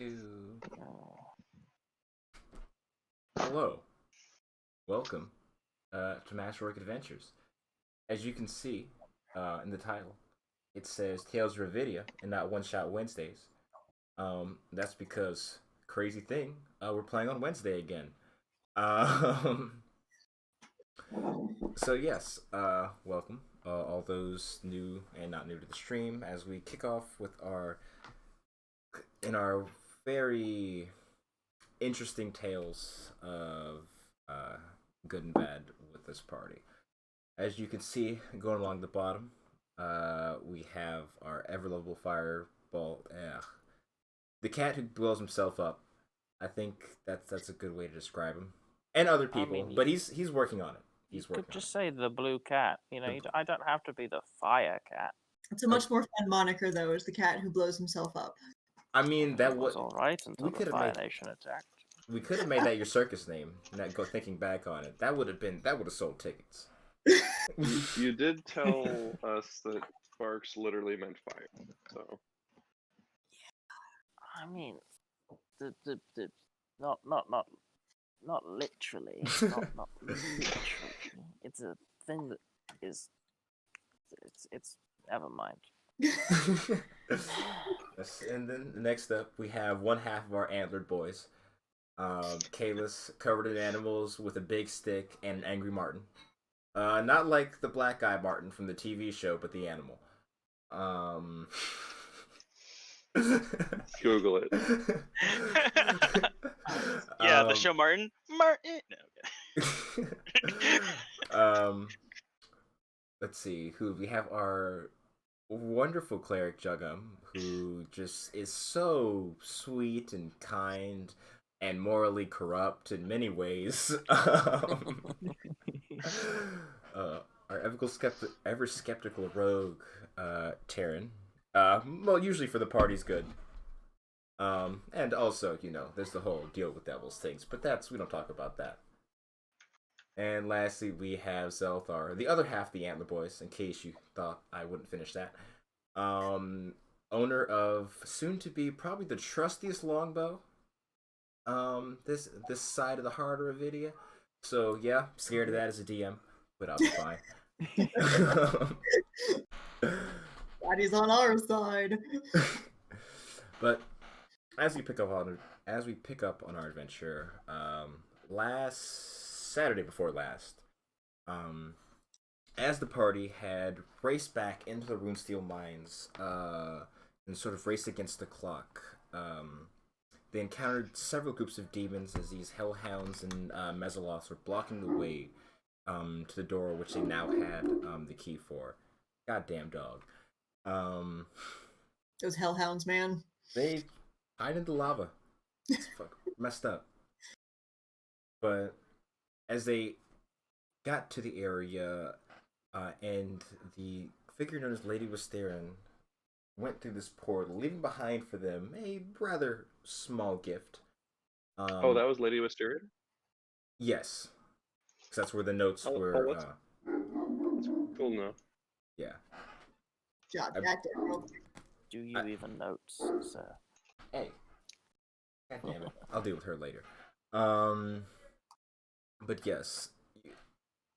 Ew. Hello, welcome to Masterwork Adventures. As you can see in the title, it says Tales of Revedia and not One Shot Wednesdays. That's because crazy thing, we're playing on Wednesday again. Um, so yes, welcome all those new and not new to the stream as we kick off with our very interesting tales of good and bad with this party. As you can see, going along the bottom, we have our ever lovable fireball. The cat who blows himself up. I think that's a good way to describe him, and other people. But he's working on it. He's working. You could just say the blue cat. I don't have to be the fire cat. It's a much more fun moniker, though, as the cat who blows himself up. I mean, that was all right until the Fire Nation attacked. We could have made that your circus name. Go thinking back on it, that would have sold tickets. You did tell us that sparks literally meant fire, so. I mean, not literally, not literally. It's a thing that is. It's never mind. And then next up, we have one half of our antlered boys. Kalis, covered in animals with a big stick and an angry Martin. Not like the black guy Martin from the TV show, but the animal. Google it. Yeah, the show Martin. No, let's see who we have. Our wonderful cleric Juggum, who just is so sweet and kind and morally corrupt in many ways. Our ever skeptical rogue, Taryn. Well, usually for the party's good. And also, there's the whole deal with devils things, but we don't talk about that. And lastly, we have Zelthar, the other half of the Antler Boys, in case you thought I wouldn't finish that. Owner of soon to be probably the trustiest longbow. This side of the heart of Revedia. So yeah, scared of that as a DM, but I'll be fine. Daddy's on our side. But as we pick up on our adventure, last Saturday before last, as the party had raced back into the Runesteel mines, and sort of raced against the clock, they encountered several groups of demons as these hellhounds and Mesoloths were blocking the way to the door, which they now had the key for. Goddamn dog. Those hellhounds, man. They hide in the lava. It's messed up. But as they got to the area, and the figure known as Lady Wisterin went through this portal, leaving behind for them a rather small gift. Oh, that was Lady Wisteria? Yes. Because that's where the notes were. That's cool enough. Yeah. Jot that down. Do you even notes, sir? Hey. God damn it. I'll deal with her later. But yes,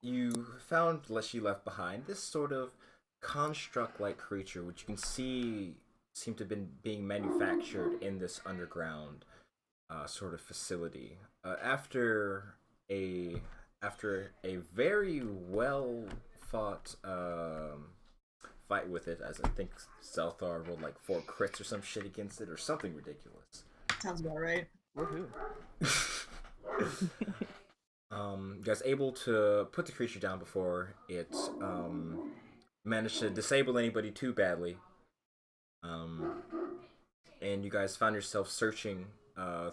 you found she left behind this sort of construct-like creature, which you can see seemed to have been being manufactured in this underground sort of facility. After a very well fought fight with it, as I think Zelthar rolled like 4 crits or some shit against it, or something ridiculous. Sounds about right. Woohoo. You guys able to put the creature down before it managed to disable anybody too badly. And you guys found yourself searching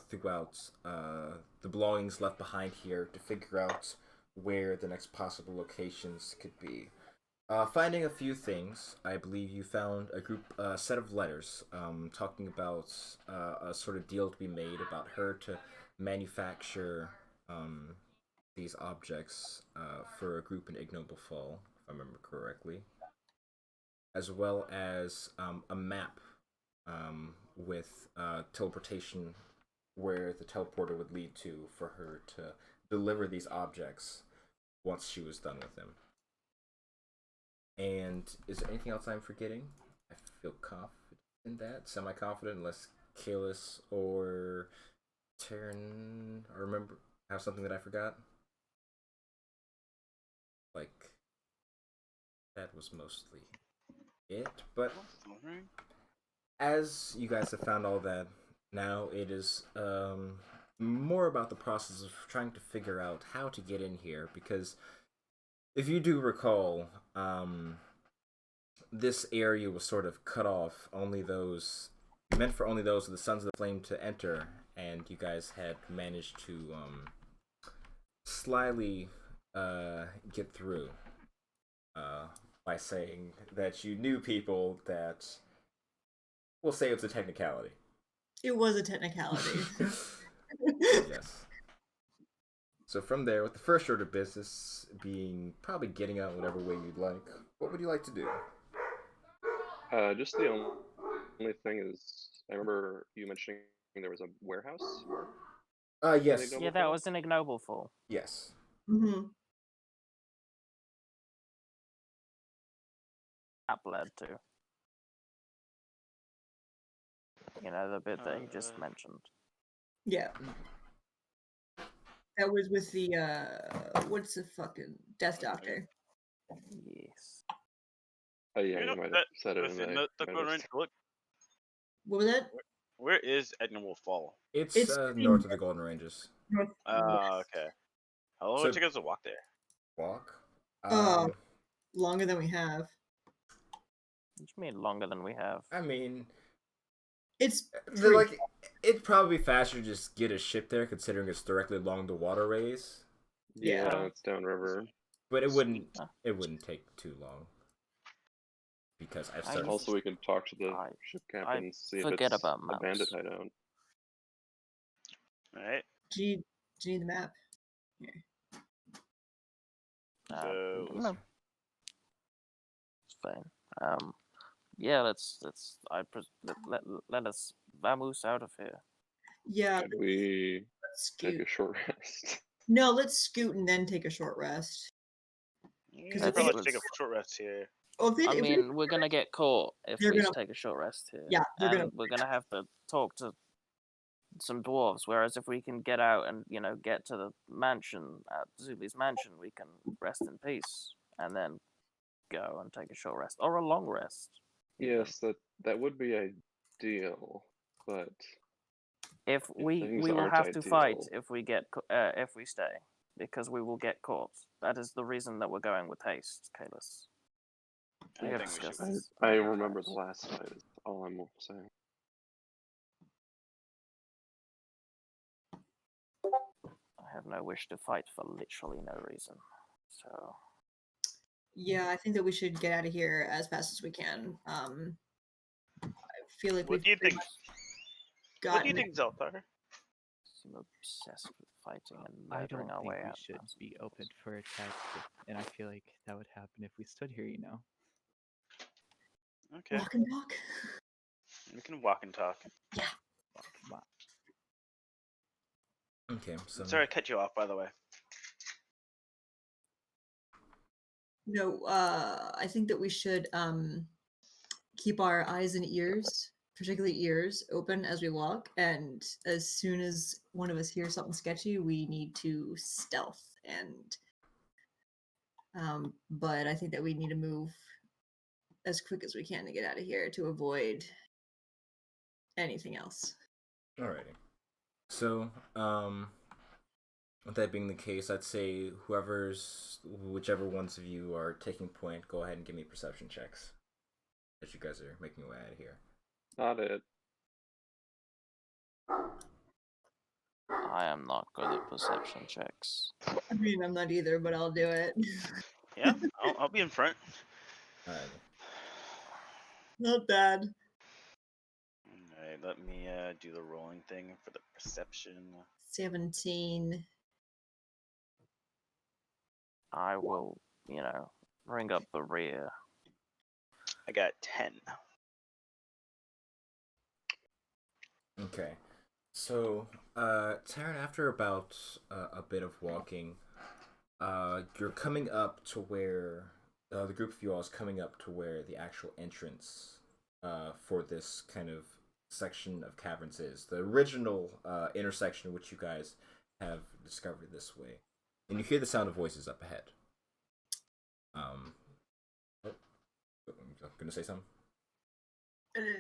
throughout the belongings left behind here to figure out where the next possible locations could be. Finding a few things, I believe you found a set of letters talking about a sort of deal to be made about her to manufacture these objects for a group in Ignoble Fall, if I remember correctly, as well as a map with teleportation, where the teleporter would lead to for her to deliver these objects once she was done with them. And is there anything else I'm forgetting? I feel confident in that, semi-confident, unless Kalis or Taryn or remember have something that I forgot. Like that was mostly it. But as you guys have found all that, now it is more about the process of trying to figure out how to get in here, because if you do recall, this area was sort of cut off, only those meant for only those of the Sons of the Flame to enter, and you guys had managed to slyly get through by saying that you knew people that, we'll say it's a technicality. It was a technicality. Yes. So from there, with the first order of business being probably getting out whatever way you'd like, what would you like to do? Just the only thing is, I remember you mentioning there was a warehouse. Yes. Yeah, that was an ignoble fall. Yes. Mm-hmm. That led to. You know, the bit that he just mentioned. Yeah. That was with the what's the fucking Death Doctor? Yes. Oh yeah, you might have said it in the Golden Range. Look, What was that? where is Ignoble Fall? It's north of the Golden Ranges. Okay. How long would it take us to walk there? Walk? Longer than we have. What do you mean longer than we have? I mean, it's it'd probably be faster to just get a ship there, considering it's directly along the waterways. Yeah, it's downriver. But it wouldn't take too long. Because I've started. Also, we can talk to the ship captain and see if it's a bandit hideout. Alright. Do you need the map? Here. So no. It's fine. Yeah, let us vamoose out of here. Yeah. Should we take a short rest? No, let's scoot and then take a short rest. Because let's take a short rest here. We're gonna get caught if we take a short rest here. Yeah, we're gonna have to talk to some dwarves. Whereas if we can get out and get to the mansion, Zuli's mansion, we can rest in peace and then go and take a short rest or a long rest. Yes, that would be ideal, but if we will have to fight if we stay, because we will get caught. That is the reason that we're going with haste, Kalis. I remember the last fight. Is all I'm saying. I have no wish to fight for literally no reason. So. Yeah, I think that we should get out of here as fast as we can. I feel like What do you think, Zelthar? I'm obsessed with fighting and I don't murdering our think way we out. should be open for attack, and I feel like that would happen if we stood here, Okay. Walk and talk. We can walk and talk. Yeah. Okay, so sorry I cut you off, by the way. No, I think that we should keep our eyes and ears, particularly ears, open as we walk, and as soon as one of us hears something sketchy, we need to stealth. And but I think that we need to move as quick as we can to get out of here to avoid anything else. Alrighty. So, with that being the case, I'd say whichever ones of you are taking point, go ahead and give me perception checks. As you guys are making your way out of here. Not it. I am not good at perception checks. I mean, I'm not either, but I'll do it. Yeah, I'll be in front. Alright. Not bad. Alright, let me do the rolling thing for the perception. 17. I will, ring up the rear. I got 10. Okay. So, Taryn, after about a bit of walking, you're coming up to where the group of you all is coming up to where the actual entrance for this kind of section of caverns is. The original intersection which you guys have discovered this way. And you hear the sound of voices up ahead. Oh, I'm gonna say something.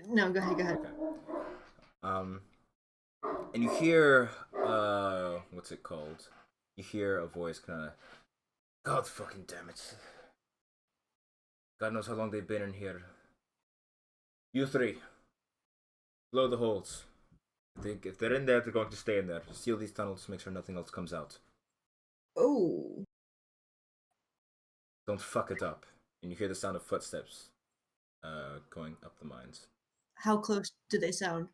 No, go ahead. Go ahead. Okay. Um, and you hear what's it called? You hear a voice kind of, God fucking damn it! God knows how long they've been in here. You three, blow the holes. If they're in there, they're going to stay in there. Seal these tunnels, make sure nothing else comes out. Oh, Don't fuck it up. And you hear the sound of footsteps going up the mines. how close do they sound?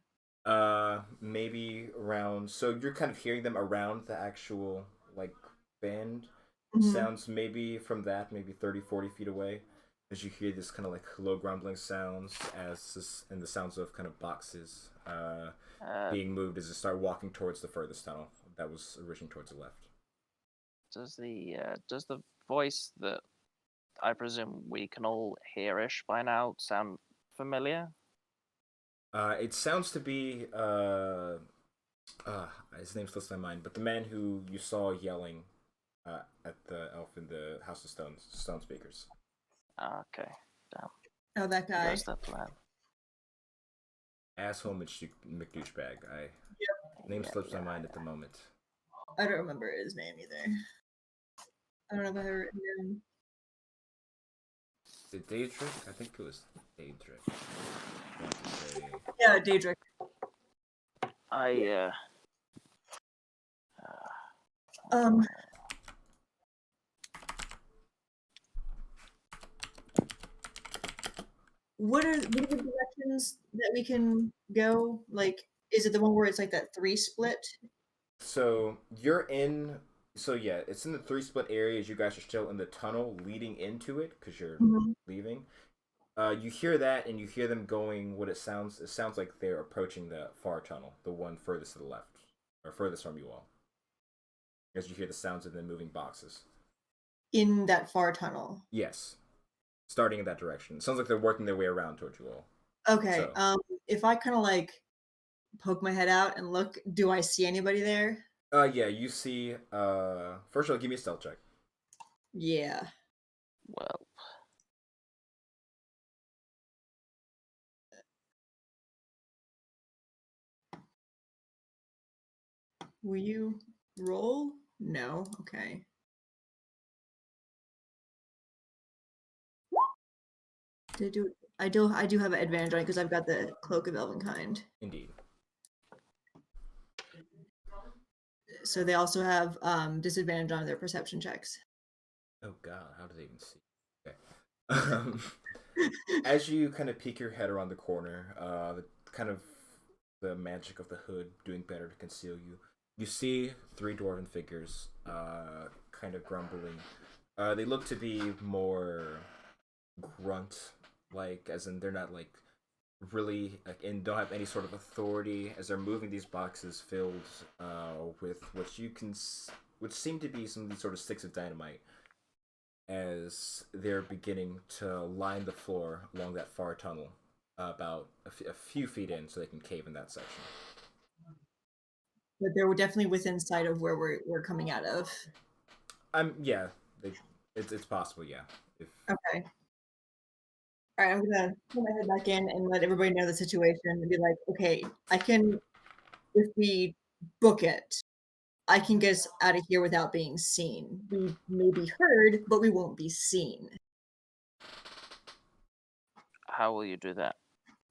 Maybe around. So you're kind of hearing them around the actual like bend. Mhm. Sounds maybe from that, maybe 30, 40 feet away, as you hear this kind of like low grumbling sounds as this, and the sounds of kind of boxes being moved as they start walking towards the furthest tunnel that was originally towards the left. Does the voice that I presume we can all hearish by now sound familiar? It sounds to be his name slips my mind, but the man who you saw yelling at the elf in the House of Stone Speakers. Okay, damn. Oh, that guy. Where's the plan? Asshole McDouchebag. Name Yeah, slips my yeah. mind at the moment. I don't remember his name either. I don't know if I ever written down. Is it Daedric? I think it was Daedric. I want to say. Yeah, Daedric. Um, what are the directions that we can go? Like, is it the one where it's like that 3 split? So you're in. So yeah, it's in the 3 split areas. You guys are still in the tunnel leading into it because you're Mhm. leaving. You hear that, and you hear them going. What it sounds. It sounds like they're approaching the far tunnel, the one furthest to the left, or furthest from you all. As you hear the sounds of them moving boxes. In that far tunnel. Yes, starting in that direction. It sounds like they're working their way around towards you all. Okay. So. If I kind of like poke my head out and look, do I see anybody there? Yeah, you see. First of all, give me a stealth check. Yeah. Well, Will you roll? No. Okay. Did I do? I do have an advantage on it because I've got the Cloak of Elvenkind. Indeed. So they also have disadvantage on their perception checks. Oh God, how do they even see? Okay. As you kind of peek your head around the corner, the kind of the magic of the hood doing better to conceal you. You see 3 dwarven figures, kind of grumbling. They look to be more grunt, like as in they're not like really like, and don't have any sort of authority as they're moving these boxes filled with which seem to be some of these sort of sticks of dynamite as they're beginning to line the floor along that far tunnel about a few feet in so they can cave in that section. But they're definitely within sight of where we're coming out of. Yeah, it's possible, yeah. If Okay. All right, I'm gonna put my head back in and let everybody know the situation and be like, okay, I can, if we book it, I can get us out of here without being seen. We may be heard, but we won't be seen. how will you do that?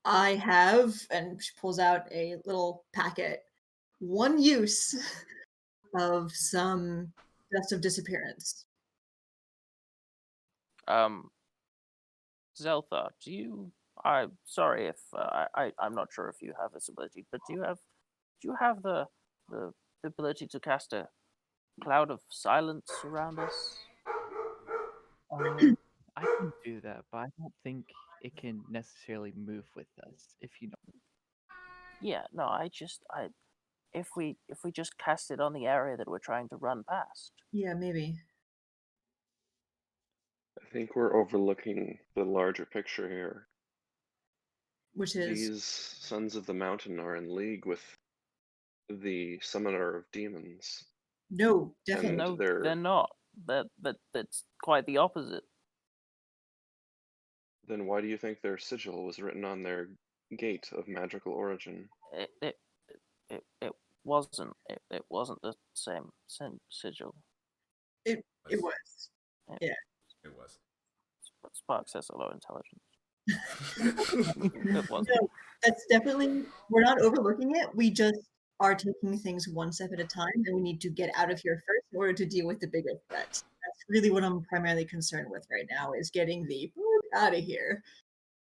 I have, and she pulls out a little packet, one use of some dust of disappearance. Zeltha, do you? I'm sorry if I'm not sure if you have this ability, but do you have the ability to cast a cloud of silence around us? I can do that, but I don't think it can necessarily move with us, if you know. Yeah, no, if we just cast it on the area that we're trying to run past. Yeah, maybe. I think we're overlooking the larger picture here. Which is These Sons of the Mountain are in league with the Summoner of Demons. no, definitely. No, they're- they're not. That's quite the opposite. Then why do you think their sigil was written on their gate of magical origin? It wasn't. It wasn't the same sigil. It was. It was. Spark says a low intelligence. No, It wasn't. that's definitely, we're not overlooking it. We just are taking things one step at a time, and we need to get out of here first in order to deal with the bigger threat. That's really what I'm primarily concerned with right now, is getting the out of here.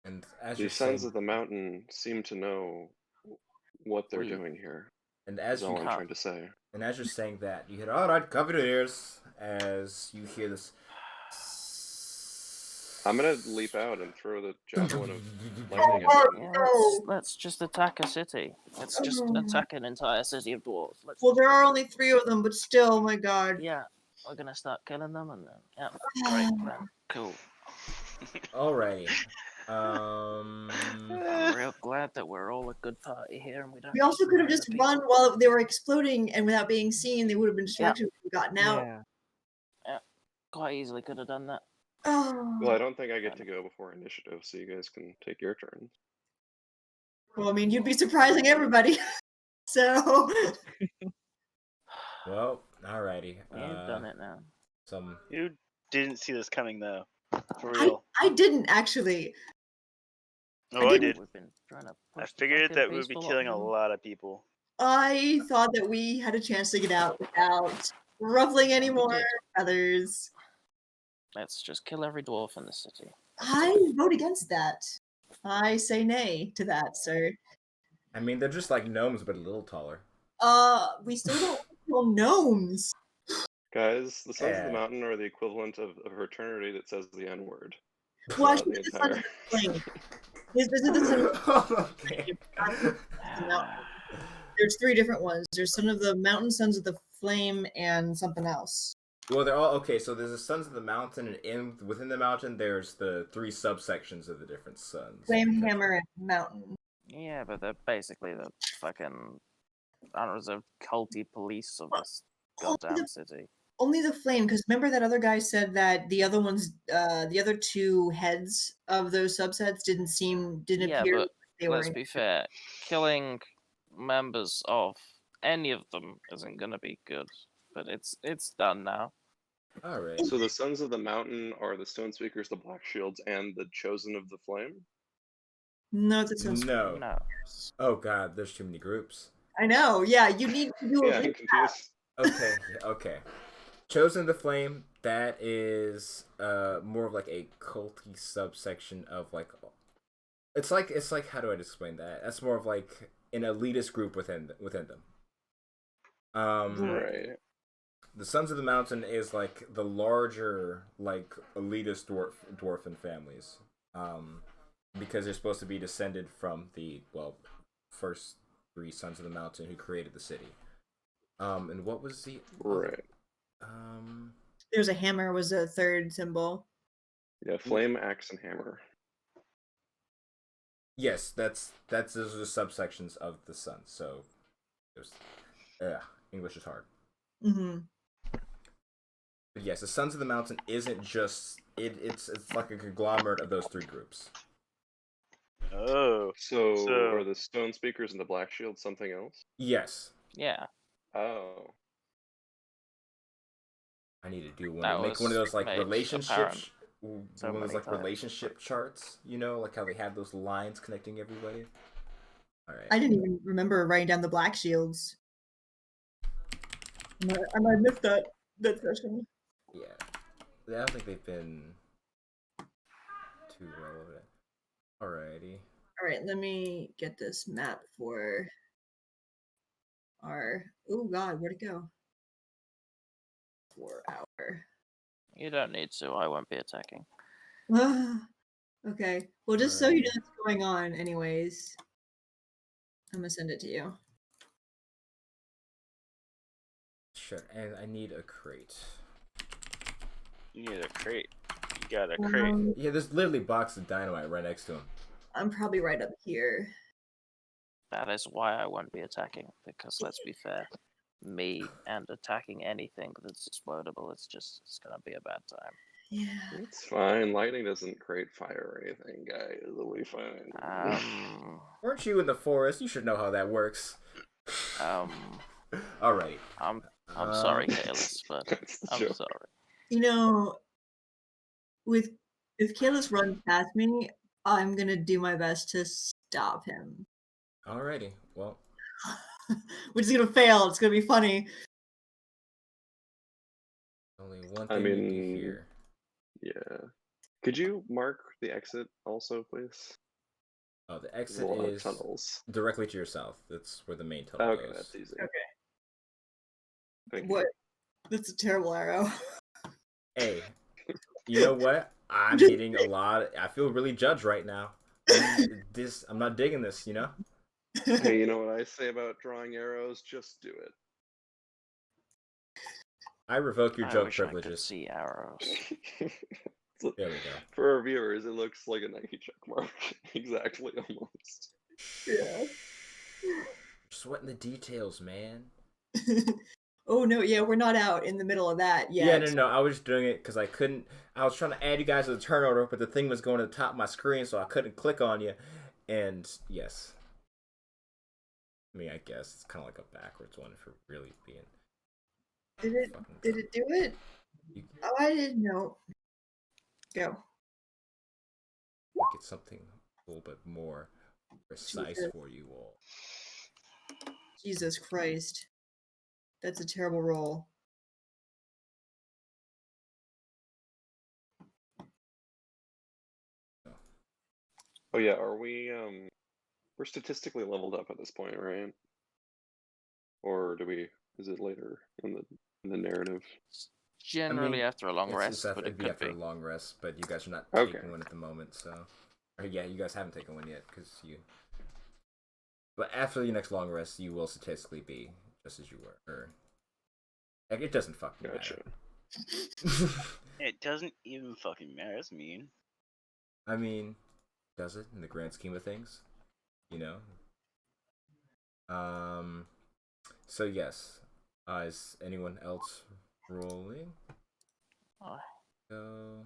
And as The you're Sons saying, of the Mountain seem to know what they're doing here. and That's as all you I'm trying to say. and as you're saying that, you hear, "All right, cover your ears." As you hear this, I'm gonna leap out and throw the javelin of lightning at them. Yeah, let's just attack a city. Let's just attack an entire city of dwarves. Well, there are only 3 of them, but still, oh my god. Yeah, we're gonna start killing them, and then great plan. Cool. alrighty. I'm real glad that we're all a good party here, and we don't. We also could have murder just people. run while they were exploding, and without being seen, they would have been distracted and gotten out. Yeah. Quite easily could have done that. Oh. Well, I don't think I get to go before initiative, so you guys can take your turns. Well, I mean, you'd be surprising everybody. So. Well, alrighty. You've done it now. Some You didn't see this coming, though. For I, real. I didn't actually. Oh, I did. We've been trying to I push the figured fucking that we would be peaceful killing a option. lot of people. I thought that we had a chance to get out without ruffling any We more did. feathers. Let's just kill every dwarf in the city. I vote against that. I say nay to that, sir. I mean, they're just like gnomes, but a little taller. We still don't kill gnomes. Guys, the Sons of the Yeah. Mountain are the equivalent of a fraternity that says the N-word. Well, throughout actually, the this is entire. flame. This is the Okay. There's 3 different ones. There's Son of the Mountain, Sons of the Flame, and something else. Well, they're all okay. So there's the Sons of the Mountain, and within the mountain, there's the 3 subsections of the different suns. Flame, Hammer, and Mountain. Yeah, but they're basically the fucking unreserved culty police of this goddamn city. Only the Flame, because remember that other guy said that the other ones, the other 2 heads of those subsets didn't Yeah, appear but like they were. let's be fair. Killing members of any of them isn't gonna be good. But it's done now. All right. So the Sons of the Mountain are the Stone Speakers, the Black Shields, and the Chosen of the Flame? No, it's a No. No. Oh God, there's too many groups. I know. Yeah, you need to do Yeah, a I'm confused. Okay. Okay. Chosen of the Flame. That is more of like a culty subsection of like. It's like how do I explain that? That's more of like an elitist group within them. Right. The Sons of the Mountain is like the larger, like elitist dwarven families, because they're supposed to be descended from the first 3 Sons of the Mountain who created the city. And what was the Right. There's a hammer was a 3rd symbol. Yeah, Flame, Axe, and Hammer. Yes, that's those are the subsections of the sun. So, English is hard. Mm-hmm. But yes, the Sons of the Mountain isn't just it's like a conglomerate of those 3 groups. Oh. So are the Stone Speakers and the Black Shield something else? Yes, Yeah. Oh. I need to do one. That Make one of was those like made relationships. apparent One so of those many like times. relationship charts. You know, like how they have those lines connecting everybody. All right. I didn't even remember writing down the Black Shields. I might have missed that session. Yeah. I don't think they've been too relevant. Alrighty. All right, let me get this map for our. Oh God, where'd it go? For our. You don't need to. I won't be attacking. Okay. Well, just so you know what's going on, anyways. I'm gonna send it to you. Sure, and I need a crate. You need a crate. You got a crate. Yeah, there's literally a box of dynamite right next to him. I'm probably right up here. That is why I won't be attacking, because let's be fair, me and attacking anything that's explodable, it's gonna be a bad time. Yeah. It's fine. Lightning doesn't create fire or anything, guys. It'll be fine. Weren't you in the forest? You should know how that works. Alright. I'm sorry, Kalis, but That's the I'm joke. sorry. You know, with if Kalis runs past me, I'm gonna do my best to stop him. Alrighty. Well, Which is gonna fail. It's gonna be funny. only one I thing you mean, do here. Yeah. Could you mark the exit also, please? Oh, the There's exit a lot of is tunnels. directly to your south. That's where the main tunnel Okay, goes. that's easy. Okay. Thank What? That's a terrible arrow. Hey, you know what? I'm hitting a lot. I feel really judged right now. I'm not digging this, you know? you. Hey, you know what I say about drawing arrows? Just do it. I revoke your I joke wish I could privileges. see arrows. There we go. For our viewers, it looks like a Nike check mark. Exactly, almost. Yeah. Sweating the details, man. Oh no, yeah, we're not out in the middle of that yet. Yeah, no. I was just doing it because I couldn't. I was trying to add you guys to the turn order, but the thing was going to the top of my screen, so I couldn't click on you. And yes. I mean, I guess it's kind of like a backwards one for really being. Did it do it? Oh, I didn't know. Go. Make it something a little bit more precise Jesus. for you all. Jesus Christ. That's a terrible roll. Oh yeah, are we we're statistically leveled up at this point, right? Or is it later in the narrative? Generally after a long rest, but It'd it be could after be. a long rest, but you guys are not Okay. taking one at the moment, so. Or yeah, you guys haven't taken one yet, because you. But after your next long rest, you will statistically be just as you were. Or. Like, it doesn't fucking Gotcha. matter. It doesn't even fucking matter. That's mean. I mean, does it in the grand scheme of things? You know? So yes. Is anyone else rolling? Go.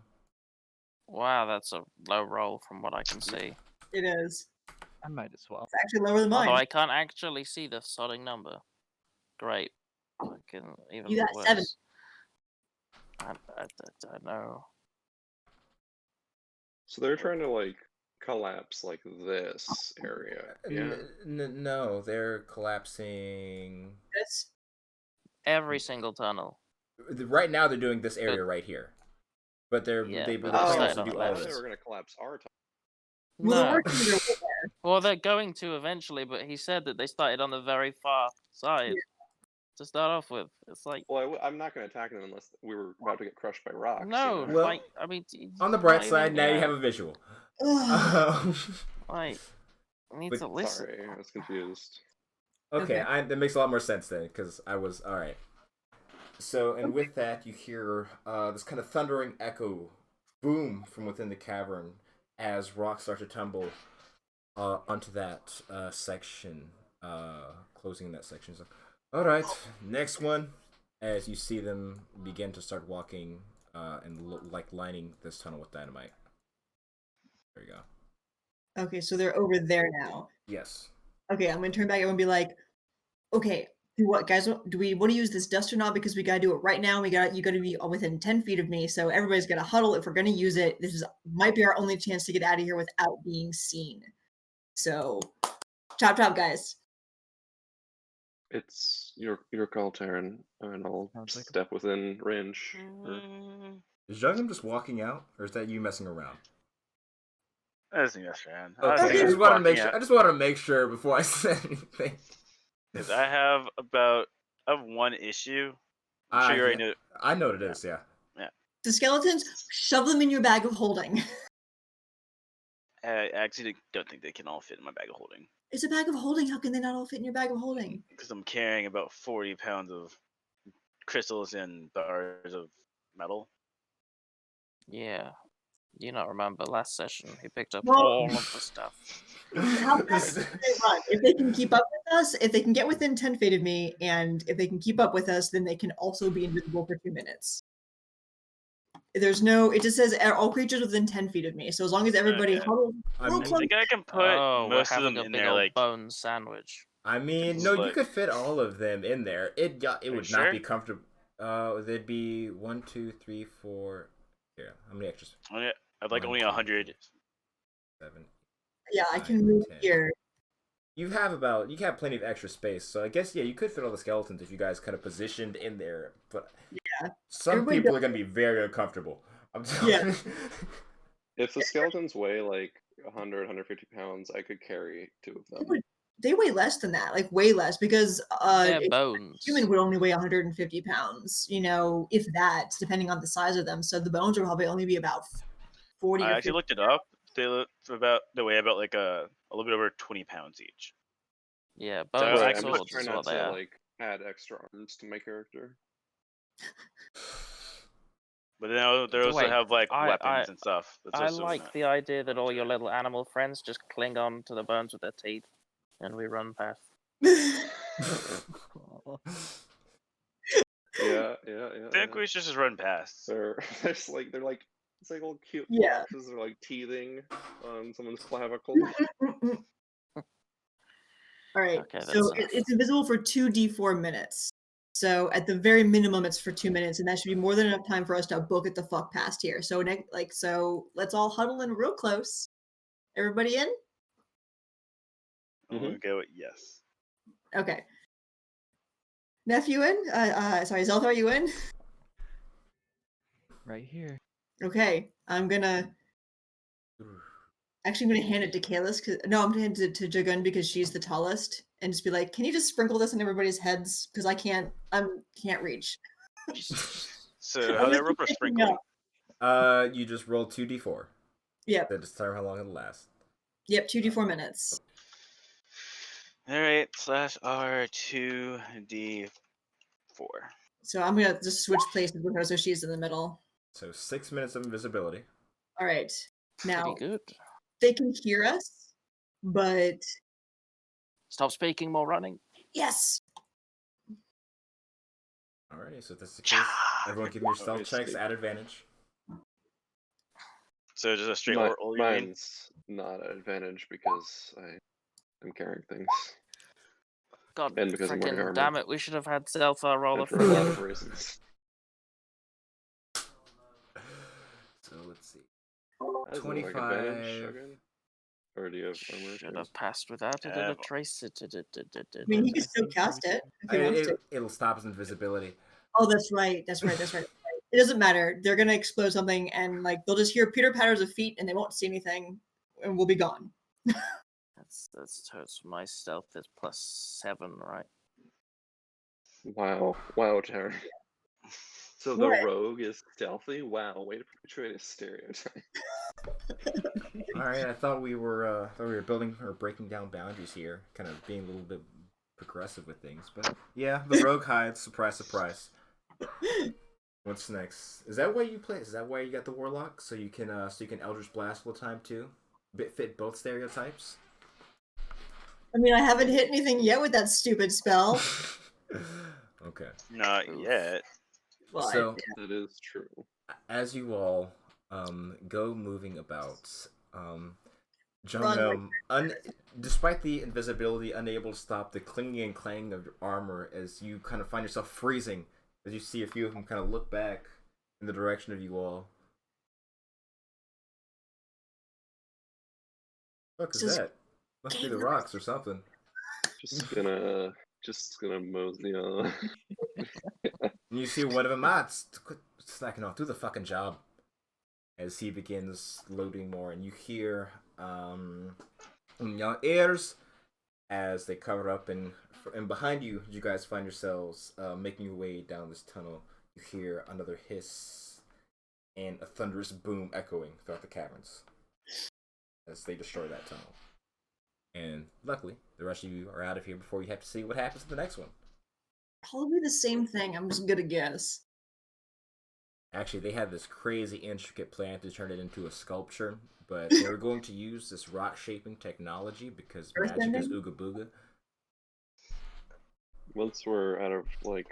Wow, that's a low roll from what I can see. It is. I might as well. It's actually lower than mine. Although I can't actually see the sodding number. Great. I can even You got worse. 7. I know. So they're trying to like collapse like this area. Yeah. No, they're collapsing. Yes. Every single tunnel. Right now, they're doing this area right here, but they're Yeah, they but they're it's planning not to do on all the They this. were gonna collapse our tunnel. Well, they're No. working their way there. Well, they're going to eventually, but he said that they started on the very far side to start off with. It's like, Well, I'm not gonna attack them unless we were about to get crushed by rocks. no, You know? Well, like, I mean, On the bright not side, even, now you yeah, have a visual. Ugh. like, I need But- to listen. Sorry, I was confused. Okay, Okay. that makes a lot more sense then, because I was alright. So, and with that, you hear this kind of thundering echo boom from within the cavern as rocks start to tumble onto that section, closing that section. So, alright, next one, as you see them begin to start walking and like lining this tunnel with dynamite. There you go. Okay, so they're over there now. Yes. Okay, I'm gonna turn back and be like, okay, what guys? Do we want to use this dust or not? Because we gotta do it right now. You gotta be within 10 feet of me, so everybody's gotta huddle if we're gonna use it. This might be our only chance to get out of here without being seen. So, chop, guys. It's your call, Taryn, and I'll Sounds like a- step within range. Is Jugum just walking out, or is that you messing around? I just think that's around. Okay, I just wanted to make sure. I just wanted to make sure before I said anything. Because I have one issue. I'm sure you already know. I know what it is. Yeah. The skeletons, shove them in your bag of holding. I actually don't think they can all fit in my bag of holding. It's a bag of holding. How can they not all fit in your bag of holding? Because I'm carrying about 40 pounds of crystals and bars of metal. Yeah. You not remember last session? He picked up Well- all of the stuff. How fast can they run? If they can keep up with us, if they can get within 10 feet of me, and if they can keep up with us, then they can also be invisible for 2 minutes. There's no, it just says all creatures within 10 feet of me. So as long as everybody Okay. huddles real I close. think I can put Oh, we're most of having them a in big there, old like. bone sandwich. I mean, It's no, you like- could fit all of them in there. It you would sure? not be comfortable. There'd be 1, 2, 3, 4. Here, how many extras? I'd like 1, only 2, 100. 7. Yeah, I 9, can move 10. here. You have plenty of extra space, so I guess you could fit all the skeletons if you guys kind of positioned in there. But Yeah, some everybody people are gonna be very uncomfortable. I'm telling Yeah. you. If the skeletons weigh like 100, 150 pounds, I could carry 2 of them. They weigh less than that, like way less, because They're a bones. human would only weigh 150 pounds, if that, depending on the size of them. So the bones would probably only be about 40 I or actually 50. looked it up. They weigh about like a little bit over 20 pounds each. Yeah, So bones I and can I'm put- just swords trying is not what they to are. like add extra arms to my character. But then they also Wait, have like I- weapons and stuff. That's I also like not- the idea that all your little animal friends just cling on to the bones with their teeth, and we run past. Yeah. I think we should just run past. They're it's like it's like little cute Yeah. foxes. They're like teething on someone's clavicle. All right, Okay, so that's enough. it's invisible for 2d4 minutes. So at the very minimum, it's for 2 minutes, and that should be more than enough time for us to book it the fuck past here. So so let's all huddle in real close. Everybody in? I'm gonna go with yes. Okay. Nephew in? Sorry, Zelda, are you in? Right here. Okay, I'm gonna hand it to Kalis. No, I'm gonna hand it to Jagun because she's the tallest, and just be like, "Can you just sprinkle this on everybody's heads? Because I can't reach." So how I'm they just rope for picking sprinkling? up. You just roll 2d4. Yep, That determine how long it'll last. 2d4 minutes. All right, /R2D4. So I'm gonna just switch places with her so she's in the middle. So 6 minutes of invisibility. All right, now Pretty good. they can hear us, but Stop speaking, more running. yes, Alrighty, so if that's the case, everyone give me your stealth Alright, checks sweet. at advantage. So just a straight Mi- roll, you mean? Mine's not at advantage because I'm carrying things. God, And because I'm wearing freaking armor. damn it, we should have had Zelfar roll a And for a lot freaking... of reasons. So let's see. Does it look like advantage, 25. Shogun? Or do you have armor? Should too? have passed without it Yeah, and a but- trace it. I mean he can still cast it if he wants to. It'll stop his invisibility. Oh, that's right. It doesn't matter. They're gonna explode something, and like they'll just hear pitter patters of feet, and they won't see anything, and we'll be gone. That's my stealth is +7, right? Wow, Terry. So the What? rogue is stealthy? Wow, way to perpetuate a stereotype. Alright, I thought we were building or breaking down boundaries here, kind of being a little bit progressive with things. But yeah, the rogue hides, surprise, surprise. What's next? Is that why you play? Is that why you got the warlock? So you can Eldritch Blast all the time too? Fit both stereotypes? I mean, I haven't hit anything yet with that stupid spell. Okay. Not Oof. yet. Well, So That is true. as you all go moving about, Run, Junghnam, despite the invisibility, unable to stop the clinging and clanging of your armor as you kind of find yourself freezing as you see a few of them kind of look back in the direction of you all. What is Just that? Must be gave the them- rocks or something. Just gonna mosey on. And you see one of them, quit slacking off, do the fucking job. As he begins loading more, and you hear in your ears as they cover up, and behind you, you guys find yourselves making your way down this tunnel. You hear another hiss and a thunderous boom echoing throughout the caverns. as they destroy that tunnel. And luckily, the rest of you are out of here before you have to see what happens in the next one. Probably the same thing. I'm just gonna guess. Actually, they had this crazy intricate plan to turn it into a sculpture, but they were going to use this rock shaping technology because magic is ooga booga. Once we're out of like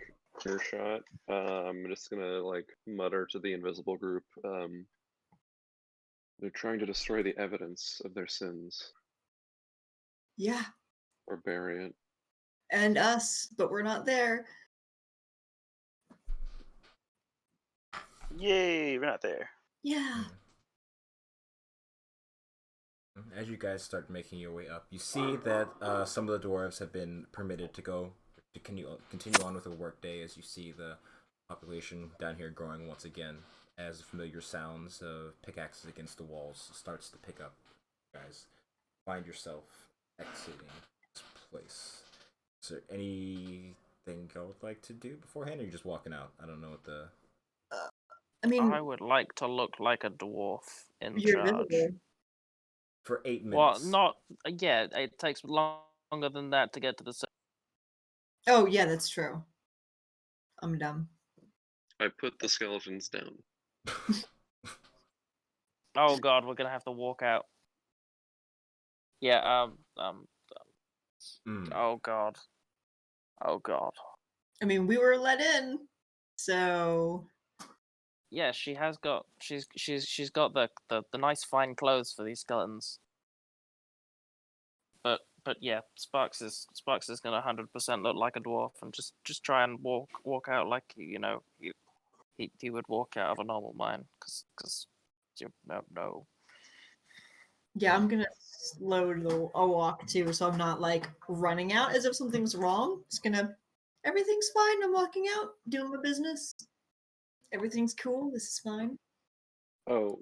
earshot, I'm just gonna like mutter to the invisible group. They're trying to destroy the evidence of their sins Yeah, or bury it. and us, but we're not there. Yay, we're not there. Yeah. As you guys start making your way up, you see that some of the dwarves have been permitted to go to continue on with the workday. As you see the population down here growing once again, as familiar sounds of pickaxes against the walls starts to pick up. You guys find yourself exiting this place. Is there anything y'all would like to do beforehand, or are you just walking out? I don't know what the. I mean, I would like to look like a dwarf in you're charge. invisible. For 8 minutes. Well, not yeah. It takes longer than that to get to the. Oh, yeah, that's true. I'm dumb. I put the skeletons down. Oh God, we're gonna have to walk out. Yeah. Mm. Oh God. Oh God. I mean, we were let in, so Yeah, she has got. She's got the nice fine clothes for these skeletons. But yeah, Sparks is gonna 100% look like a dwarf and just try and walk out like he would walk out of a normal mine because you no. yeah, I'm gonna slow a walk too, so I'm not like running out as if something's wrong. Just gonna, everything's fine. I'm walking out, doing my business. Everything's cool. This is fine. Oh,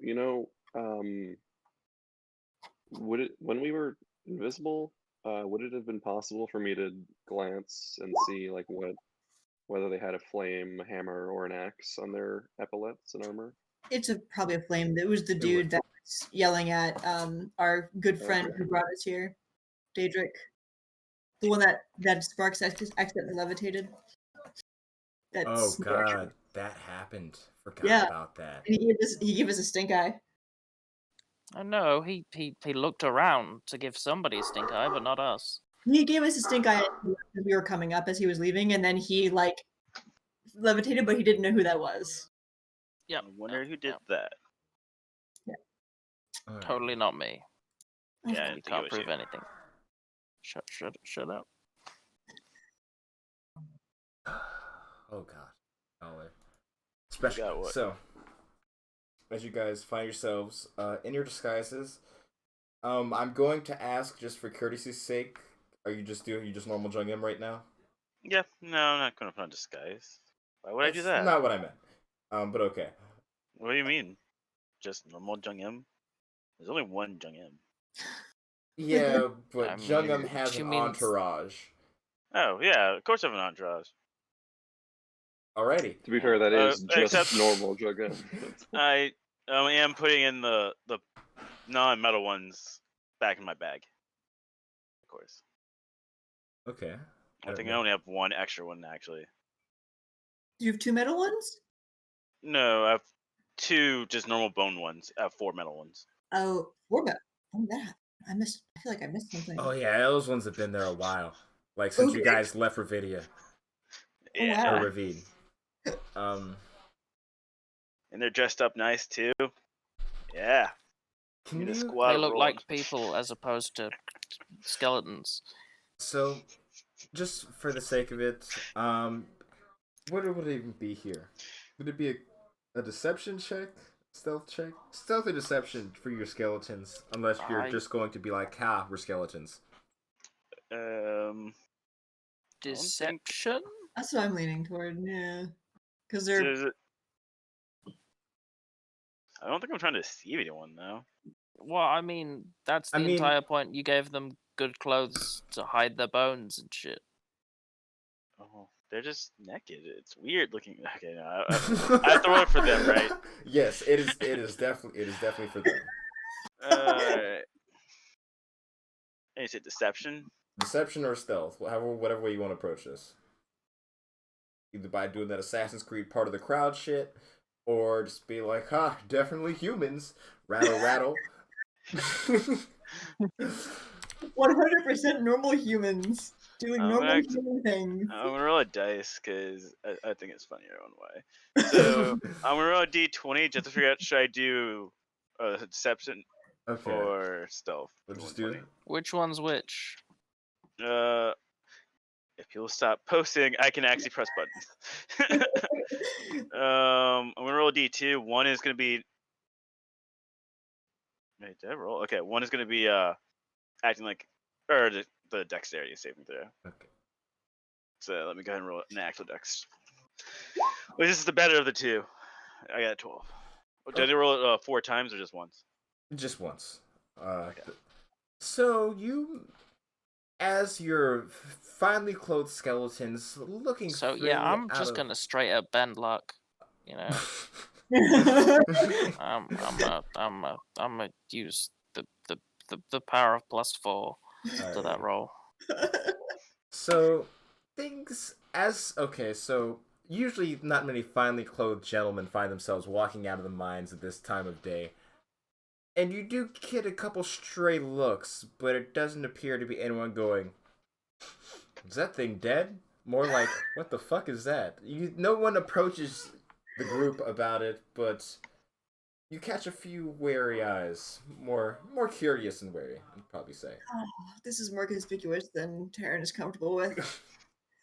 would it when we were invisible? Would it have been possible for me to glance and see like whether they had a flame, a hammer, or an axe on their epaulets and armor? It's probably a flame. It was the would. dude that was yelling at our good friend Okay. who brought us here, Daedric. The one that Sparks accidentally levitated. Oh That's God, that happened. Forgot Yeah. about that. And he gave us a stink eye. I know he looked around to give somebody a stink eye, but not us. He gave us a stink eye as we were coming up as he was leaving, and then he like levitated, but he didn't know who that was. Yep. I wonder who did yep. that. All right. Totally not me. Yeah, I You didn't think it can't was prove you. anything. Shut up. Oh God. Dollar. Special. Forgot what. So, as you guys find yourselves in your disguises, I'm going to ask just for courtesy's sake. Are you just normal Jung-im right now? Yeah, no, I'm not gonna put on disguise. Why would I do That's that? not what I meant. But okay. What do you mean? Just normal Jung-im? There's only one Jung-im. Yeah, but I mean, Jung-im has she an means- entourage. Oh, yeah, of course I have an entourage. Alrighty. To be fair, that is just except- normal Jugga. I am putting in the non-metal ones back in my bag. Of course. Okay. I think I only have one extra one, actually. Do you have 2 metal ones? No, I have 2 just normal bone ones. I have 4 metal ones. Oh, 4 metal. Oh, that I missed. I feel like I missed something. Oh yeah, those ones have been there a while. Like since you Okay. guys left Revedia Yeah. wow. or Ravine. And they're dressed up nice, too. Yeah. Can Need a you? squad They look rolling. like people as opposed to skeletons. So, just for the sake of it, what would it even be here? Would it be a deception check, stealth check, stealth or deception for your skeletons? Unless you're just going to be like, "Ha, we're skeletons." Deception? That's what I'm leaning toward. Yeah, because they're I don't think I'm trying to deceive anyone, though. Well, I mean, that's the entire point. You gave them good clothes to hide their bones and shit. Oh, they're just naked. It's weird looking. Okay, no, I have to roll it for them, right? Yes, it is. It is definitely for them. Alright. Is it deception? Deception or stealth, whatever way you want to approach this. Either by doing that Assassin's Creed part of the crowd shit, or just be like, ha, definitely humans. Rattle, rattle. 100% normal humans doing I'm normal act- human things. I'm gonna roll a dice because I think it's funnier one way. So I'm gonna roll a d20 just to figure out should I do deception Okay. or stealth. We'll for just do 120. Which one's which? If you'll stop posting, I can actually press buttons. I'm gonna roll a d2. One is gonna be. Wait, did I roll? Okay, one is gonna be acting like, or the dexterity saving throw. Okay. So let me go ahead and roll an actual dex. Which is the better of the two. I got a 12. Did I roll it 4 times or just once? Just once. Okay. So as your finely clothed skeletons looking So freely yeah, I'm out just of... gonna straight up bend luck. You know, I'm gonna use the power of +4 to that Alrighty. roll. So so usually not many finely clothed gentlemen find themselves walking out of the mines at this time of day. And you do get a couple stray looks, but it doesn't appear to be anyone going, is that thing dead? More like, what the fuck is that? No one approaches the group about it, but you catch a few wary eyes. More curious and wary, I'd probably say. This is more conspicuous than Taryn is comfortable with.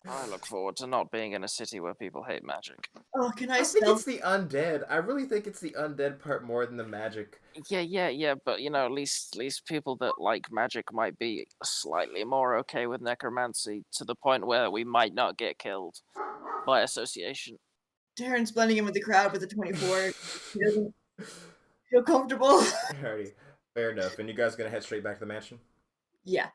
I look forward to not being in a city where people hate magic. Oh, can I I think stealth? it's the undead. I really think it's the undead part more than the magic. Yeah, but you know, at least people that like magic might be slightly more okay with necromancy to the point where we might not get killed by association. Taryn's blending in with the crowd with a 24. He doesn't feel comfortable. Alrighty, fair enough. And you guys gonna head straight back to the mansion? Yeah.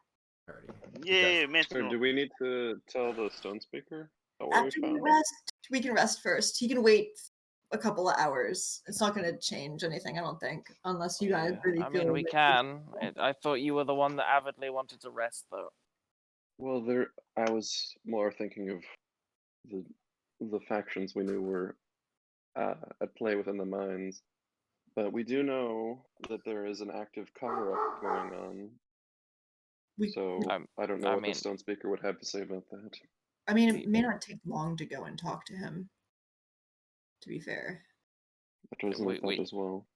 Alrighty. Yay, Or mansion. do we need to tell the stone speaker about what After we we found? rest, we can rest first. He can wait a couple of hours. It's not going to change anything, I don't think, unless you guys really I feel. mean, we that- can. I thought you were the one that avidly wanted to rest, though. Well, I was more thinking of the factions we knew were at play within the mines, but we do know that there is an active cover-up going on. We- So I don't know I what mean- the stone speaker would have to say about that. I mean, it may not take long to go and talk to him, to be fair. That was my thought as well.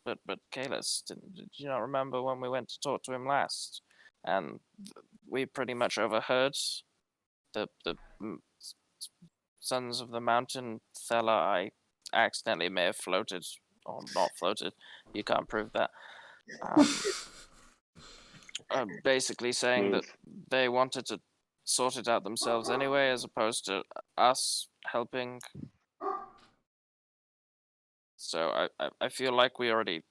But Kalis, did you not remember when we went to talk to him last? And we pretty much overheard the Sons of the Mountain fella I accidentally may have floated, or not floated, you can't prove that. Basically saying that they wanted to sort it out themselves anyway, as opposed to us helping. So I feel like we already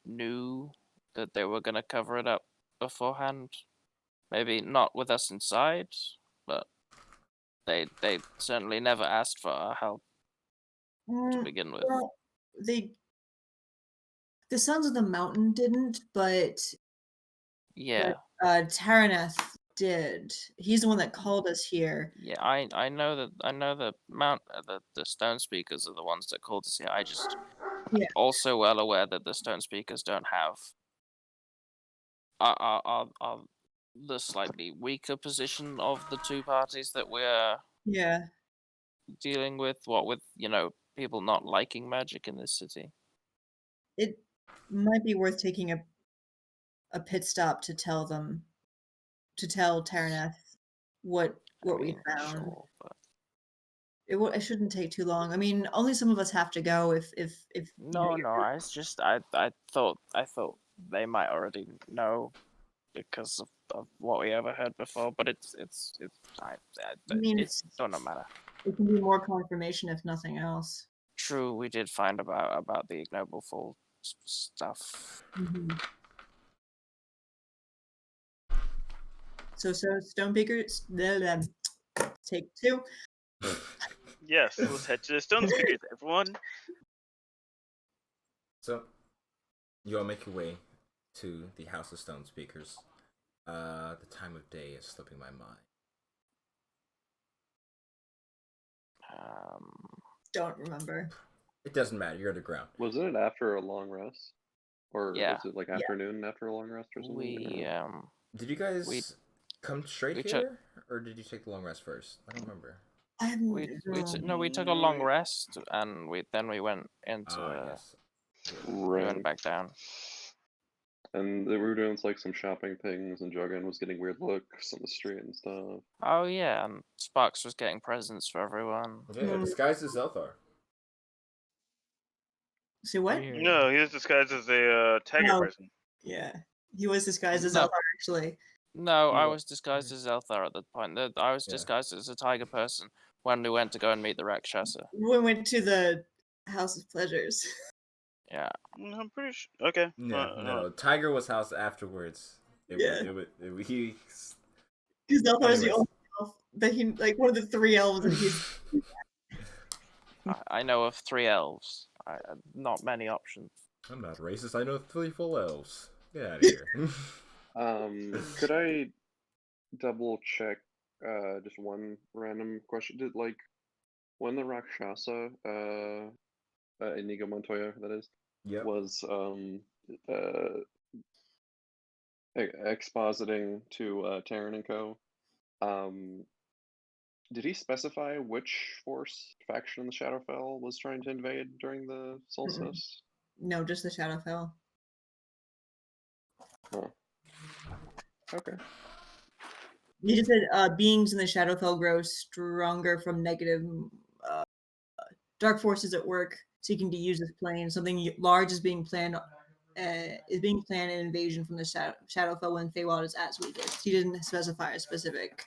knew that they were going to cover it up beforehand. Maybe not with us inside, but they certainly never asked for our help to begin with. Well, the Sons of the Mountain didn't, but Yeah, Taraneth did. He's the one that called us here. yeah. I know that the Stone Speakers are the ones that called us here. I'm also well aware that the Stone Speakers don't have are the slightly weaker position of the two parties that we're Yeah. dealing with. What with people not liking magic in this city. It might be worth taking a pit stop to tell Taraneth what we found. Sure, but It shouldn't take too long. I mean, only some of us have to go if no. I was just I thought they might already know because of what we overheard before. But I mean, it's don't matter. it can be more confirmation if nothing else. True, we did find about the ignoble fall stuff. Mm-hmm. So Stonebeakers, take 2. Yes, let's head to the stone speakers, everyone. So, you all make your way to the House of Stone Speakers. The time of day is slipping my mind. Don't remember. It doesn't matter. You're underground. Wasn't it after a long rest? Or Yeah. was it like afternoon after a long rest or something? We Did you guys We- come straight we here, or did you take the long rest first? I don't remember. I haven't. we took a long rest and we went into Yes. we went back down. And we were doing like some shopping things, and Juggan was getting weird looks on the street and stuff. Oh yeah, and Sparks was getting presents for everyone. Yeah, disguised as Zelthar. Say what? Weird. No, he was disguised as a tiger No. person. Yeah, he was disguised as No. Zelda actually. No, He I wa- was disguised as Zelthar at the point. I was Yeah. disguised as a tiger person when we went to go and meet the Rakshasa. We went to the House of Pleasures. Yeah. I'm pretty sure. Okay. Yeah, no, Tiger was housed afterwards. Yeah. He. Because Zeldar's the Anyways. only elf that he like one of the 3 elves that he's. I know of 3 elves. Not many options. I'm not racist. I know 3 full elves. Get out of here. Could I double check just one random question? Did like when the Rakshasa, Inigo Montoya, that is, Yep. was expositing to Terran and Co. Did he specify which force faction in the Shadowfell was trying to invade during the solstice? No, just the Shadowfell. Oh. Okay. He just said beings in the Shadowfell grow stronger from negative dark forces at work, seeking to use this plane. Something large is being planned. An invasion from the Shadowfell when Feywild is at its weakest. He didn't specify a specific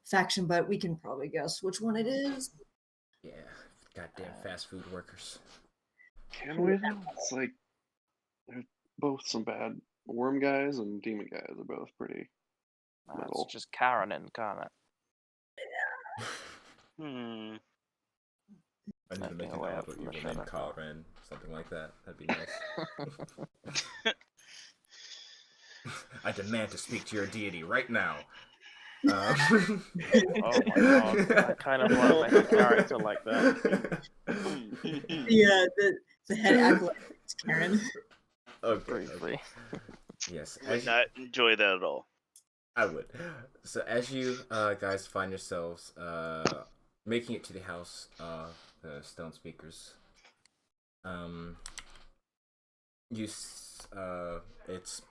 faction, but we can probably guess which one it is. Yeah, goddamn fast food workers. Can we though? It's like they're both some bad worm guys and demon guys are both pretty metal. It's just Karen incarnate. Hmm. I need to make an away auto from the evil named Shadowfell. Karen, something like that. That'd be nice. I demand to speak to your deity right now. Oh my god, I kind of want to make a character like that. Yeah, the head acolyte is Karen. Okay. Briefly. Yes. Would not enjoy that at all. I would. So as you guys find yourselves making it to the house, the Stone Speakers, it's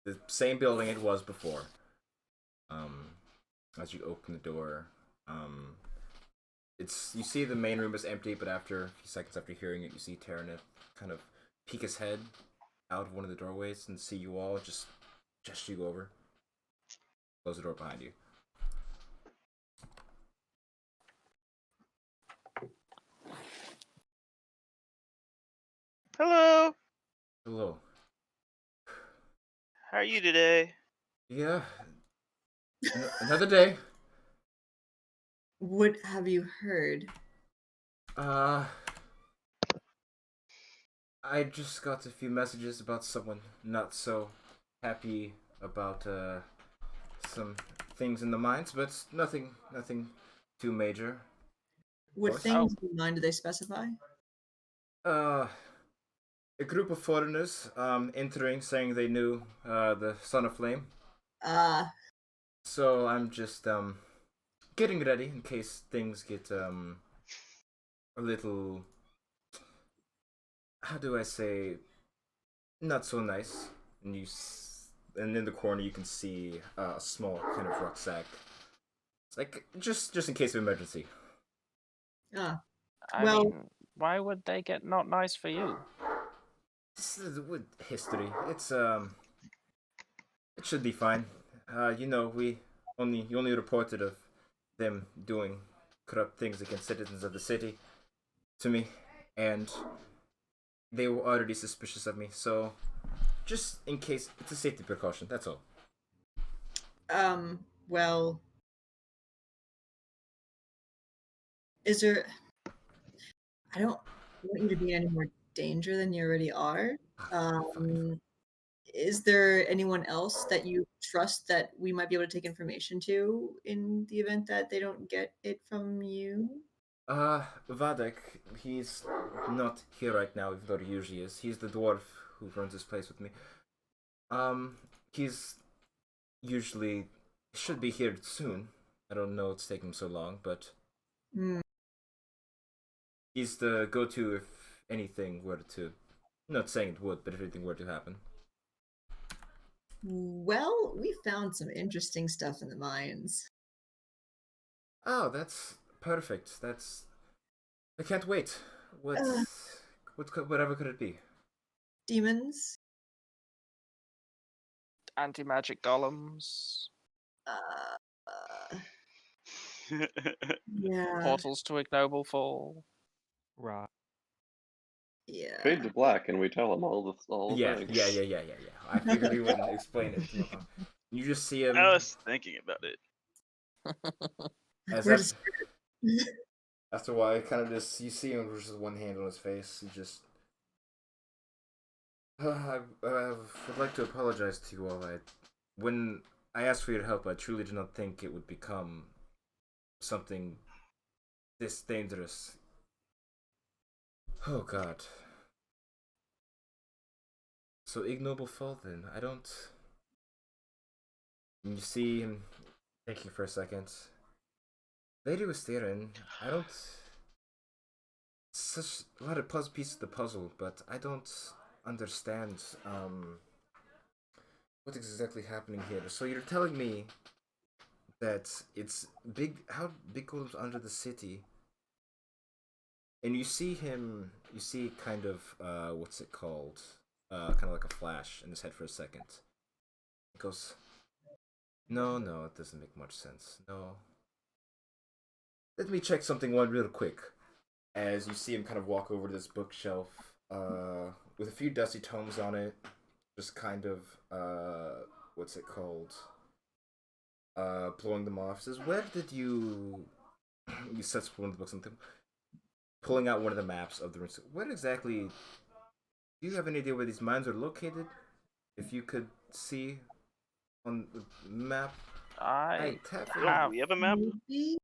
the same building it was before. As you open the door, you see the main room is empty, but after a few seconds after hearing it, you see Terranith kind of peek his head out of one of the doorways and see you all, just gesture you over. Close the door behind you. Hello. Hello. How are you today? Yeah. Another day. What have you heard? I just got a few messages about someone not so happy about some things in the mines, but nothing too major. What course. things in mind do they specify? A group of foreigners entering, saying they knew the Son of Flame. So I'm just getting ready in case things get a little, how do I say, not so nice. And in the corner you can see a small kind of rucksack. It's like just in case of emergency. Ah, I Well- mean, why would they get not nice for you? This is with history. It's it should be fine. You only reported of them doing corrupt things against citizens of the city to me, and they were already suspicious of me. So, just in case, it's a safety precaution. That's all. well, is there? I don't want you to be in any more danger than you already are. Fine. is there anyone else that you trust that we might be able to take information to in the event that they don't get it from you? Vadek, he's not here right now, even though he usually is. He's the dwarf who runs this place with me. He's usually should be here soon. I don't know it's taking so long, but Hmm. he's the go-to if anything were to. Not saying it would, but if anything were to happen. Well, we found some interesting stuff in the mines. Oh, that's perfect. That's. I can't wait. Whatever could it be? Demons. Anti-magic golems, Uh, yeah. portals to ignoble fall. Rock. Yeah. Fade to black, and we tell him all the Yeah, things. yeah. I figured he wouldn't explain it. You just see him I was thinking about it. as Where after, does- after a while, kind of just you see him with just one hand on his face. He just. I would like to apologize to you all. When I asked for your help, I truly did not think it would become something this dangerous. Oh God. So ignoble fall then. I don't. You see him thinking for a second. Lady Wisterin, I don't. Such a lot of pieces of the puzzle, but I don't understand what's exactly happening here. So you're telling me that it's big. How big goes under the city? And you see him. You see kind of what's it called? Kind of like a flash in his head for a second. He goes, no, it doesn't make much sense. No. Let me check something one real quick. As you see him kind of walk over to this bookshelf, with a few dusty tomes on it, just kind of, what's it called? Blowing them off. Says, where did you? You sets one of the books on them, pulling out one of the maps of the room. Where exactly? Do you have any idea where these mines are located? If you could see on the map. I have Don't have we have a map? Maybe?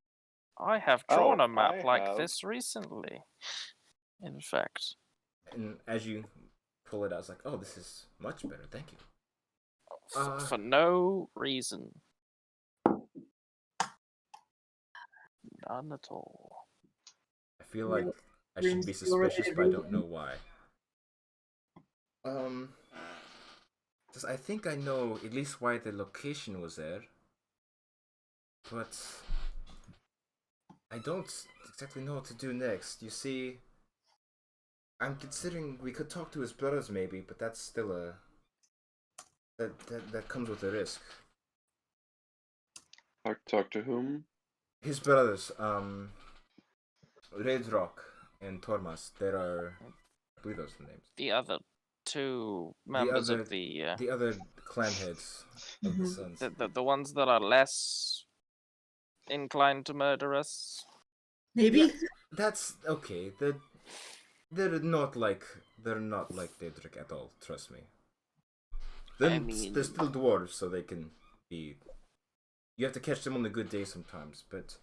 I have Oh, drawn a map I like have. this recently. In fact, And as you pull it out, it's like, oh, this is much better. Thank you. for no reason. None at all. I feel like No I should be Green steel suspicious, related but I don't reason. know why. Just I think I know at least why the location was there, but I don't exactly know what to do next. You see, I'm considering we could talk to his brothers maybe, but that's still a that comes with a risk. Talk to whom? His brothers, Red Rock and Tormas, there are, I believe those are the names. The other two members of the The other clan heads of the Mhm. Sons. the ones that are less inclined to murder us. Maybe? Yeah, that's okay. They're not like Daedric at all. Trust me. I Then mean- they're still dwarves, so they can be. You have to catch them on a good day sometimes, but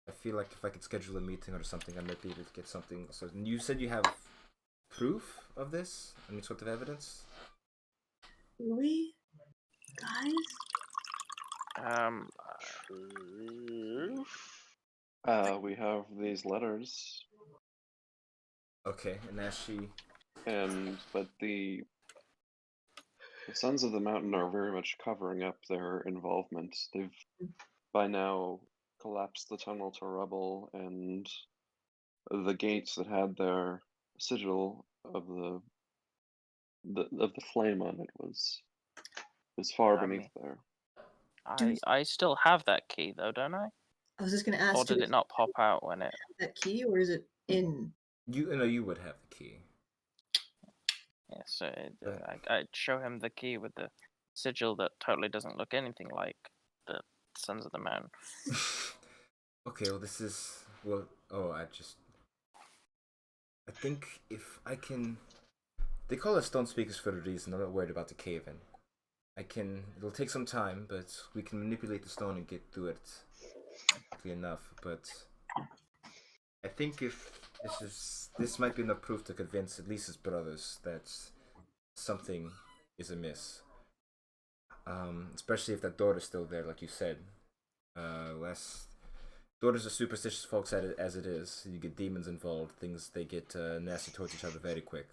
I feel like if I could schedule a meeting or something, I might be able to get something. So you said you have proof of this? Any sort of evidence? Really? Guys? We have these letters, Okay, and as she but the Sons of the Mountain are very much covering up their involvement. They've by now collapsed the tunnel to rubble, and the gates that had their sigil of the flame on it was far I beneath mean- there. I still have that key though, don't I? I was just gonna ask, Or do did we it not pop out when it? have that key, or is it in? you would have the key. Yeah, so I'd show him the key with the sigil that totally doesn't look anything like the Sons of the Mountain. Okay, well this is I think if I can They call us stone speakers for a reason. I'm not worried about the cave in. It'll take some time, but we can manipulate the stone and get through it quickly enough. But I think if this might be enough proof to convince at least his brothers that something is amiss. Especially if that daughter's still there, like you said. Daughters are superstitious folks as it is. You get demons involved, they get nasty towards each other very quick.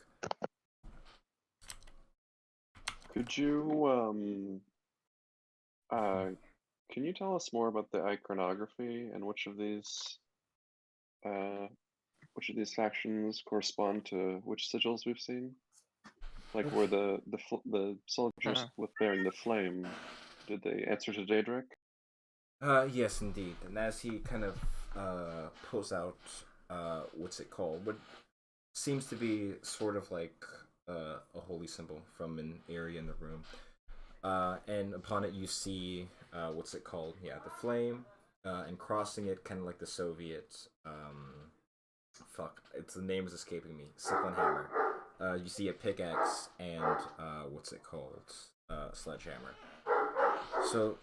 Could you can you tell us more about the iconography and which of these factions correspond to which sigils we've seen? Like, were the soldiers with bearing the flame, did they answer to Daedric? Yes, indeed. And as he kind of pulls out, what's it called? What seems to be sort of like a holy symbol from an area in the room. And upon it, you see, what's it called? Yeah, the flame, and crossing it, kind of like the Soviet. The name is escaping me. Sickle and hammer. You see a pickaxe and what's it called? Sledgehammer. So,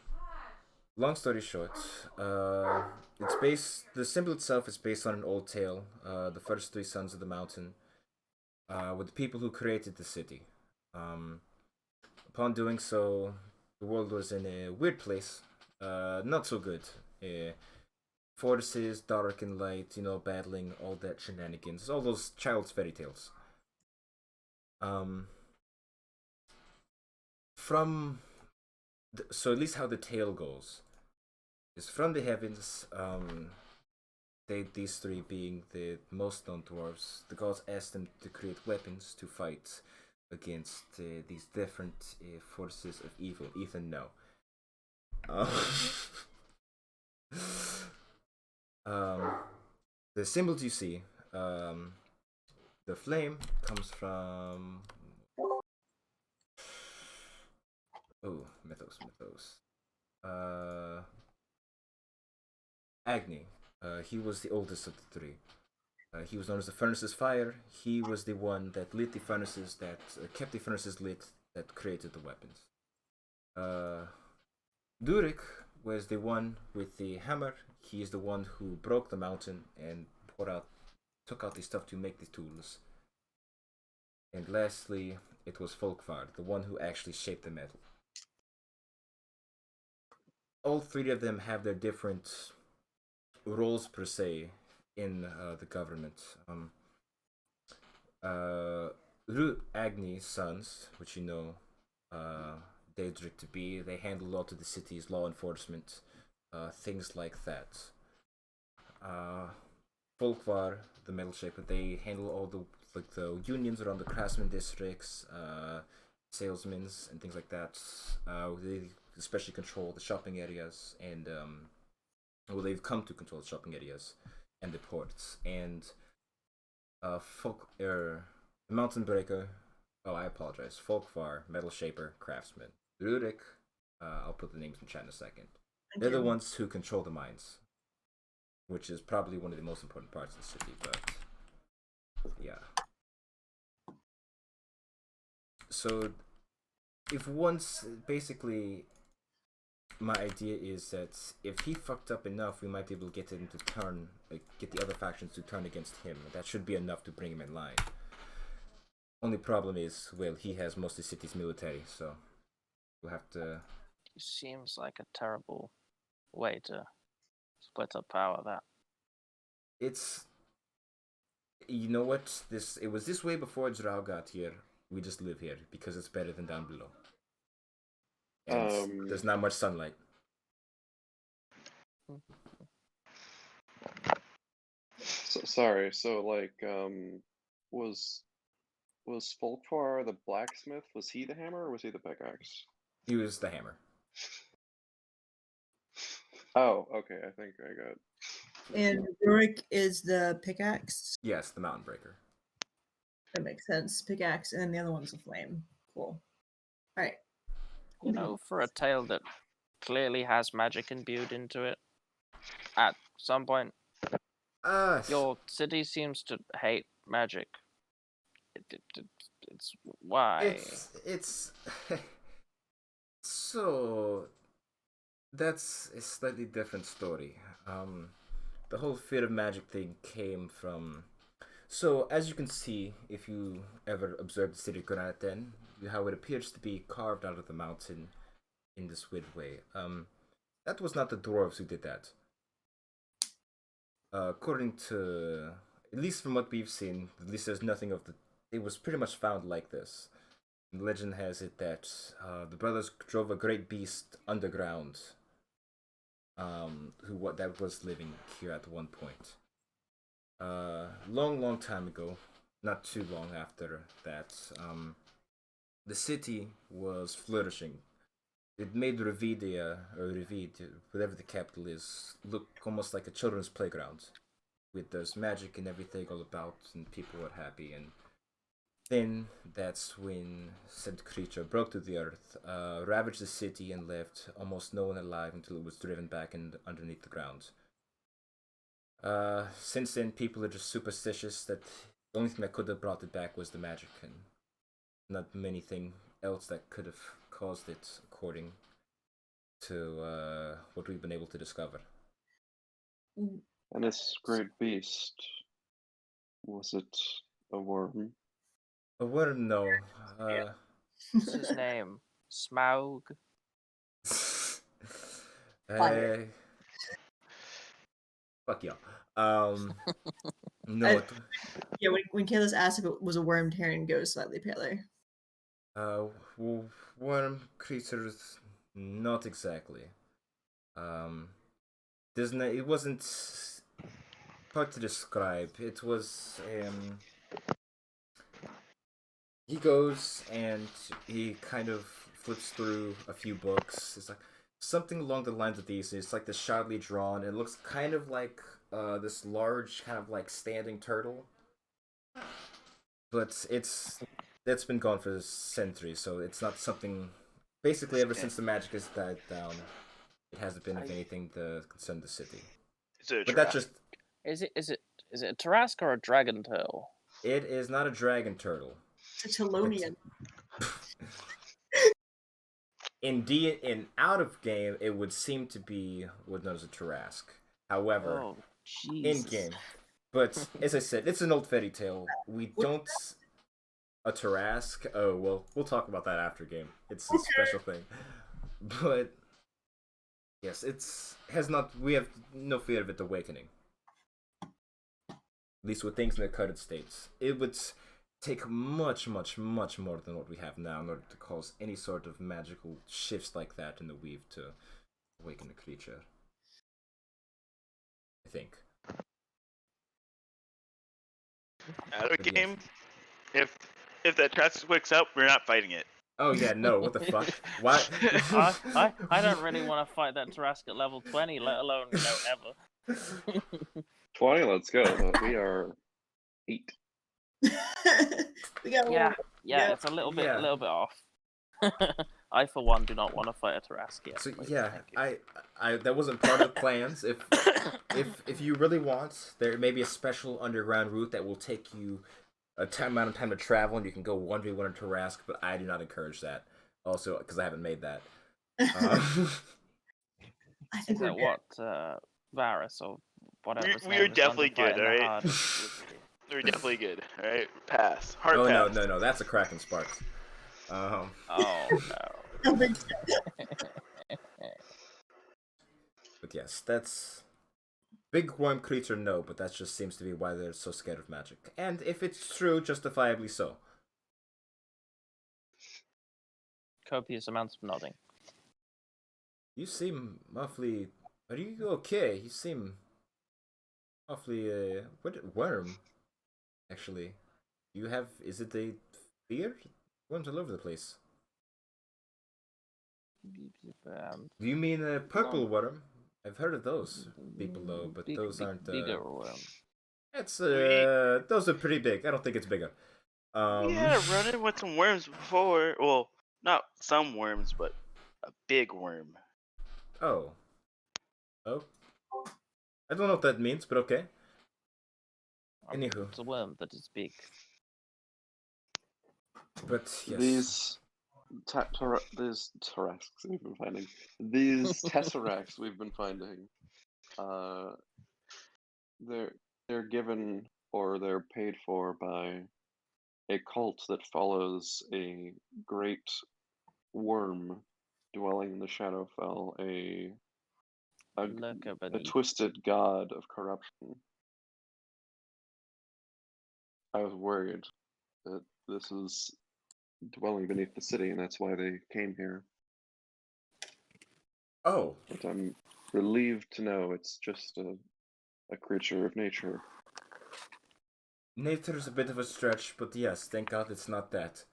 long story short, the symbol itself is based on an old tale. The first three sons of the mountain, were the people who created the city. Upon doing so, the world was in a weird place. Not so good. Forces, dark and light, battling, all that shenanigans, all those child's fairy tales. So at least how the tale goes is from the heavens. These three being the most known dwarves, the gods asked them to create weapons to fight against these different forces of evil. Ethan, no. The symbols you see, the flame comes from mythos. Agni. He was the oldest of the three. He was known as the Furnace's Fire. He was the one that lit the furnaces, that kept the furnaces lit, that created the weapons. Durik was the one with the hammer. He is the one who broke the mountain and took out the stuff to make the tools. And lastly, it was Folkvar, the one who actually shaped the metal. All three of them have their different roles per se in the government. Agni's sons, which Daedric to be, they handle a lot of the city's law enforcement, things like that. Folkvar, the metal shaper, they handle all the unions around the craftsman districts, salesmen and things like that. They especially control the shopping areas and they've come to control the shopping areas and the ports. And the Mountain Breaker. Oh, I apologize. Folkvar, Metal Shaper, Craftsman. Rurik, I'll put the names in chat in a second. They're the ones who control the mines, which is probably one of the most important parts of the city, but yeah. So, basically, my idea is that if he fucked up enough, we might be able to get him to turn, get the other factions to turn against him. That should be enough to bring him in line. Only problem is, well, he has most of the city's military, so we'll have to... It seems like a terrible way to split up power, that. It's... You know what? It was this way before Drow got here. We just live here, because it's better than down below. And there's not much sunlight. Sorry, was Folkvar the blacksmith? Was he the hammer or was he the pickaxe? He was the hammer. Oh, okay, I think I got... And Rurik is the pickaxe? Yes, the mountain breaker. That makes sense. Pickaxe, and then the other one's a flame. Cool. Alright. For a tale that clearly has magic imbued into it, at some point, your city seems to hate magic. It Why? It's so that's a slightly different story. The whole fear of magic thing came from. So as you can see, if you ever observe the city of Graniteden, how it appears to be carved out of the mountain in this weird way. That was not the dwarves who did that. According to, at least from what we've seen, at least there's nothing of the. It was pretty much found like this. Legend has it that the brothers drove a great beast underground. That was living here at one point. Long time ago, not too long after that, the city was flourishing. It made Revedia, or Revedia, whatever the capital is, look almost like a children's playground. With there's magic and everything all about, and people were happy. And then that's when said creature broke to the earth, ravaged the city, and left almost no one alive until it was driven back underneath the ground. Since then, people are just superstitious that the only thing that could have brought it back was the magic, and not many thing else that could have caused it, according to what we've been able to discover. And this great beast, was it a worm? A word, no. What's his name? Smaug? Fire. Fuck y'all. No. I- Yeah, when Kayla's asked if it was a worm, Taryn goes slightly paler. Worm creatures, not exactly. It wasn't hard to describe. It was he goes and he kind of flips through a few books. It's like something along the lines of these. It's like this shoddily drawn. It looks kind of like this large kind of like standing turtle, but that's been gone for centuries, so it's not something. Basically, ever since the magic has died down, it hasn't been of anything to concern the city. But that's just. Is it a Tarrasque or a dragon turtle? It is not a dragon turtle. It's a Chelonian. In out of game, it would seem to be what known as a Tarrasque. However, Oh, in game, but as I said, it's an old fairy tale. We don't a Tarrasque. Oh well, we'll talk about that after game. It's a special thing, but yes, has not. We have no fear of it awakening. At least with things in the current states, it would take much more than what we have now in order to cause any sort of magical shifts like that in the weave to awaken the creature. I think. Out of But game, yes. if that Trask wakes up, we're not fighting it. Oh yeah, no, what the fuck? Why? I don't really want to fight that Tarrasque at level 20, let alone, ever. 20, let's go. We are 8. We got Yeah, Yeah. it's a little bit Yeah. off. I, for one, do not want to fight a Tarrasque yet. So please, yeah, thank you. I that wasn't part of the plans. If you really want, there may be a special underground route that will take you a amount of time to travel, and you can go 1v1 in Tarrasque. But I do not encourage that. Also, because I haven't made that. I think Is we're that good. what Varus or whatever? his We name are is going to definitely fight good, in the alright? hard with you. We're definitely good. Alright, pass. Hard Oh pass. no, that's a Kraken Sparks. Oh no. Nothing. But yes, that's big worm creature. No, but that just seems to be why they're so scared of magic. And if it's true, justifiably so. Copious amounts of nodding. You seem awfully. Are you okay? You seem awfully. What worm? Actually, you have. Is it a fear? Worms all over the place. Do you mean a purple worm? I've heard of those people though, but those aren't. Bigger worm. It's those are pretty big. I don't think it's bigger. We had a run-in with some worms before. Well, not some worms, but a big worm. Oh. Oh. I don't know what that means, but okay. Anywho. It's a worm that is big. But yes. These these Tarasks we've been finding. These Tesseracts we've been finding. They're given or they're paid for by a cult that follows a great worm dwelling in the Shadowfell, Lurker a beneath. twisted god of corruption. I was worried that this is dwelling beneath the city, and that's why they came here. Oh, But I'm relieved to know it's just a creature of nature. nature's a bit of a stretch, but yes, thank God it's not that.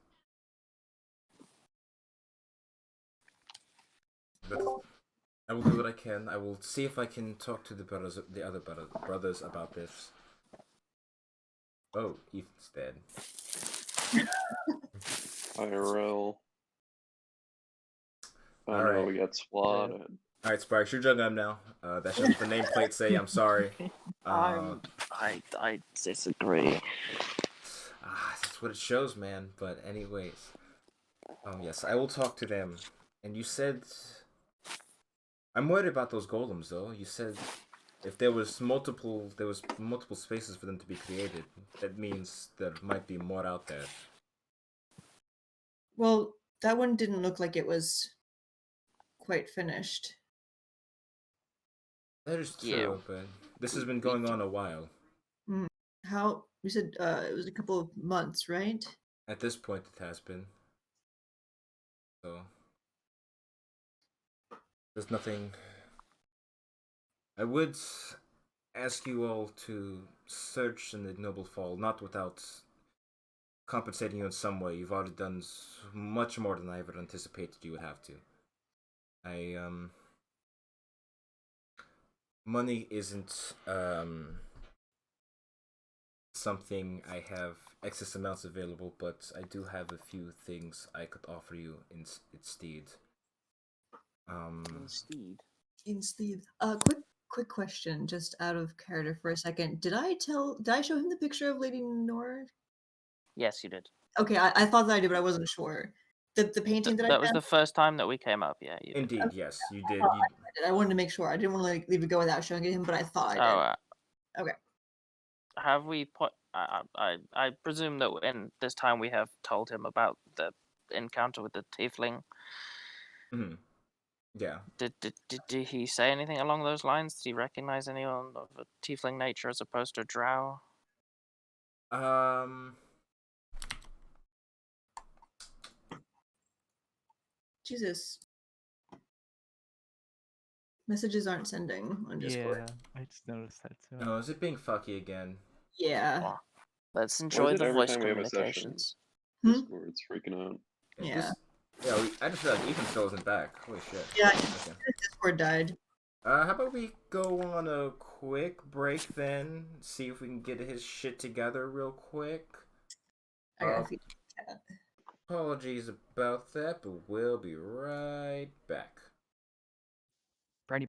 But I will do what I can. I will see if I can talk to the other brothers about this. Oh, Ethan's dead. IRL. Oh All no, right. we got swatted. All right, Sparks, you're juggling him now. That's just what the nameplate say. I'm sorry. I disagree. That's what it shows, man. But anyways, yes, I will talk to them. And you said I'm worried about those golems, though. You said if there was multiple spaces for them to be created. That means there might be more out there. Well, that one didn't look like it was quite finished. That is Yeah. true, but this has been going on a while. How you said it was a couple of months, right? At this point, it has been. So there's nothing. I would ask you all to search in the Ignoble Fall, not without compensating you in some way. You've already done much more than I ever anticipated you would have to. Money isn't something I have excess amounts available, but I do have a few things I could offer you instead. Instead. Quick question, just out of character for a second. Did I show him the picture of Lady Nord? Yes, you did. Okay, I thought that I did, but I wasn't sure. The painting that I That was sent? the first time that we came up. Yeah, you did. Indeed, yes, you did. I wanted to make sure. I didn't want to leave it go without showing it to him, but I thought So, I did. Okay. have we put? I presume that in this time we have told him about the encounter with the tiefling. Mm-hmm. Yeah. Did he say anything along those lines? Did he recognize anyone of a tiefling nature as opposed to a drow? Jesus. Messages aren't sending on Discord. Yeah, I just noticed that too. No, is it being fucky again? Yeah. Oh, let's Why is enjoy it the every voice time we have a session? communications. Discord's freaking out. Yeah. I just feel like Ethan still isn't back. Holy shit. Yeah, Okay. Discord died. How about we go on a quick break then? See if we can get his shit together real quick. I gotta feed the cat. Apologies about that, but we'll be right back. Briny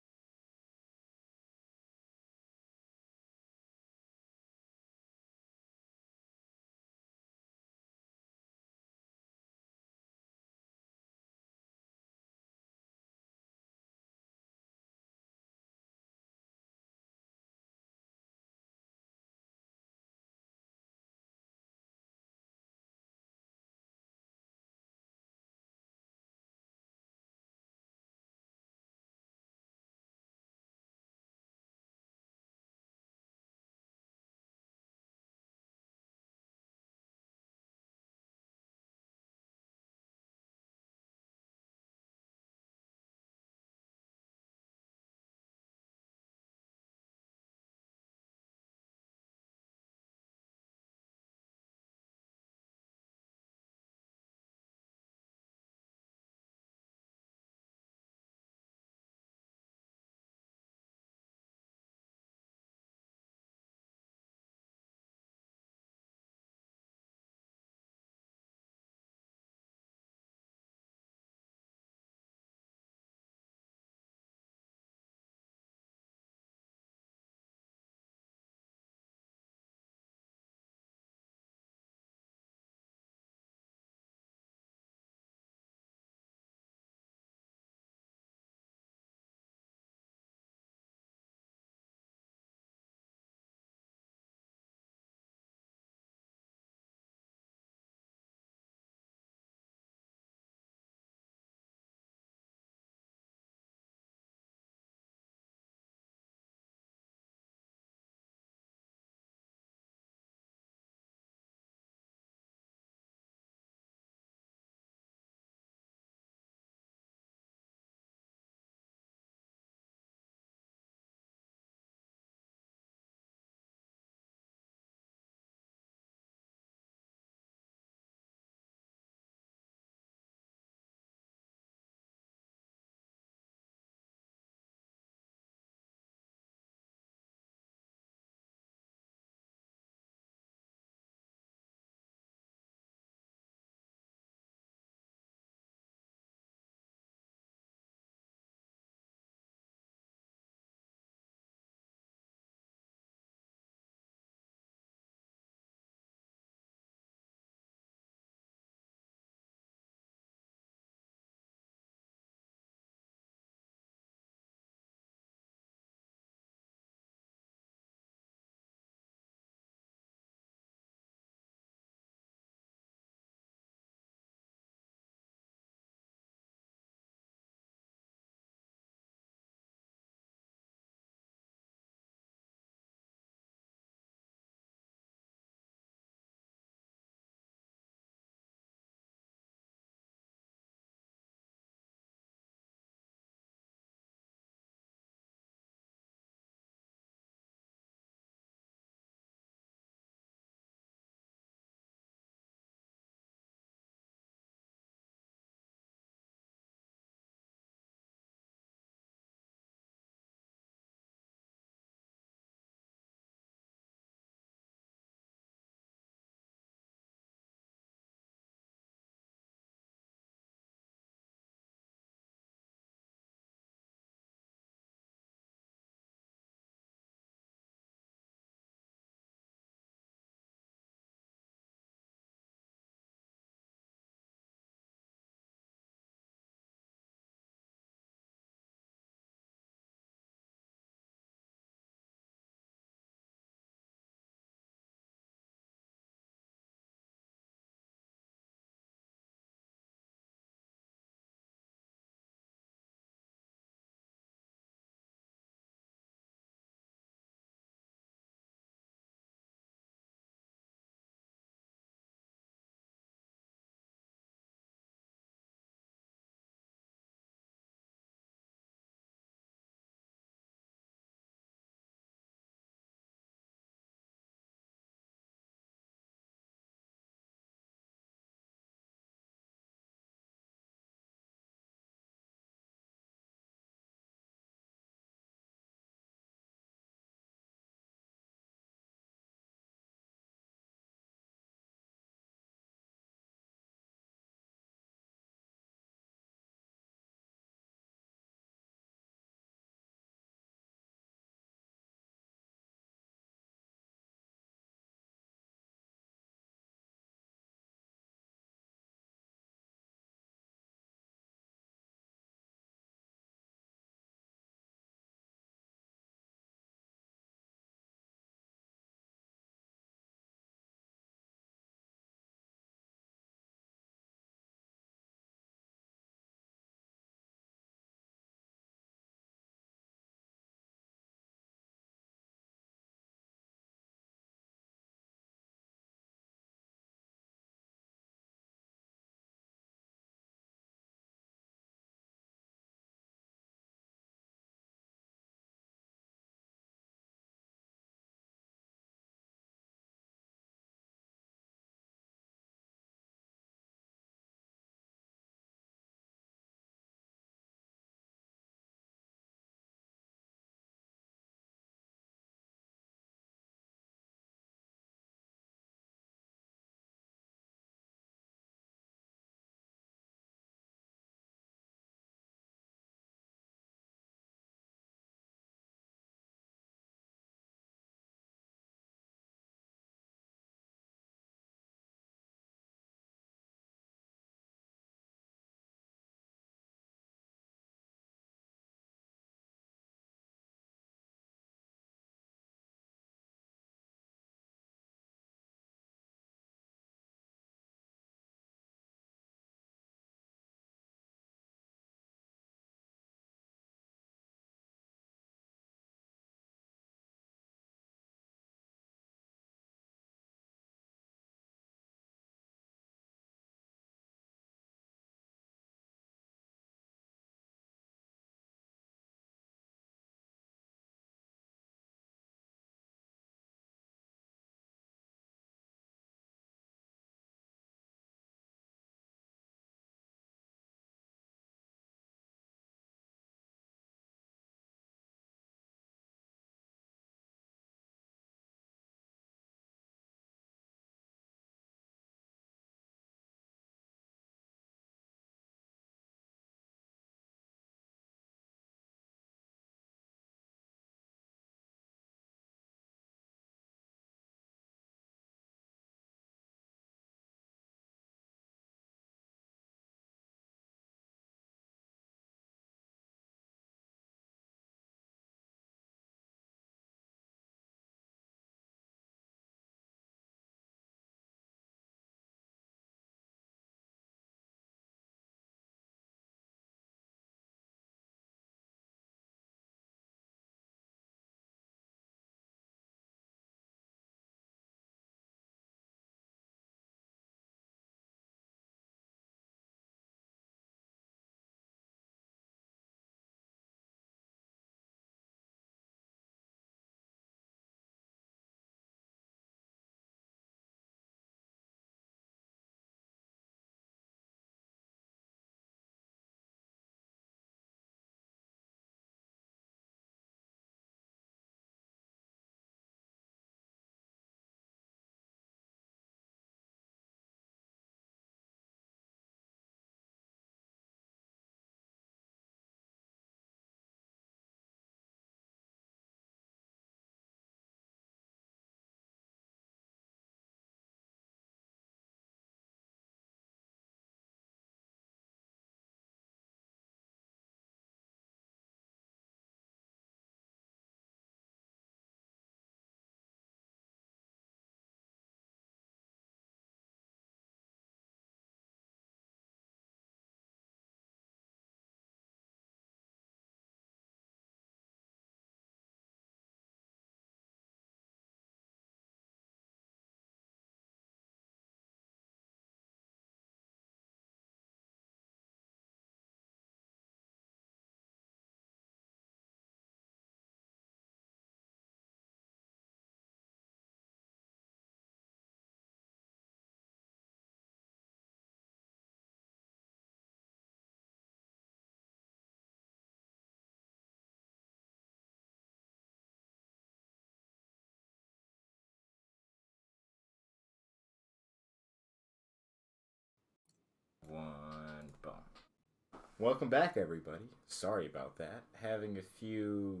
Welcome back, everybody. Sorry about that. Having a few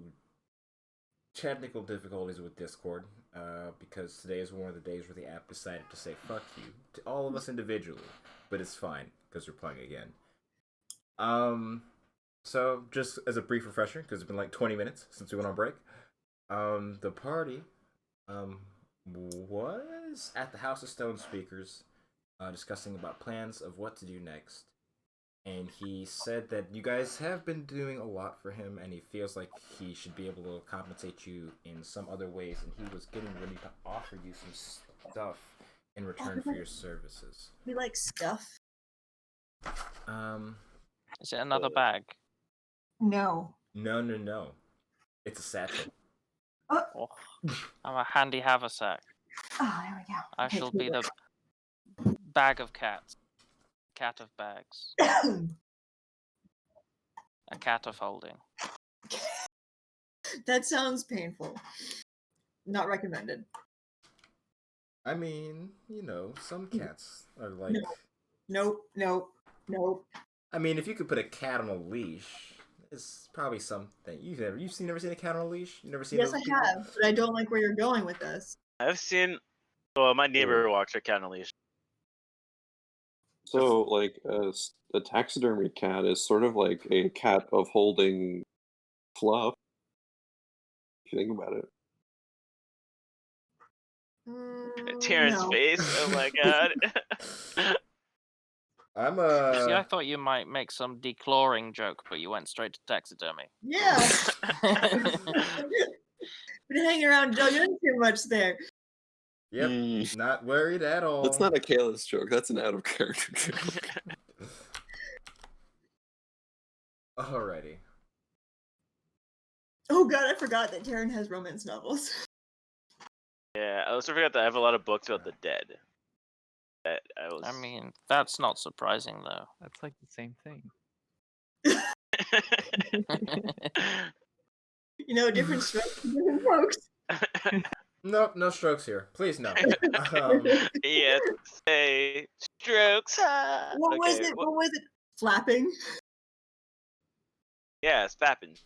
technical difficulties with Discord, because today is one of the days where the app decided to say "fuck you" to all of us individually. But it's fine because we're playing again. So just as a brief refresher, because it's been like 20 minutes since we went on break. The party, was at the House of Stone Speakers, discussing about plans of what to do next. And he said that you guys have been doing a lot for him, and he feels like he should be able to compensate you in some other ways, and he was getting ready to offer you some stuff in return for your services. We like stuff. Is it another bag? No. No. It's a satchel. Oh, I'm a handy haversack. Oh, there we go. I Okay, shall be cool. the bag of cats. Cat of bags. A cat of holding. That sounds painful. Not recommended. I mean, some cats are like. Nope. I mean, if you could put a cat on a leash, it's probably something you've never seen a cat on a leash. You never seen? Yes, those I people? have, but I don't like where you're going with this. I've seen. Well, my neighbor walks her cat on a leash. So, like, a taxidermy cat is sort of like a cat of holding fluff. If you think about it. Terrence's No. face. Oh my god. I'm See, I thought you might make some declawing joke, but you went straight to taxidermy. Yeah. Been hanging around dug in too much there. Yep, not worried at all. That's not a Kayla's joke. That's an out of character joke. Alrighty. Oh god, I forgot that Taryn has romance novels. Yeah, I also forgot that I have a lot of books about the dead. I mean, that's not surprising, though. That's like the same thing. Different strokes for different folks. Nope, no strokes here. Please no. Yeah, say strokes. What was it? What was it? Flapping. Yeah, it's fapping.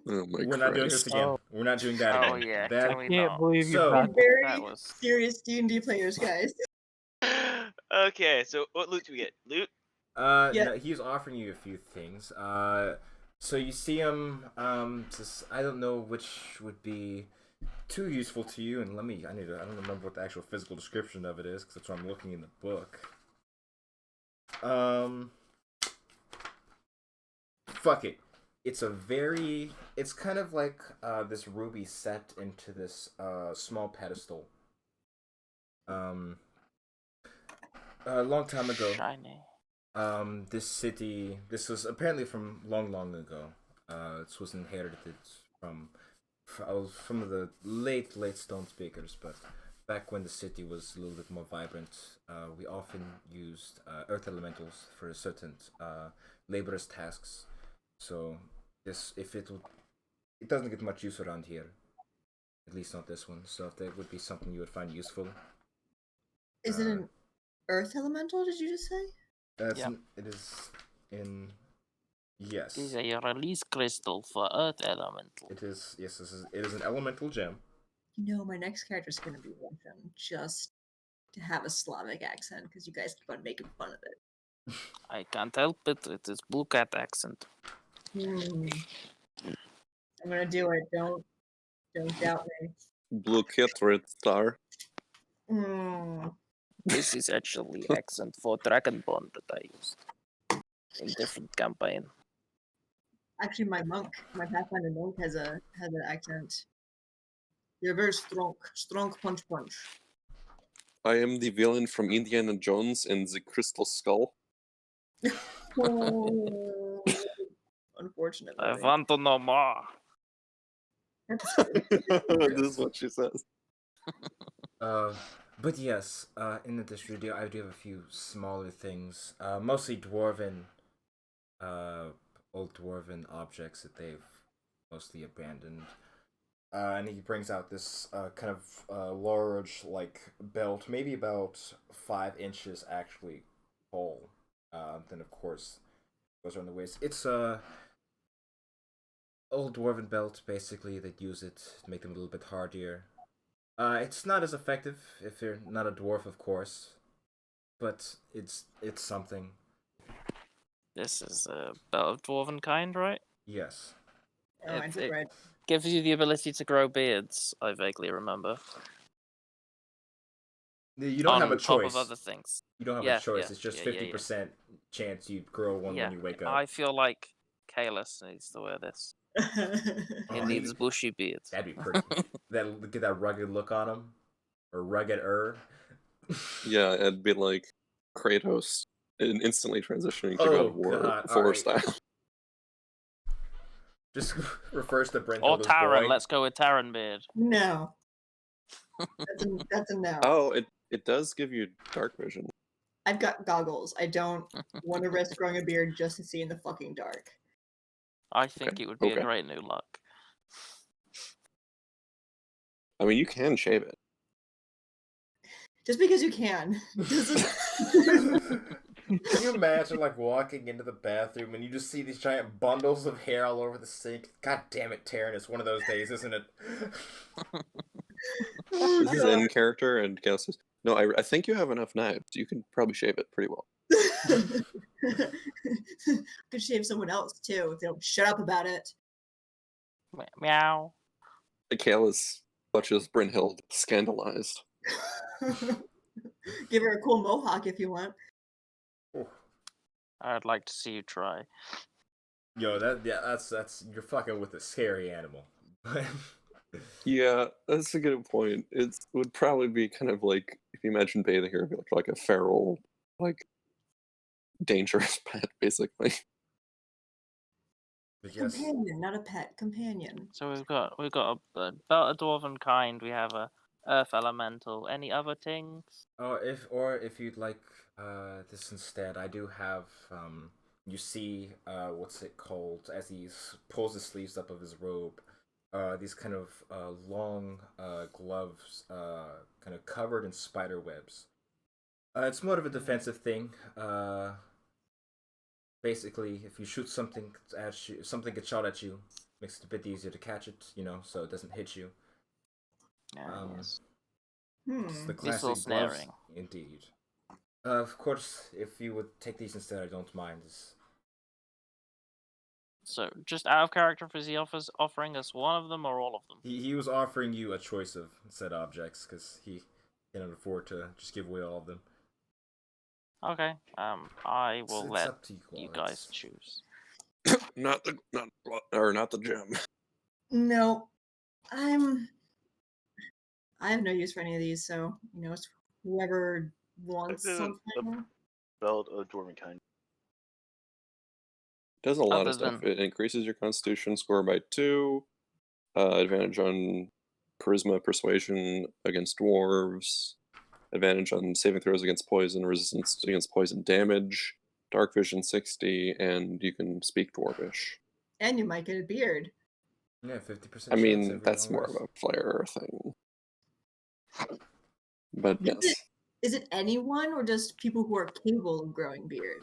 Oh my We're not doing this again. Oh. We're not doing that again. Oh yeah, That- can we Can't not? believe you So- brought Very That was serious D&D players, guys. Okay, so what loot do we get? Loot? Yeah. No, he's offering you a few things. So you see him. I don't know which would be too useful to you. And I don't remember what the actual physical description of it is, because that's what I'm looking in the book. Fuck it. It's kind of like this ruby set into this small pedestal. A long time ago, shiny. this was apparently from long ago. This was inherited from the late stone speakers, but back when the city was a little bit more vibrant, we often used earth elementals for certain laborious tasks. So it doesn't get much use around here, at least not this one. So if that would be something you would find useful. Is it an earth elemental, did you just say? It is in. Yes. This is a release crystal for Earth Elemental. It is. Yes, it is an elemental gem. My next character is going to be Russian, just to have a Slavic accent, because you guys keep on making fun of it. I can't help it. It is Blue Cat accent. I'm going to do it. Don't doubt me. Blue Kit, Red Star. This is actually accent for Dragonborn that I used in different campaign. Actually, my Pathfinder monk has an accent. You're very strong punch. I am the villain from Indiana Jones and the Crystal Skull. Unfortunately. I want to know more. This is what she says. But yes, in the studio, I do have a few smaller things, mostly old dwarven objects that they've mostly abandoned. And he brings out this kind of large, belt, maybe about 5 inches actually tall. Then, of course, goes around the waist. It's old dwarven belt. Basically, they'd use it to make them a little bit hardier. It's not as effective if you're not a dwarf, of course, but it's something. This is a belt of dwarven kind, right? Yes. Oh, I did It right. gives you the ability to grow beards, I vaguely remember. You don't have a On top choice. of other things. You don't have Yeah, a choice. yeah, It's just yeah, yeah, 50% chance you grow one Yeah, when you wake up. I feel like Kalis needs to wear this. He Oh, needs bushy beards. That'd be pretty. That get that rugged look on him, or rugged. Yeah, it'd be like Kratos instantly transitioning to God Oh of War God! All 4 right. style. Just refers to Brent Or Hilda's Taran, boy. let's go with Taran beard. No. That's a no. Oh, it does give you dark vision. I've got goggles. I don't want to risk growing a beard just to see in the fucking dark. I think Okay, it would be a okay. great new look. I mean, you can shave it. Just because you can doesn't. Can you imagine like walking into the bathroom and you just see these giant bundles of hair all over the sink? God damn it, Taryn! It's one of those days, isn't it? Oh, This is God. in character, and Chaos says, "No, I think you have enough knives. You can probably shave it pretty well." Could shave someone else too if they don't shut up about it. Meow. Chaos watches Brynhild scandalized. Give her a cool mohawk if you want. I'd like to see you try. Yo, that's you're fucking with a scary animal. Yeah, that's a good point. It would probably be kind of like, if you imagine bathing here, it'd be like a feral, like dangerous pet, basically. But yes, Companion, not a pet. Companion. So we've got a belt of dwarven kind. We have a earth elemental. Any other things? if you'd like this instead, I do have you see what's it called as he pulls the sleeves up of his robe. These kind of long gloves, kind of covered in spider webs. It's more of a defensive thing. Basically, if you shoot something at you, if something gets shot at you, makes it a bit easier to catch it, so it doesn't hit you. Yes. It's the Missile classic gloves, snaring. indeed. Of course, if you would take these instead, I don't mind. So, just out of character, is he offering us one of them or all of them? He was offering you a choice of said objects because he cannot afford to just give away all of them. Okay. I will It's let up to you guys choose. not the gem. No, I have no use for any of these, so it's whoever wants This is a something. belt of dwarven kind. Does a lot Other of stuff. than- It increases your Constitution score by 2. Advantage on Charisma, Persuasion against dwarves. Advantage on saving throws against poison, resistance against poison damage. Dark Vision 60, and you can speak Dwarvish. And you might get a beard. Yeah, 50%. I mean, that's more of a flair thing. But yes. Is it anyone or just people who are capable of growing beard?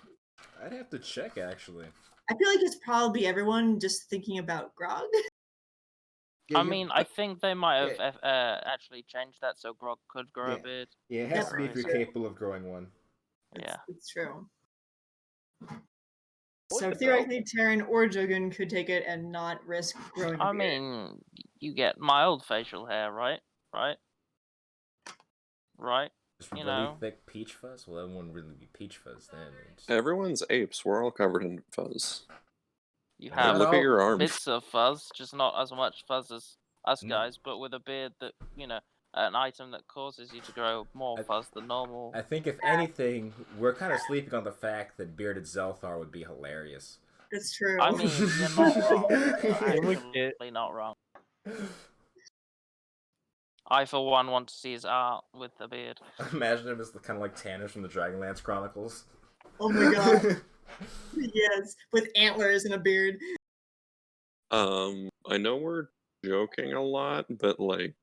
I'd have to check actually. I feel like it's probably everyone just thinking about Grog. Yeah, I mean, I think they might have yeah. actually changed that so Grog could grow a beard. Yeah, it has Yeah, to be if you're right. capable of growing one. Yeah. It's true. What So the theoretically, Terran or Jogun could take it and not risk growing a I beard. mean, you get mild facial hair, right? Right? Just You really know. thick peach fuzz? Well, that wouldn't really be peach fuzz then. Everyone's apes. We're all covered in fuzz. You Not have Look at your arms. bits of fuzz, just not as much fuzz as us Mm. guys, but with a beard that, an item that causes you to grow more fuzz than normal. I think if anything, we're kind of sleeping on the fact that bearded Zelthar would be hilarious. That's true. I mean, you're not wrong. It would You're get actually not wrong. I, for one, want to see his art with the beard. Imagine him as kind of like Tannis from the Dragonlance Chronicles. Oh my god. Yes, with antlers and a beard. I know we're joking a lot, but like,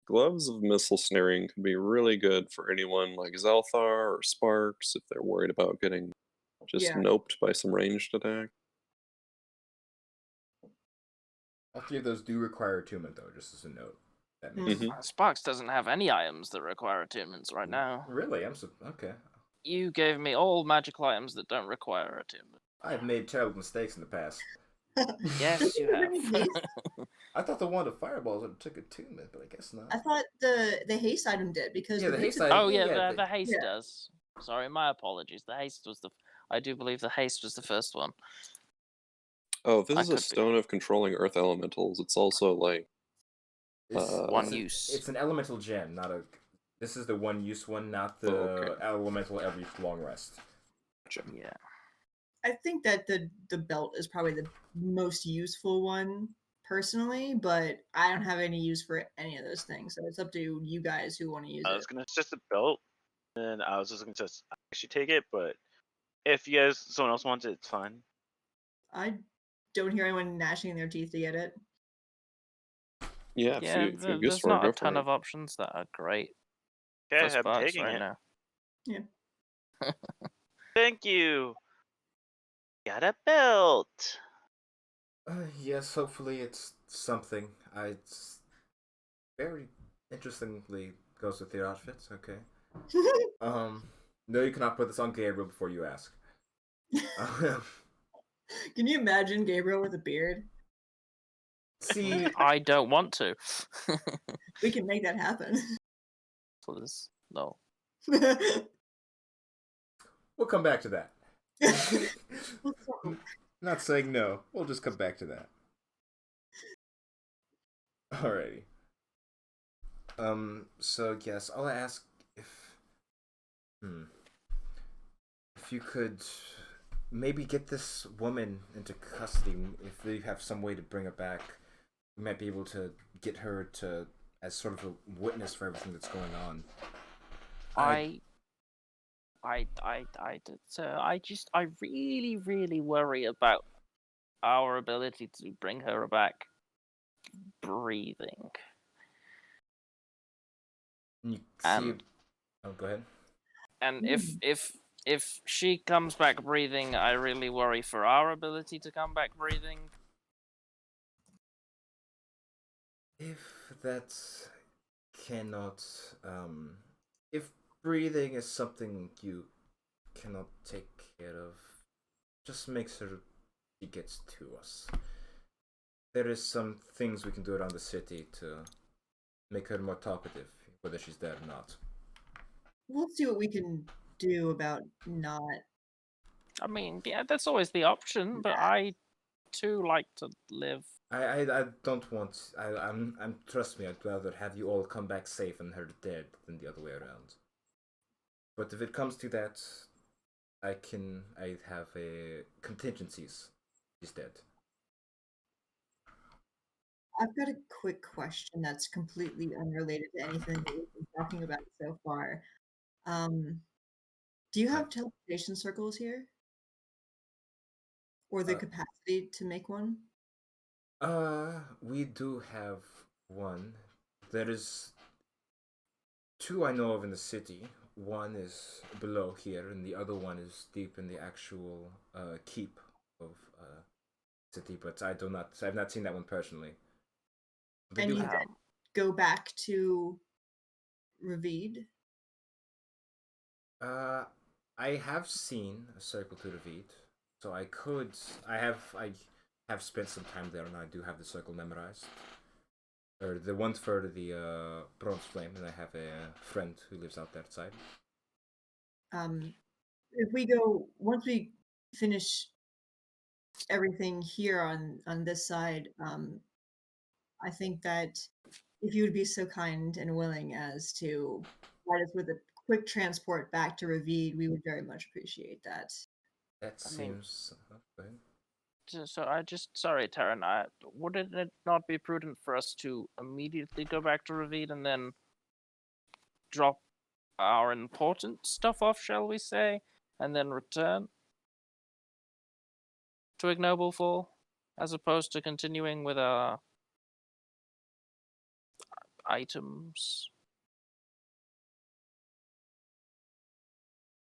gloves of missile snaring could be really good for anyone like Zelthar or Sparks if they're worried about getting just Yeah. noped by some ranged attack. All three of those do require attunement, though, just as a note. That makes Mhm. Sparks doesn't have any items that require attunements right now. Really? Okay. You gave me all magical items that don't require attunement. I've made terrible mistakes in the past. Yes, you have. I thought the wand of fireballs took attunement, but I guess not. I thought the haste item did because Yeah, the the boots haste of- item- Oh yeah, yeah, the haste yeah. does. Sorry, my apologies. The haste was the. I do believe the haste was the first one. Oh, this I is a could be. stone of controlling earth elementals. It's also like One it's use. It's an elemental gem, not a. This is the one use one, not the okay. elemental every long rest. Yeah. I think that the belt is probably the most useful one personally, but I don't have any use for any of those things. So it's up to you guys who want to use I it. was gonna suggest the belt, and I was just gonna just actually take it, but if you guys someone else wants it, it's fine. I don't hear anyone gnashing their teeth to get it. Yeah, Yeah, if you there's for it, not go a ton for it. of options that are great Okay, for I'm Sparks taking right it. now. Yeah. Thank you. Got a belt. Yes, hopefully it's something. It's very interestingly goes with your outfits. Okay. No, you cannot put this on Gabriel before you ask. Can you imagine Gabriel with a beard? See, I don't want to. We can make that happen. Please, no. we'll come back to that. Not saying no. We'll just come back to that. Alrighty. So yes, I'll ask if if you could maybe get this woman into custody. If you have some way to bring her back, we might be able to get her to as sort of a witness for everything that's going on. I really, really worry about our ability to bring her back breathing. You see, And oh, go ahead. and if she comes back breathing, I really worry for our ability to come back breathing. If that cannot, if breathing is something you cannot take care of, just make sure she gets to us. There is some things we can do around the city to make her more talkative, whether she's dead or not. We'll see what we can do about not. I mean, yeah, that's always the option, but I too like to live. I don't want. I'm. Trust me. I'd rather have you all come back safe and her dead than the other way around. But if it comes to that, I have a contingencies. She's dead. I've got a quick question that's completely unrelated to anything that we've been talking about so far. Do you have teleportation circles here? Or the capacity to make one? We do have one. There is two I know of in the city. One is below here, and the other one is deep in the actual keep of city. But I've not seen that one personally. They And do you have- then go back to Reveed? I have seen a circle to Reveed, so I could. I have spent some time there, and I do have the circle memorized. Or the one for the bronze flame, and I have a friend who lives out that side. If we go once we finish everything here on this side, I think that if you would be so kind and willing as to provide us with a quick transport back to Reveed, we would very much appreciate that. That I mean- seems. Go ahead. So sorry, Taryn. Wouldn't it not be prudent for us to immediately go back to Reveed and then drop our important stuff off, shall we say, and then return to Ignoble Fall, as opposed to continuing with our items?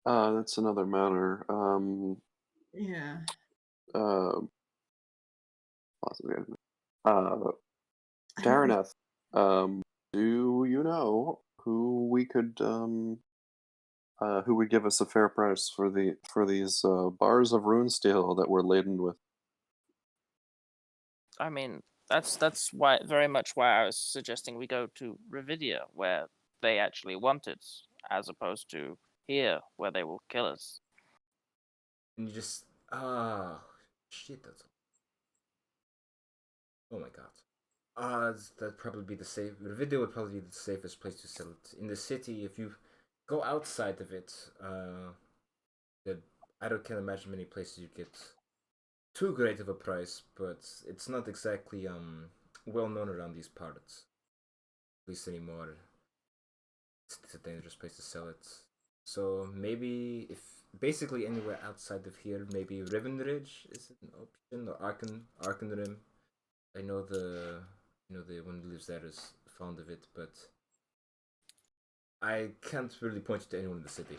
That's another matter. Yeah. Possibly. I don't Darineth, do you know who we could who would give us a fair price for these bars of rune steel that we're laden with? I mean, that's why very much why I was suggesting we go to Revedia, where they actually want it, as opposed to here, where they will kill us. And you just shit. That's oh my god. That'd probably be the safe. The video would probably be the safest place to sell it in the city. If you go outside of it, can't imagine many places you get too great of a price. But it's not exactly well known around these parts, at least anymore. It's a dangerous place to sell it. So maybe if basically anywhere outside of here, maybe Riven Ridge is an option, or Arkenrim. I know the one who lives there is fond of it, but I can't really point you to anyone in the city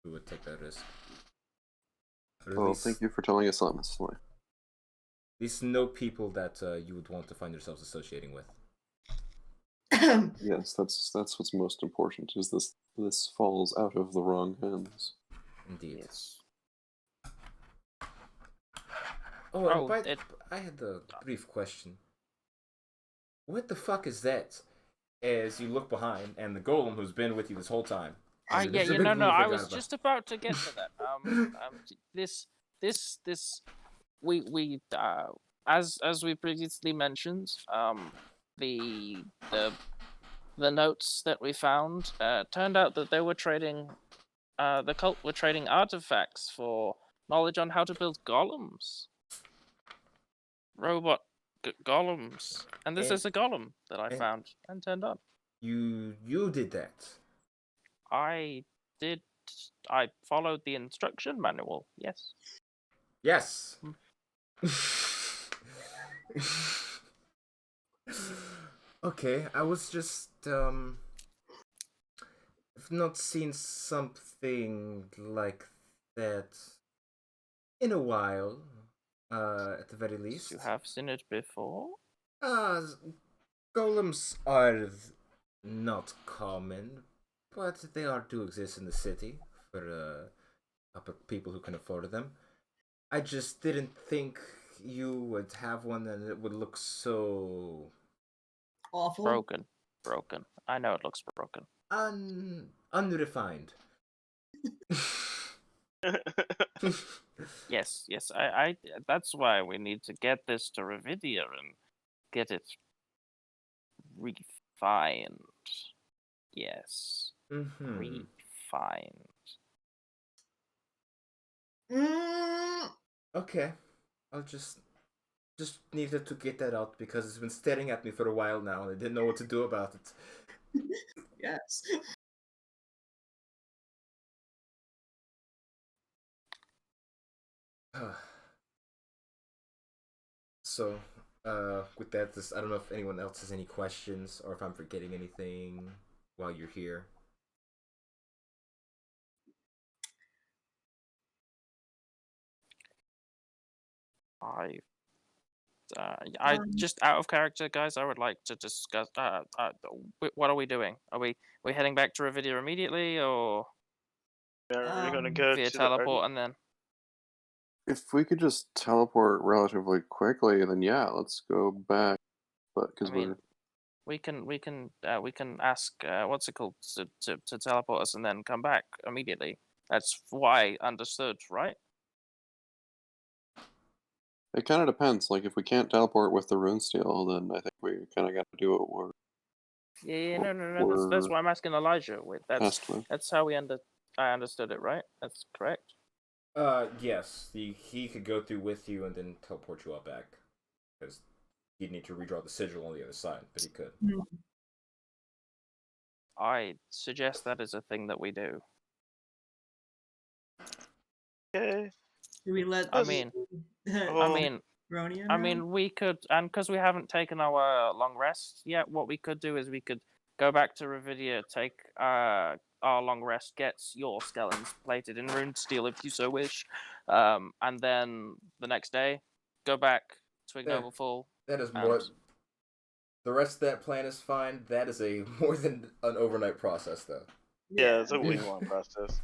who would take that risk. Or at Well, least, thank you for telling us that, Mrs. Lee. at least no people that you would want to find yourselves associating with. know. Yes, that's what's most important. Is this falls out of the wrong hands? Indeed. Yes. Oh, Oh, I had a brief question. What the fuck is that? As you look behind, and the golem who's been with you this whole time. And yeah, there's a yeah, big no, room you I forgot was about. just about to get to that. This, we, as we previously mentioned, the notes that we found turned out that they were trading, the cult were trading artifacts for knowledge on how to build golems, robot golems, and this And- is a golem that I and- found and turned on. You did that. I did. I followed the instruction manual. Yes. Yes. Okay, I was just I've not seen something like that in a while. At the very least. You have seen it before? Uh golems are not common, but they do exist in the city for people who can afford them. I just didn't think you would have one and it would look so Awful. Broken. I know it looks broken. unrefined. Yes. I. That's why we need to get this to Revedia and get it refined. Yes. Mm-hmm. Refined. Okay, I'll just needed to get that out because it's been staring at me for a while now and I didn't know what to do about it. Yes. So, with that, I don't know if anyone else has any questions or if I'm forgetting anything while you're here. I just out of character, guys. I would like to discuss. What are we doing? Are we heading back to Revedia immediately, or Are we going to go via to teleport and then? If we could just teleport relatively quickly, then yeah, let's go back. But because I mean, we can ask what's it called to teleport us and then come back immediately. That's why I understood, right? it kind of depends. Like if we can't teleport with the rune steel, then I think we kind of got to do what we're Yeah, no. That's why I'm asking Elijah. tasked with. That's how I understood it, right? That's correct. Yes, he could go through with you and then teleport you all back because he'd need to redraw the sigil on the other side, but he could. I suggest that is a thing that we do. Okay. Do we let? I mean, Ronia I know? mean, we could, and because we haven't taken our long rest yet, what we could do is we could go back to Revedia, our long rest gets your skeletons plated in rune steel if you so wish, and then the next day go back to Ignoble Fall. That is and more. The rest of that plan is fine. That is a more than an overnight process, though. Yeah, it's a way long process.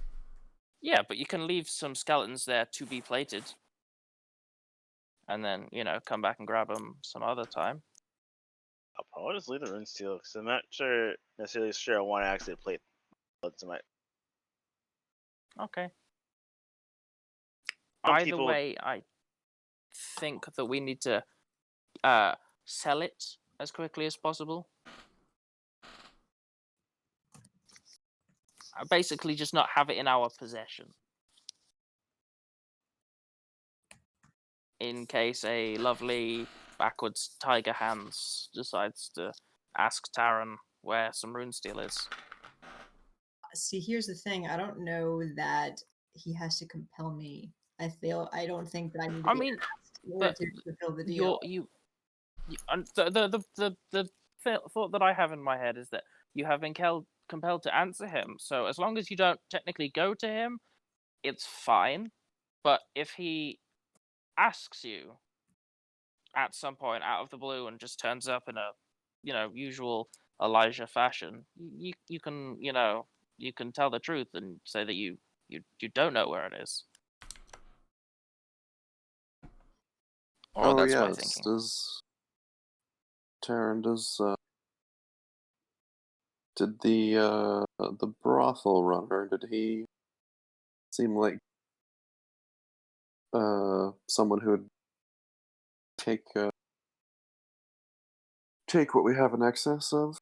Yeah, but you can leave some skeletons there to be plated, and then come back and grab them some other time. I'll probably just leave the rune steel because I'm not necessarily sure I want to actually plate bloods. Okay. Some Either people- way, I think that we need to sell it as quickly as possible. Basically, just not have it in our possession. In case a lovely backwards Tiger Hands decides to ask Taran where some rune steel is. See, here's the thing. I don't know that he has to compel me. I don't think that I need to I be mean, asked in order but to fulfill the deal. The thought that I have in my head is that you have been compelled to answer him. So as long as you don't technically go to him, it's fine. But if he asks you at some point out of the blue and just turns up in a usual Elijah fashion, you can you can tell the truth and say that you don't know where it is. Or that's my thinking. Did the brothel runner, did he seem like someone who would take what we have in excess of?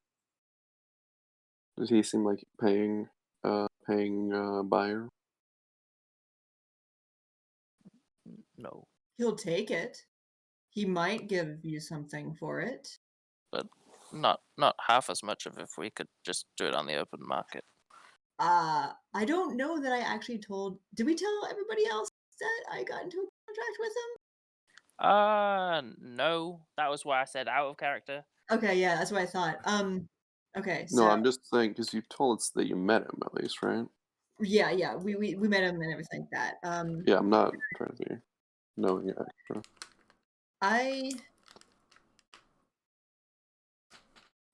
Did he seem like paying buyer? No, He'll take it. He might give you something for it. but not half as much of if we could just do it on the open market. I don't know that I actually told. Did we tell everybody else that I got into a contract with him? No, that was why I said out of character. Okay, yeah, that's what I thought. Okay, so No, I'm just saying because you told us that you met him at least, right? yeah, we met him and everything like that. Yeah, I'm not trying to be knowing it extra.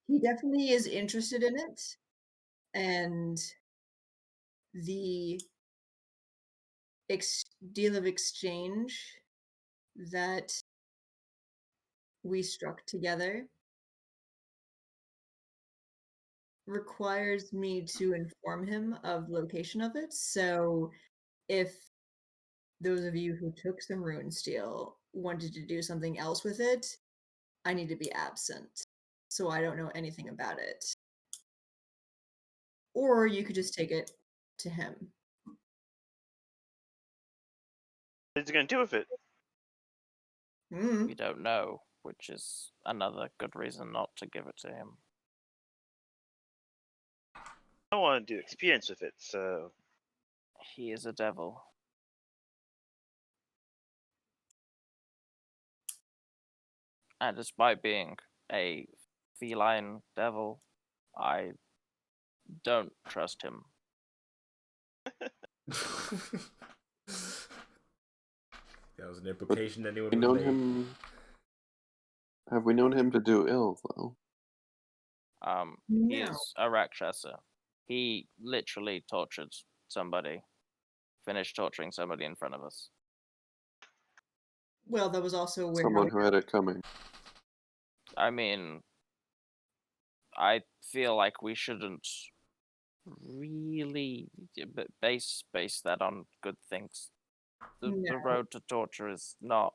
He definitely is interested in it, and the deal of exchange that we struck together requires me to inform him of the location of it. So if those of you who took some rune steel wanted to do something else with it, I need to be absent. So I don't know anything about it. Or you could just take it to him. What's he gonna do with it? Mm. We don't know, which is another good reason not to give it to him. I want to do experience with it, so He is a devil. And despite being a feline devil, I don't trust him. That was an implication that anyone We would known make. him. Have we known him to do ill though? He No. is a Rakshasa. He literally tortured somebody, finished torturing somebody in front of us. Well, that was also where Someone who had it coming. I mean, I feel like we shouldn't really base that on good things. The No. road to torture is not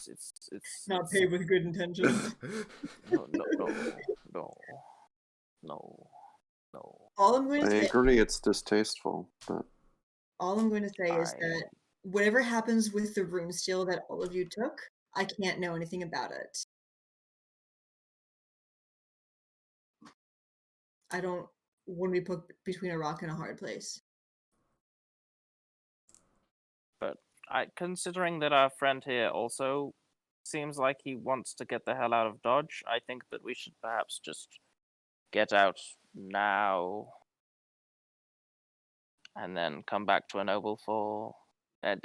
it's Not paid with good intentions. no. All I'm going I to say agree, it's distasteful, but All I'm going to say is that whatever happens with the rune steel that all of you took, I can't know anything about it. I don't want to be put between a rock and a hard place. But considering that our friend here also seems like he wants to get the hell out of Dodge, I think that we should perhaps just get out now, and then come back to a noble fall. I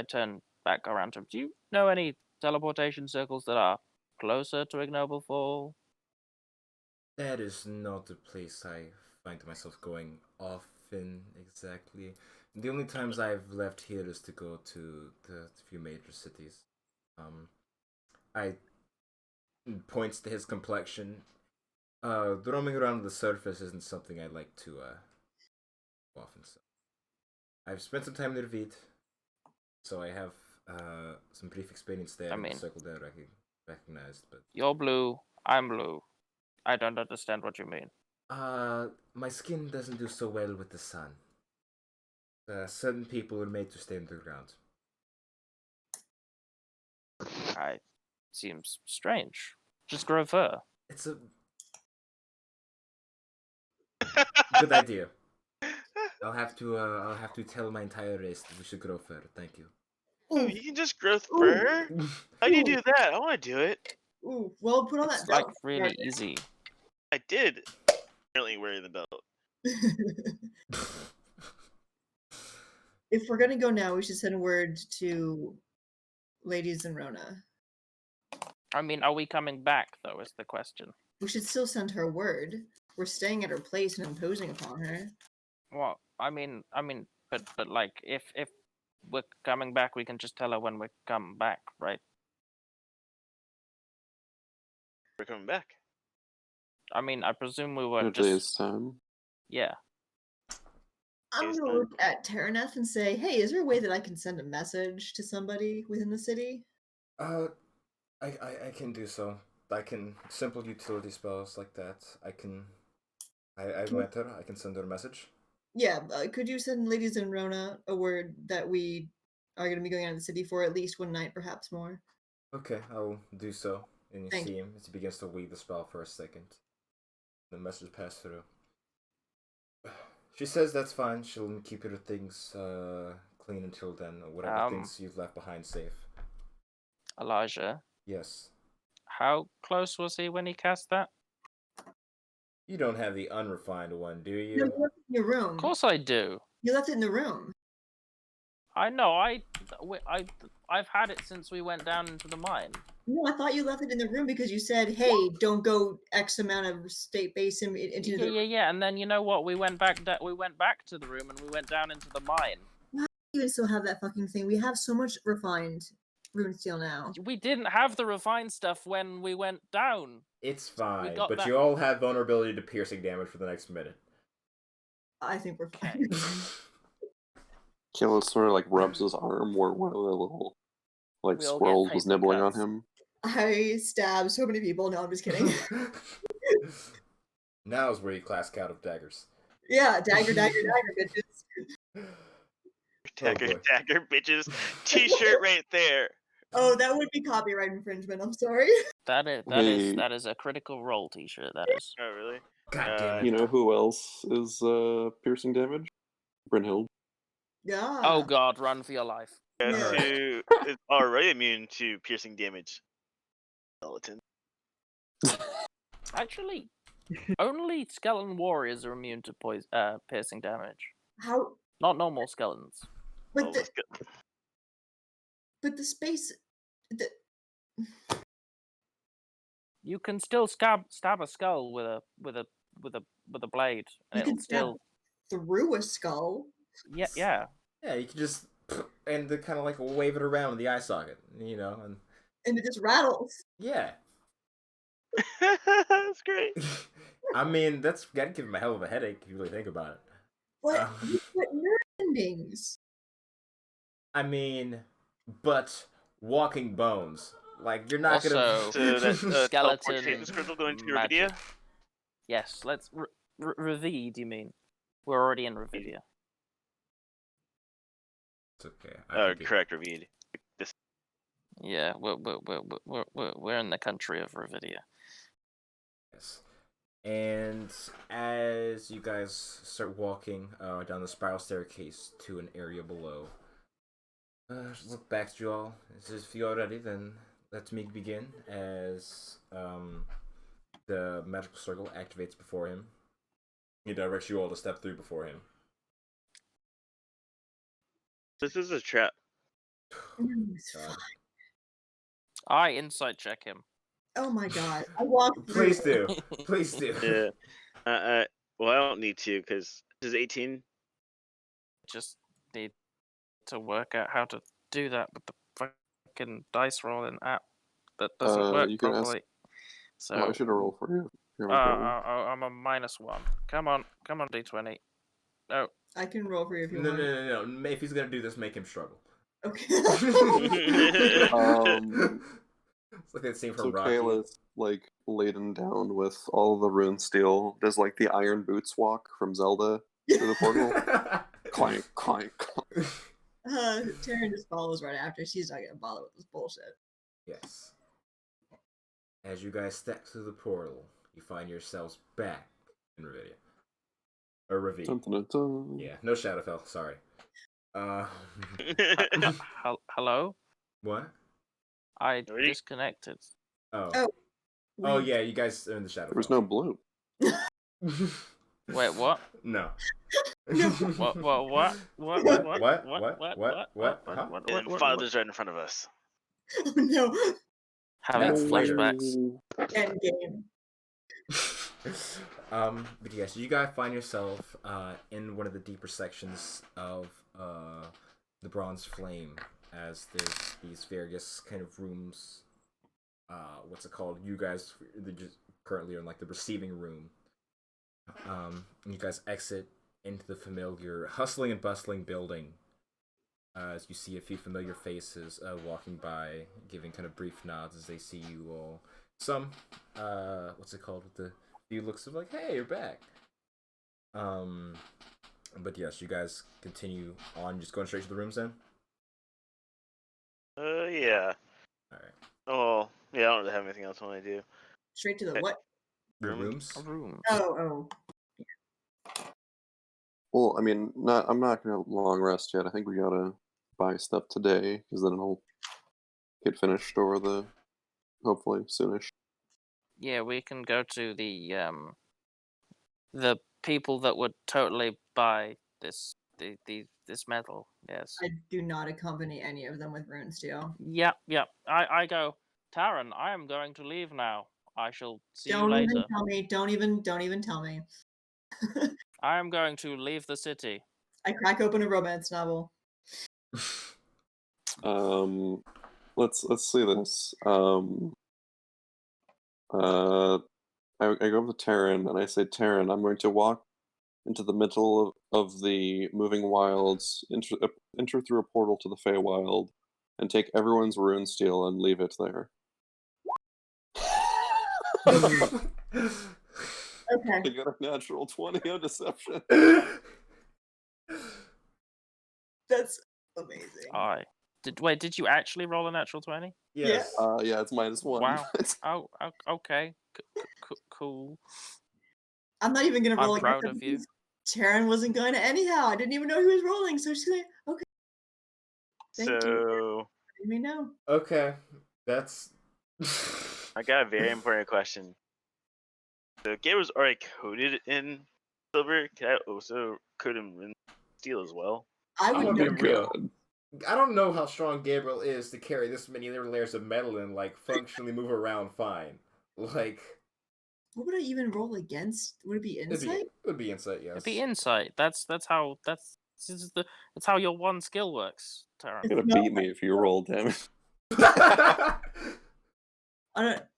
turn back around to him. Do you know any teleportation circles that are closer to Ignoble Fall? That is not a place I find myself going often, exactly. The only times I've left here is to go to the few major cities. I points to his complexion. The roaming around the surface isn't something I like to often. So I've spent some time in Revedia, so I have some brief experience there in the circle that I recognized. But you're blue, I'm blue. I don't understand what you mean. My skin doesn't do so well with the sun. Certain people are made to stay underground. Seems strange. Just grow fur. It's a good idea. I'll have to tell my entire race that we should grow fur. Thank you. Ooh, you can just grow fur? How do you do that? I want to do it. Ooh, well, put on It's that like belt. really easy. I did. Apparently wearing the belt. If we're gonna go now, we should send word to ladies in Rona. I mean, are we coming back though? Is the question. We should still send her word. We're staying at her place and imposing upon her. Well, I mean, but like, if we're coming back, we can just tell her when we come back, right? We're coming back. I mean, I presume we were In a just. day's time. Yeah. I'm gonna look at Terraneth and say, hey, is there a way that I can send a message to somebody within the city? I can do so. I can simple utility spells like that. I met her. I can send her a message. Yeah, could you send ladies in Rona a word that we are going to be going out of the city for at least one night, perhaps more? Okay, I'll do so. And you Thank see him as he begins to weave the spell for a second. The message passed through. She says that's fine. She'll keep her things clean until then, or whatever things you've left behind safe. Elijah. Yes. How close was he when he cast that? You don't have the unrefined one, do you? No, you left it in your room. Of course I do. You left it in the room. I know. I've had it since we went down into the mine. No, I thought you left it in the room because you said, hey, don't go X amount of state base into the... Yeah. And then you know what? We went back to the room and we went down into the mine. Why do you even still have that fucking thing? We have so much refined runesteel now. We didn't have the refined stuff when we went down. It's fine, but you all have vulnerability to piercing damage for the next minute. I think we're fine. Kayla sort of like rubs his arm where one of the little like squirrels was nibbling on him. I stab so many people. No, I'm just kidding. Now's where you class count of daggers. Yeah, dagger, bitches. Dagger, bitches. T-shirt right there. Oh, that would be copyright infringement. I'm sorry. That is a Critical Role T-shirt. That is. Oh really? God damn it. You know who else is piercing damage? Brynhild. Yeah. Oh God, run for your life. Guess who is already immune to piercing damage? Skeleton. Actually, only skeleton warriors are immune to piercing damage. How? Not normal skeletons. But the space. You can still stab a skull with a blade, and you can stab through a skull. Yeah. Yeah, you can just and kind of like wave it around in the eye socket, you know, and it just rattles. Yeah. That's great. I mean, that'd give him a hell of a headache if you really think about it. But nerve endings. I mean, but walking bones. Like you're not also, So that skeleton crystal going to magic. Revedia? Yes, let's Revedia. Do you mean? We're already in Revedia. It's okay. Correct, Revedia. Yeah, we're in the country of Revedia. Yes. And as you guys start walking down the spiral staircase to an area below, look back to you all. If you are ready, then let me begin. As The magical circle activates before him. He directs you all to step through before him. This is a trap. No, it's God. fine. I insight check him. Oh my god. I walked through. Please do. Please do. Yeah. Well, I don't need to because this is 18. Just need to work out how to do that with the fucking dice rolling app that doesn't work You can ask. properly. So I should have rolled for you. You're having trouble. I'm a -1. Come on, D20. No, I can roll for you if you No, want. no. If he's gonna do this, make him struggle. Okay. It's like that scene So from Rocky. Kayla's like laden down with all the rune steel. Does like the iron boots walk from Zelda through the portal? Clank, clank, clank. Taryn just follows right after. She's not gonna bother with this bullshit. Yes. As you guys step through the portal, you find yourselves back in Revedia. Or Revedia. Dun, dun, dun. Yeah, no Shadowfell, sorry. hello. What? I Ready? disconnected. Oh, yeah, you guys are in the Shadowfell. There was no blue. Wait, what? No. What? What? And father's right in front of us. Oh no. Having That's later. flashbacks. End game. But yeah, so you guys find yourself in one of the deeper sections of the Bronze Flame, as there's these various kind of rooms. What's it called? You guys just currently are in like the receiving room. And you guys exit into the familiar hustling and bustling building. As you see a few familiar faces walking by, giving kind of brief nods as they see you all. Some, what's it called? With the few looks of like, hey, you're back. But yes, you guys continue on, just going straight to the rooms then? Yeah. Alright. Oh, yeah, I don't really have anything else I want to do. Straight to the what? The Room. rooms? Room. Oh. Well, I mean, I'm not gonna long rest yet. I think we gotta buy stuff today because then it'll get finished over the hopefully soonish. Yeah, we can go to the people that would totally buy this this metal. Yes. I do not accompany any of them with rune steel. Yep. I go, Taran, I am going to leave now. I shall see you Don't later. even tell me. Don't even tell me. I am going to leave the city. I crack open a romance novel. Let's see this. I go up to Taryn and I say, Taryn, I'm going to walk into the middle of the moving wilds, enter through a portal to the Feywild, and take everyone's rune steel and leave it there. Okay. I got a natural 20 on deception. That's amazing. Did you actually roll a natural 20? Yes. Yeah, it's -1. Wow. Okay. Cool. I'm not even gonna roll I'm against proud him of you. because Taryn wasn't going to anyhow. I didn't even know he was rolling, so she's like, okay. Thank you. So, Let me know. Okay. That's... I got a very important question. The game was already coded in silver. Can I also code him in steel as well? I I'm would gonna know. be real. I don't know how strong Gabriel is to carry this many layers of metal and like functionally move around fine. Like, What would I even roll against? Would it be insight? it would be insight, yes. It'd be insight. That's how your one skill works, Taran. You're gonna beat me if you roll, damn it.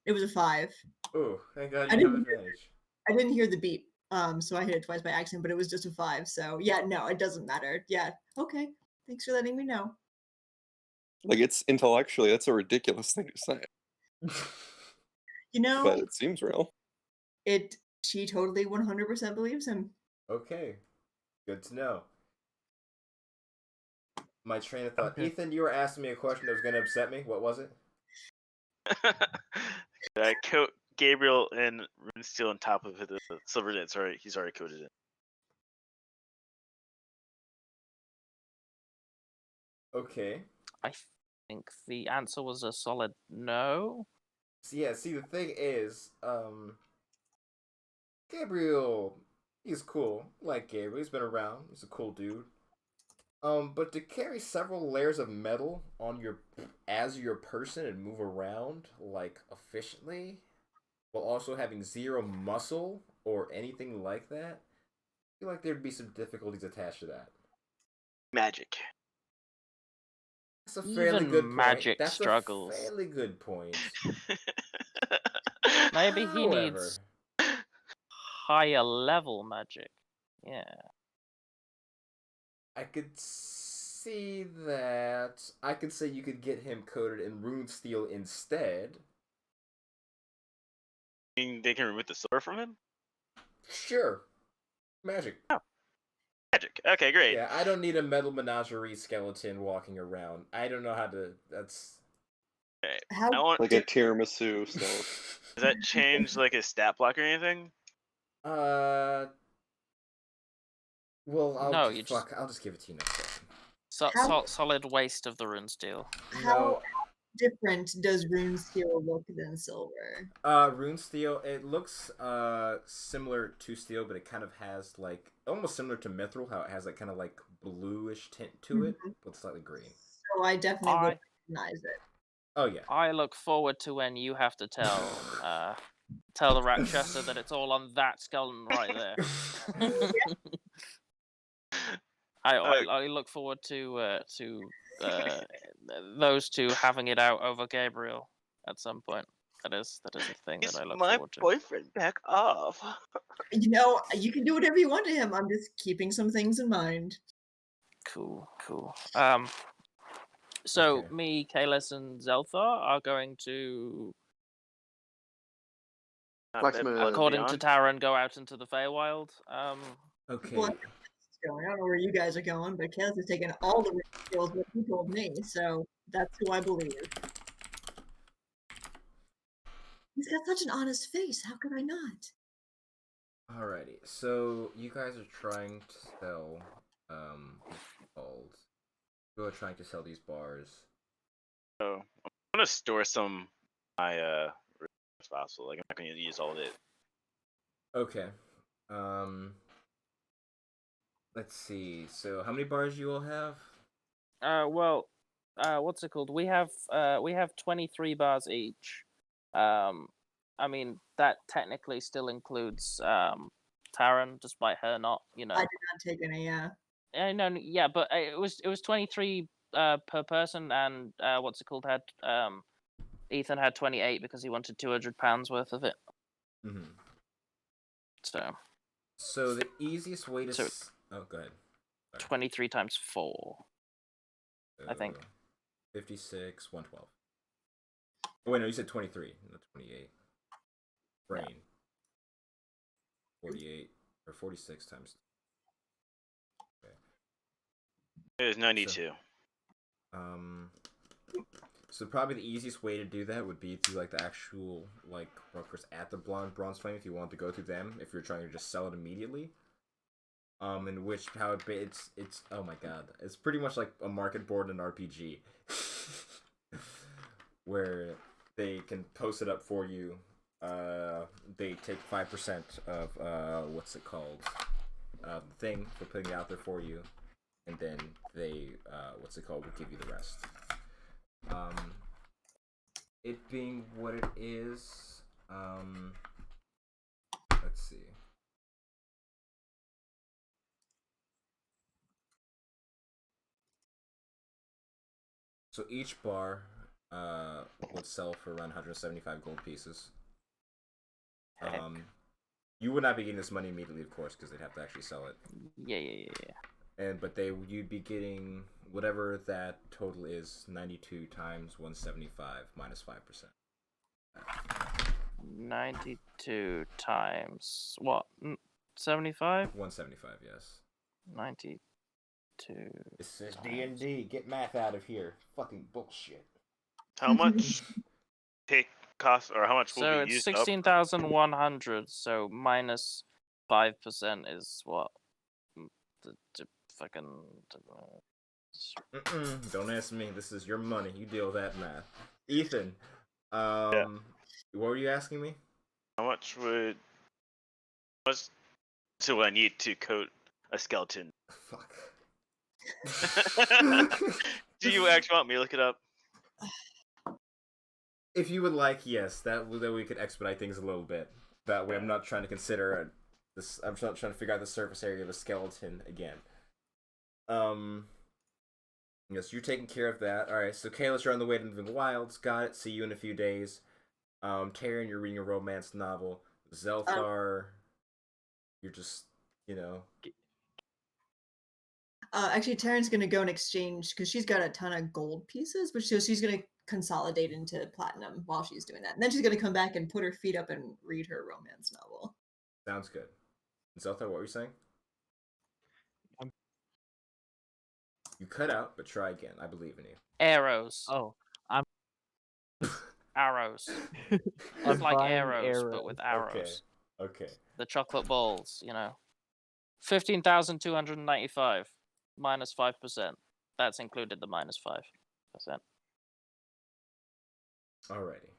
It was a 5. Oh, thank God I you have didn't- advantage. I didn't hear the beep, so I hit it twice by accident, but it was just a 5. So yeah, no, it doesn't matter. Yeah, okay. Thanks for letting me know. Like, it's intellectually, that's a ridiculous thing to say, You know, but it seems real. she totally 100% believes him. Okay. Good to know. My train of thought. Okay. Ethan, you were asking me a question that was going to upset me. What was it? I coat Gabriel and rune steel on top of the silver knit. Sorry, he's already coded it. Okay. I think the answer was a solid no. So yeah, see, the thing is, Gabriel, he's cool. Like Gabriel, he's been around. He's a cool dude. But to carry several layers of metal on your person and move around like efficiently, while also having zero muscle or anything like that, I feel like there'd be some difficulties attached to that. Magic. That's a fairly good Even point. magic That's struggles. a fairly good point. Maybe he However, needs higher level magic. Yeah. I could see that. I could say you could get him coated in rune steel instead. I mean, they can remove the silver from him? Sure. Magic. Magic. Okay, great. Yeah, I don't need a metal menagerie skeleton walking around. I don't know how to. That's. Okay. How I want. Like a tiramisu stone. Does that change like his stat block or anything? Well, I'll No, you just- fuck. I'll just give it to you next session. How- Solid waste of the rune steel. how different does rune steel look than silver? Rune steel. It looks similar to steel, but it kind of has like almost similar to mithril. How it has like kind of like bluish tint to it, but slightly green. So I definitely would recognize it. Oh yeah. I look forward to when you have to tell the Rakshasa that it's all on that skeleton right there. I look forward to those two having it out over Gabriel at some point. That is a thing Is that I look my forward to. boyfriend back off? You know, you can do whatever you want to him. I'm just keeping some things in mind. Cool. So Okay. me, Kalis, and Zelthar are going to, according to Taran, go out into the Feywild. Okay. Well, going. I don't know where you guys are going, but Kaz has taken all the skills what he told me, so that's who I believe. He's got such an honest face. How could I not? Alrighty. So you guys are trying to sell called. You are trying to sell these bars. So I'm gonna store some my as possible. Like I'm not gonna use all of it. Okay. Let's see. So how many bars you all have? What's it called? We have 23 bars each. I mean that technically still includes Taran, despite her not, I did not take any. Yeah, but it was 23 per person, and what's it called had Ethan had 28 because he wanted 200 pounds worth of it. Mm-hmm. So the easiest way to oh, go ahead. 23 times 4. I think 56, 112. Oh wait, no, you said 23, not 28. Brain. Yeah. 48 or 46 times. Okay. It is 92. So probably the easiest way to do that would be through like the actual like brokers at the Bronze Flame if you want to go through them if you're trying to just sell it immediately. In which how it's oh my god, it's pretty much like a market board in an RPG, where they can post it up for you. They take 5% of what's it called, thing for putting it out there for you, and then they what's it called will give you the rest. It being what it is, let's see. So each bar would sell for around 175 gold pieces. You would not be getting this money immediately, of course, because they'd have to actually sell it. Yeah. But you'd be getting whatever that total is, 92 times 175 minus 5%. 92 times what? 75? 175, yes. 92. This is D&D. Get math out of here. Fucking bullshit. How much cost, or how much will So be it's used 16,100. So minus 5% is what? The fucking. Don't ask me. This is your money. You deal with that math. Ethan, Yeah. what were you asking me? How much would much do I need to coat a skeleton? Fuck. Do you actually want me to look it up? If you would like, yes, that we could expedite things a little bit. That way, I'm not trying to consider this. I'm not trying to figure out the surface area of a skeleton again. Yes, you're taking care of that. All right, so Kalis, you're on the way to the wilds. Got it. See you in a few days. Taryn, you're reading a romance novel. Zelthar, you're just, you know. Actually, Taryn's gonna go and exchange because she's got a ton of gold pieces, but she's gonna consolidate into platinum while she's doing that. And then she's gonna come back and put her feet up and read her romance novel. Sounds good. Zelthar, what were you saying? You cut out, but try again. I believe in you. Arrows. Oh, Arrows. I'm It's like buying arrows, but with arrows. Okay. The chocolate balls, 15,295 minus 5%. That's included the minus 5%. Alrighty.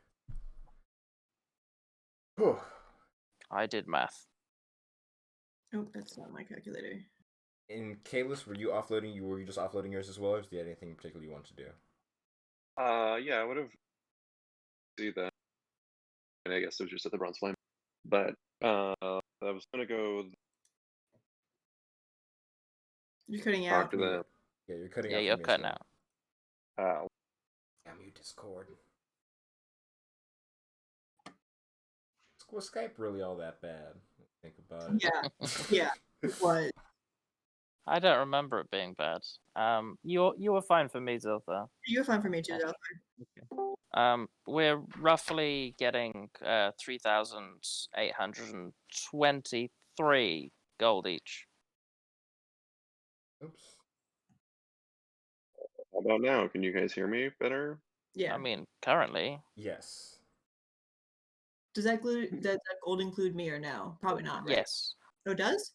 Whew. I did math. Oh, that's not my calculator. In Kalis, were you just offloading yours as well, or did you have anything in particular you want to do? Yeah, I would have see that. And I guess it was just at the bronze flame. But I was gonna go You're cutting talk out. to them. Yeah, you're cutting Yeah, out. you're from me as cutting well. out. Damn you, Discord. Was Skype really all that bad? Think about it. Yeah, what? I don't remember it being bad. You were fine for me, Ziltha. You're fine for me too, though. We're roughly getting 3,823 gold each. Oops. How about now? Can you guys hear me better? Yeah. I mean, currently. Yes. Does that gold include me or no? Probably not, right? Yes. Oh, it does?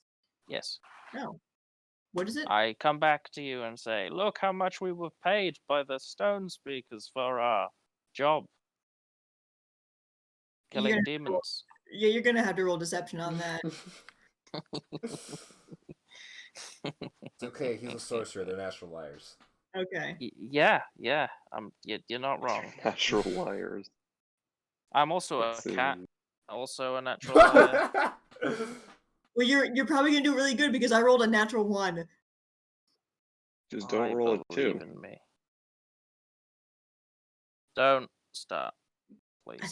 Yes. No. What is it? I come back to you and say, look how much we were paid by the stone speakers for our job. Killing demons. Yeah, you're gonna have to roll deception on that. It's okay, he's a sorcerer, they're natural liars. Okay. Yeah. You're not wrong. Natural liars. I'm also Let's a cat. see. Also a natural liar. Well, you're probably gonna do really good because I rolled a natural 1. Just don't I roll a believe 2. in me. Don't start, please. I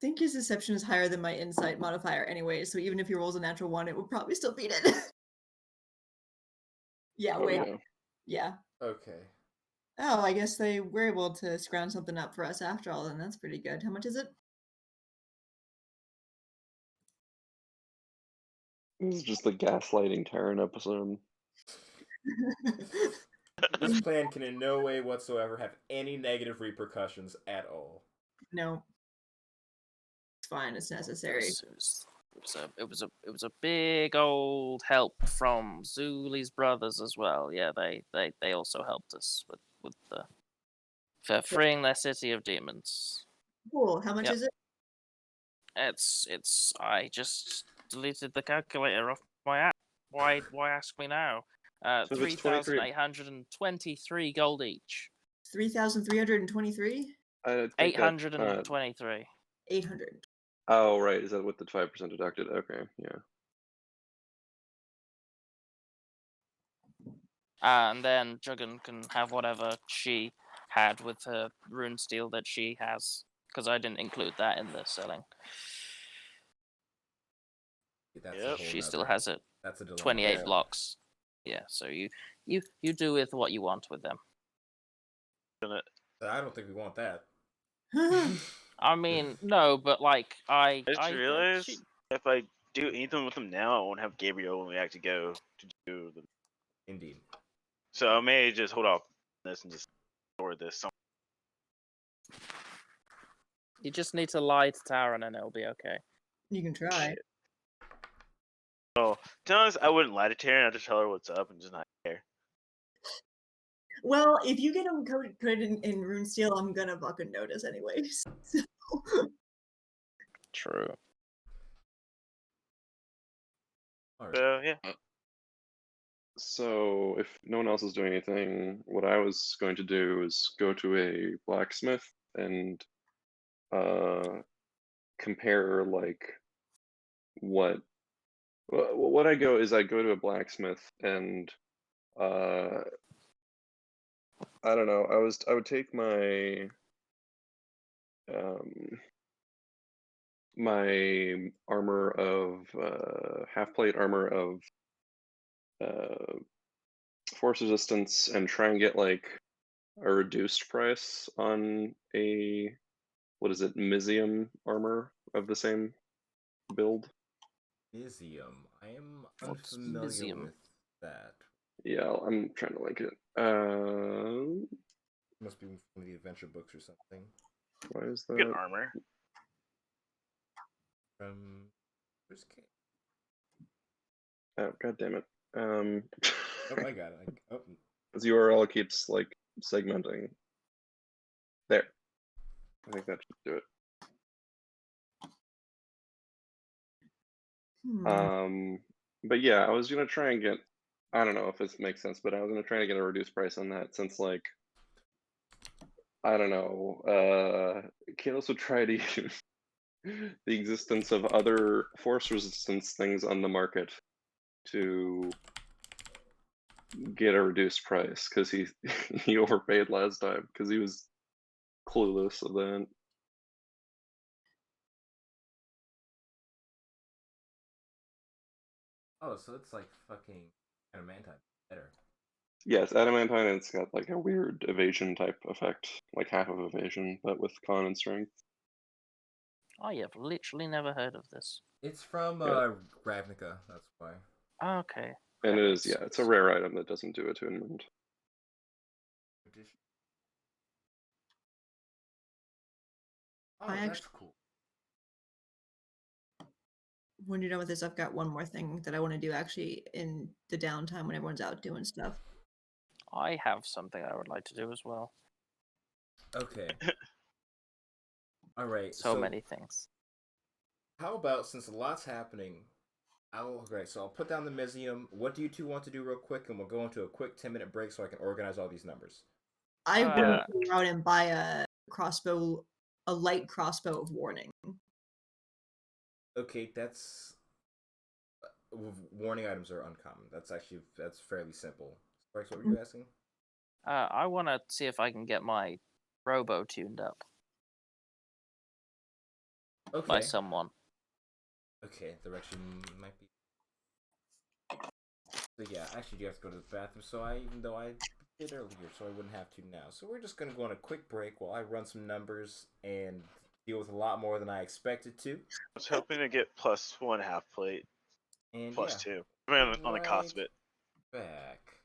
think his deception is higher than my insight modifier anyway, so even if he rolls a natural 1, it would probably still beat it. Yeah, Oh, wait. yeah. Yeah. Okay. Oh, I guess they were able to scrounge something up for us after all, then that's pretty good. How much is it? This is just the gaslighting Terran episode. This plan can in no way whatsoever have any negative repercussions at all. No. It's fine, it's necessary. It was a big old help from Zuli's brothers as well. Yeah, they also helped us with the for freeing their city of demons. Cool. How much Yep. is it? It's I just deleted the calculator off my app. Why ask me now? So if it's 23 3,823 gold each. 3,323? I think 823. 800. Oh, right. Is that with the 5% deducted? Okay, yeah. And then Juggin can have whatever she had with her rune steel that she has, because I didn't include that in the selling. That's Yep. She still has it. That's a dilemma. 28 Yeah. blocks. Yeah, so you do with what you want with them. I don't think we want that. I mean, no, but like I just realized if I do anything with them now, I won't have Gabriel when we actually go to do them. Indeed. So I may just hold off on this and just store this. you just need to lie to Taran and it'll be okay. You can try. So, to be honest, I wouldn't lie to Taryn. I'd just tell her what's up and just not care. Well, if you get them coded in rune steel, I'm gonna fucking notice anyways. So. True. All right. So yeah. So if no one else is doing anything, what I was going to do is go to a blacksmith and compare like what what I go to a blacksmith and uh I don't know, I would take my um my armor of half plate armor of uh force resistance and try and get like a reduced price on a what is it, Mizium armor of the same build. Museum. I am What's unfamiliar Museum? with that. Yeah, I'm trying to link it. Must be from the adventure books or something. Why is Good that? armor. Where's K? Oh, god damn it. Oh, I got it. Oh, This URL keeps like segmenting. There. I think that should do it. But yeah, I was gonna try and get, I don't know if this makes sense, but I was gonna try and get a reduced price on that since like I don't know, Kalos would try to use the existence of other force resistance things on the market to get a reduced price because he he overpaid last time because he was clueless of that. oh, so it's like fucking adamantine better. Yes, adamantine, it's got like a weird evasion type effect, like half of evasion, but with con and strength. I have literally never heard of this. It's from Yeah. Ravnica. That's why. Okay. And it That is, makes yeah, it's a sense. rare item that doesn't do attunement. Oh, I that's actually, cool. when you're done with this, I've got one more thing that I want to do actually in the downtime when everyone's out doing stuff. I have something I would like to do as well. Okay. All right. So many things. How about since a lot's happening, so I'll put down the Mizium. What do you two want to do real quick, and we'll go into a quick 10-minute break so I can organize all these numbers. I want Uh, to go out and buy a light crossbow of warning. Okay, that's warning items are uncommon. That's fairly simple. Sparks, what were you asking? I want to see if I can get my robo tuned up by Okay. someone. Okay, direction might be. So yeah, actually, you have to go to the bathroom. Even though I did earlier, so I wouldn't have to now. So we're just gonna go on a quick break while I run some numbers and deal with a lot more than I expected to. I was hoping to get +1 half plate, And plus yeah, 2. I mean, on the cost of right it. back.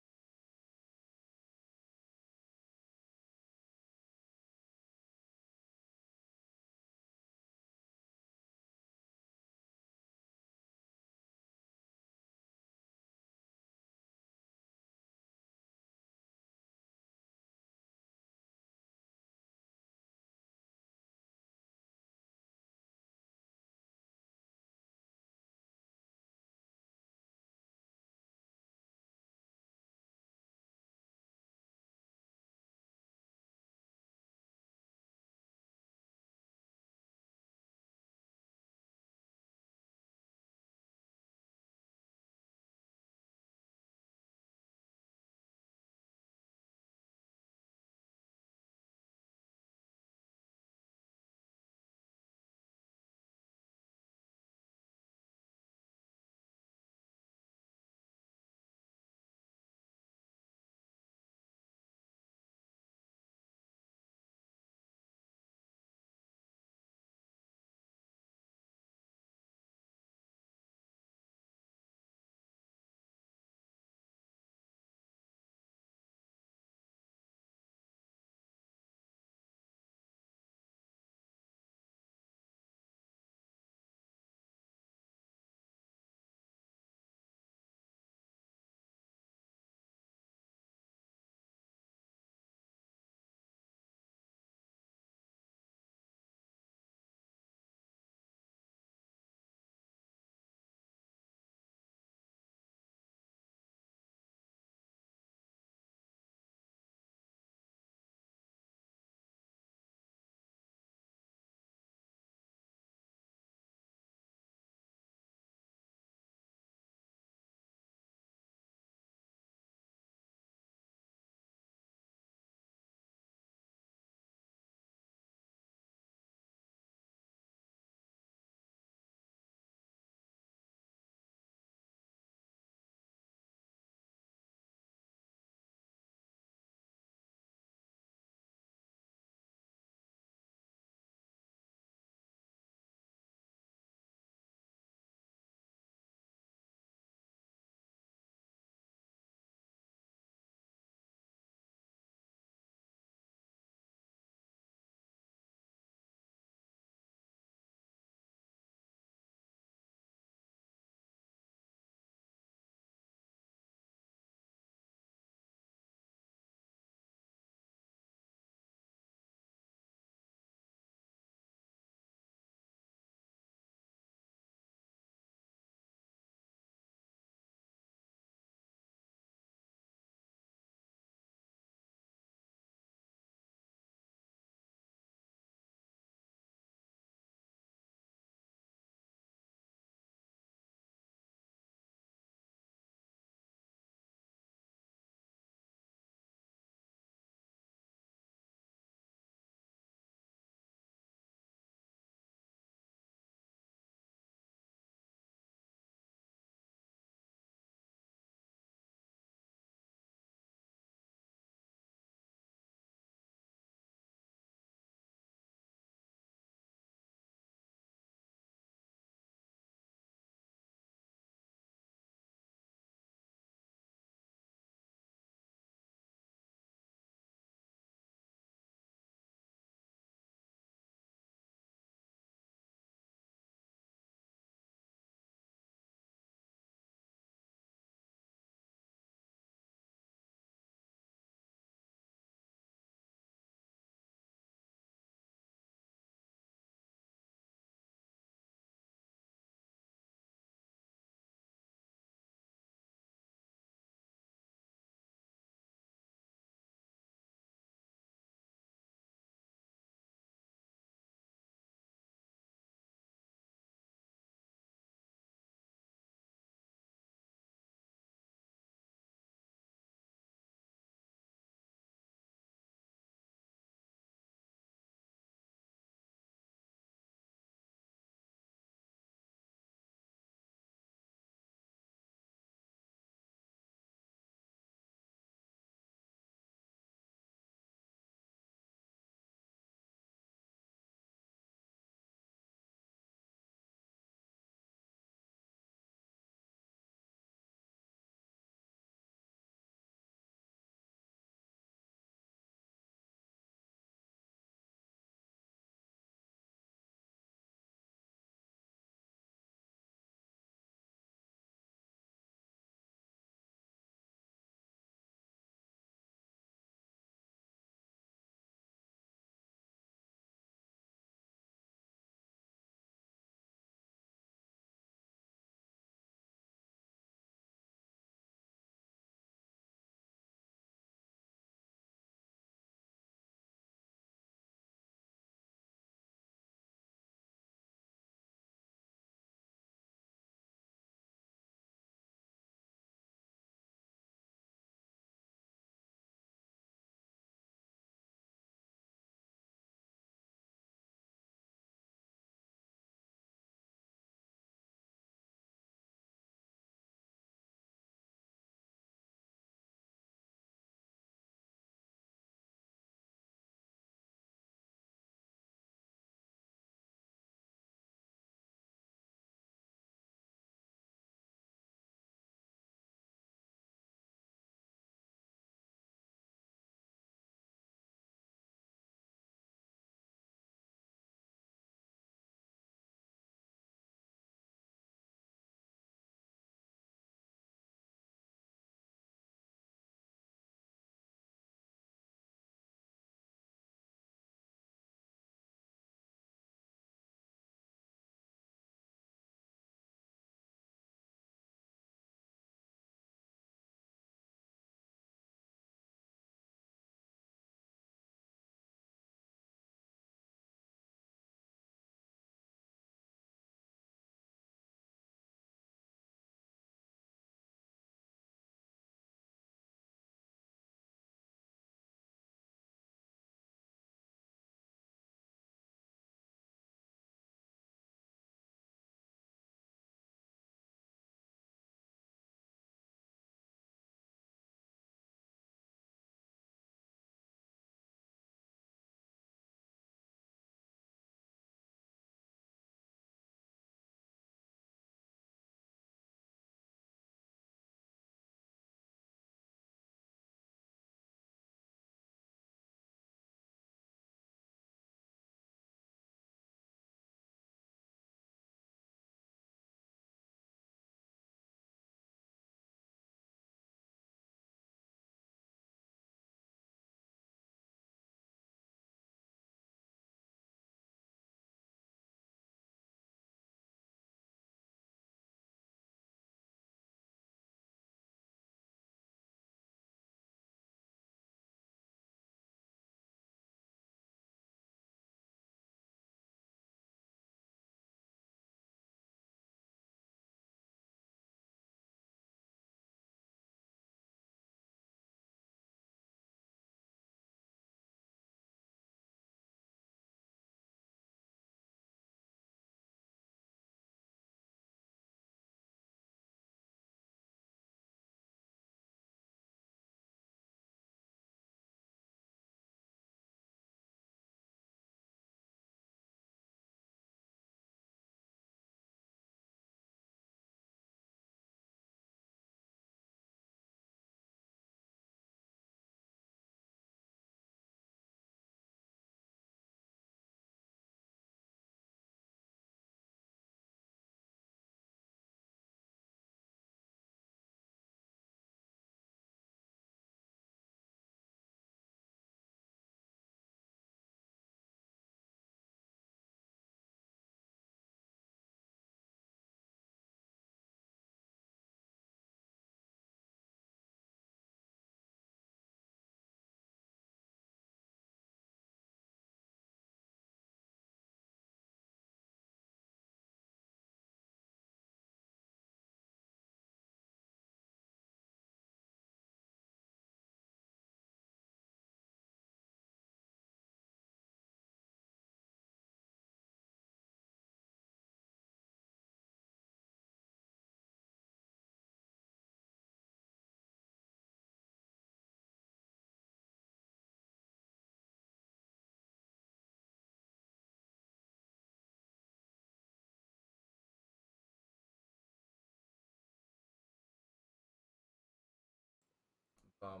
All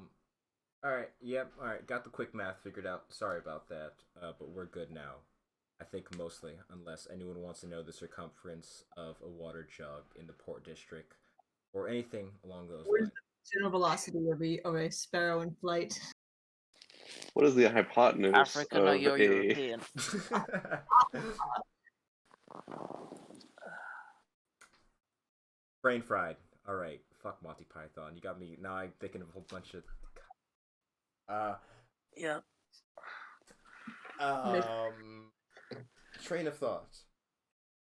right. Yep. All right. Got the quick math figured out. Sorry about that. But we're good now. I think mostly, unless anyone wants to know the circumference of a water jug in the Port District, or anything along those What is lines. the general velocity of a sparrow in flight? What is the hypotenuse African or of you're a? European. Brain fried. All right. Fuck Monty Python. You got me. Now I'm thinking of a whole bunch of. Yeah. Train of thought.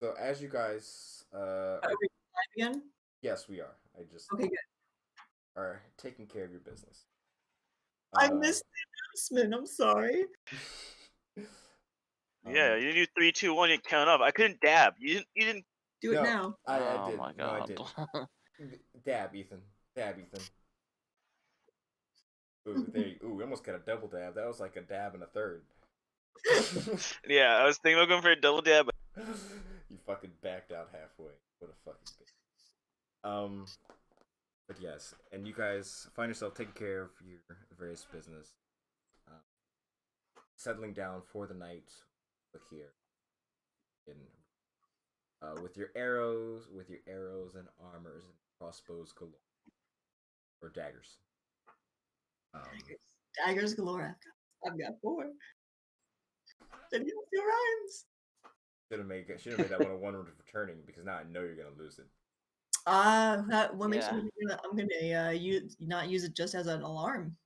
So as you guys, Are we live again? yes, we are. I just Okay, good. are taking care of your business. I missed the announcement. I'm sorry. Yeah, you do 3, 2, 1. You count up. I couldn't dab. You didn't. Do it No, now. I Oh did. my No, I god. didn't. Dab, Ethan. Dab, Ethan. Ooh, there you. Ooh, we almost got a double dab. That was like a dab and a third. Yeah, I was thinking about going for a double dab. But You fucking backed out halfway. What a fucking bitch. But yes, and you guys find yourself taking care of your various business, settling down for the night. Look here, in with your arrows, and armors and crossbows galore, or daggers. Daggers galore. I've got 4. Then you still rhymes. Should have made that one a one word returning because now I know you're gonna lose it. What makes Yeah. me think that I'm gonna not use it just as an alarm?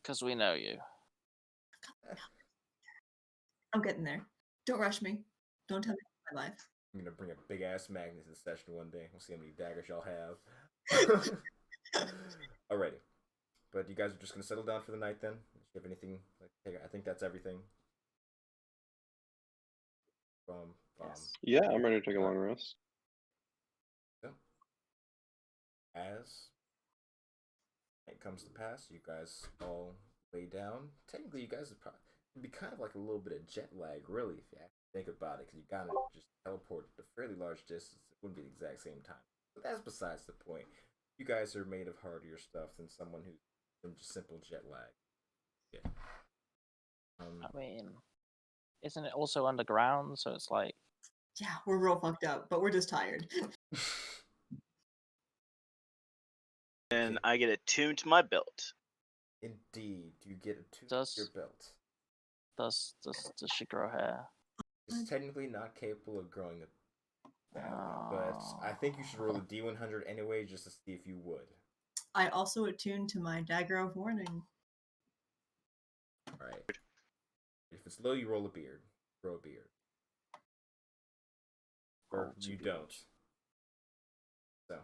Because we know you. I'm getting there. Don't rush me. Don't tell me my life. I'm gonna bring a big ass magnet to the session one day. We'll see how many daggers y'all have. Alrighty, but you guys are just gonna settle down for the night then. Do you have anything? I think that's everything. Yes. Yeah, I'm ready to take a long rest. As it comes to pass, you guys all lay down. Technically, you guys would probably be kind of like a little bit of jet lag, really, if you actually think about it, because you gotta just teleport a fairly large distance. It wouldn't be the exact same time. But that's besides the point. You guys are made of hardier stuff than someone who's in just simple jet lag. Yeah. I mean, isn't it also underground? So it's like. Yeah, we're real fucked up, but we're just tired. and I get attuned to my belt. Indeed, you get a tune Does- to your belt. Does she grow hair? It's technically not capable of growing that way, but I think you should roll a D100 anyway, just to see if you would. I also attune to my dagger of warning. Alright. If it's low, you roll a beard. Grow a beard. Or you don't. So.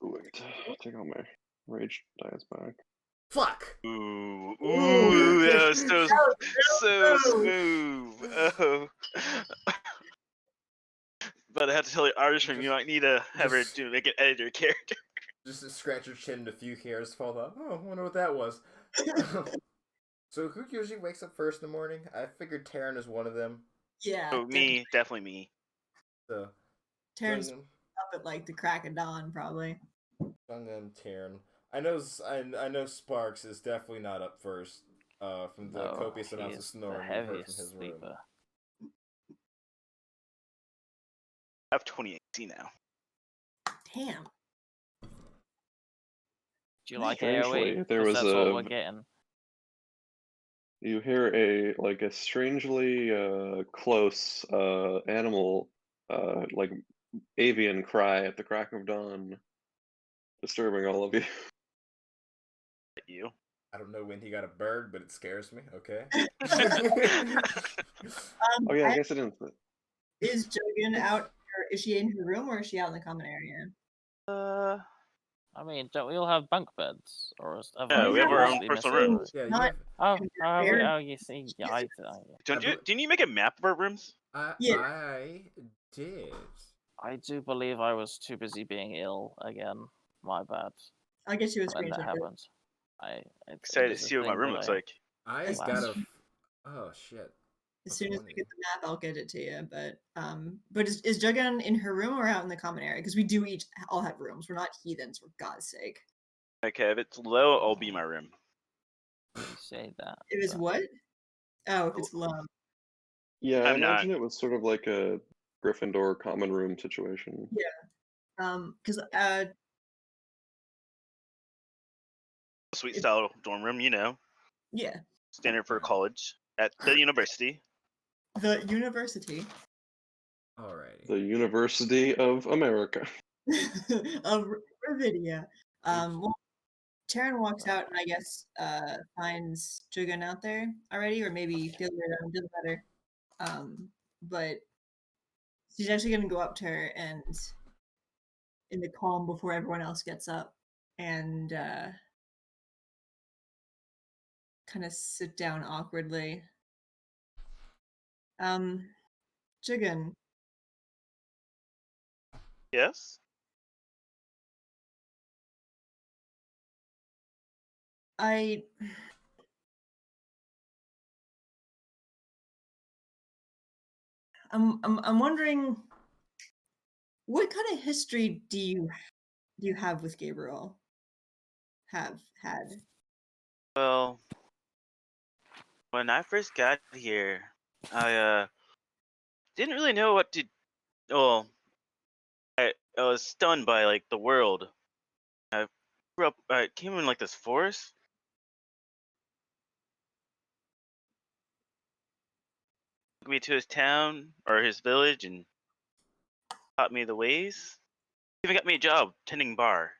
Ooh, I get to take all my rage dice back. Fuck! Ooh, Ooh. that was so so smooth. Oh. But I have to tell you, Irishman, you might need to have her do make an editor character. Just to scratch your chin and a few hairs fall out. Oh, I wonder what that was. So who usually wakes up first in the morning? I figured Taryn is one of them. Yeah. Oh, me, definitely me. So Terrence up at like the crack of dawn, probably. And Taryn. I know Sparks is definitely not up first. From the copious amounts of snoring we've heard from his room. Sleeper. I have 2018 now. Damn. Do you like Strangely, AoE? there 'Cause was that's what we're getting. You hear a strangely close animal, like avian cry at the crack of dawn, disturbing all of you. You. I don't know when he got a bird, but it scares me. Okay. Oh yeah, I guess I didn't. Is Jogan out, or is she in her room, or is she out in the common area? I mean, don't we all have bunk beds? Or Yeah, we have our own mostly personal missing rooms. Yeah, you Not- have, Oh, you see, yeah, Didn't you make a map of our rooms? Yeah. I did. I do believe I was too busy being ill again. My bad. I'll get you a When that screenshot. happened, it Excited to is a see what my thing room that looks I- like. I That's got a. awesome. Oh shit. As Which soon as one we is get it? the map, I'll get it to you. But is Jugan in her room or out in the common area? Because we do each all have rooms. We're not heathens, for God's sake. Okay, if it's low, I'll be in my room. You say that. It was but- what? Oh, if it's low. Yeah, I I'm not. imagine it was sort of like a Gryffindor common room situation. Because Sweet It- style dorm room, you know, yeah, standard for Right. college at the university. the university Alrighty. The University of America. of Revedia. Well, Taryn walks out and I guess finds Jugan out there already, or maybe the other way around, doesn't matter. But she's actually gonna go up to her and in the calm before everyone else gets up and kind of sit down awkwardly. Jugan, Yes. I I'm wondering what kind of history do you have with Gabriel? Have had? Well, when I first got here, I didn't really know what to. Well, I was stunned by like the world. I grew up. I came in like this forest. Took me to his town or his village and taught me the ways. Even got me a job tending bar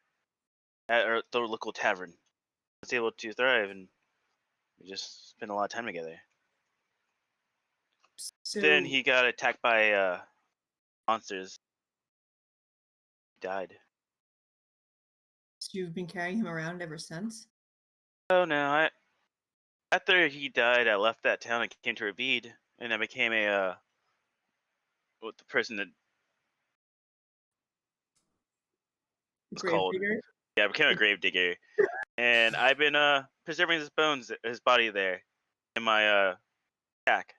at the local tavern. I was able to thrive and we just spent a lot of time together. So Then he got attacked by monsters. He died. you've been carrying him around ever since? Oh no! After he died, I left that town and came to Revedia, and I became a what the person that was called. Gravedigger? Yeah, I became a grave digger, and I've been preserving his bones, his body there, in my shack.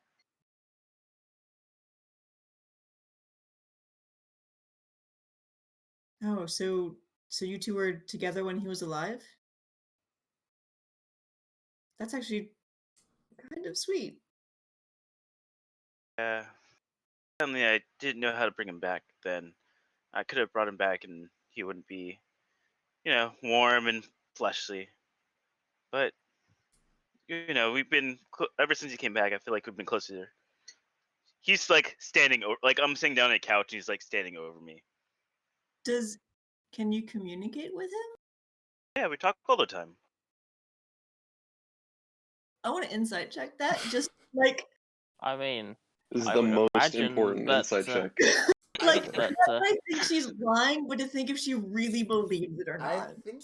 Oh, so you two were together when he was alive? That's actually kind of sweet. Yeah. Suddenly, I didn't know how to bring him back. Then I could have brought him back, and he wouldn't be, warm and fleshly. But we've been ever since he came back. I feel like we've been closer. He's like standing over, like I'm sitting down on a couch, and he's like standing over me. Can you communicate with him? Yeah, we talk all the time. I want to insight check that. Just like I mean, This is I the would most imagine important that, insight check. like But, I think she's lying, but to think if she really believes it or I not. think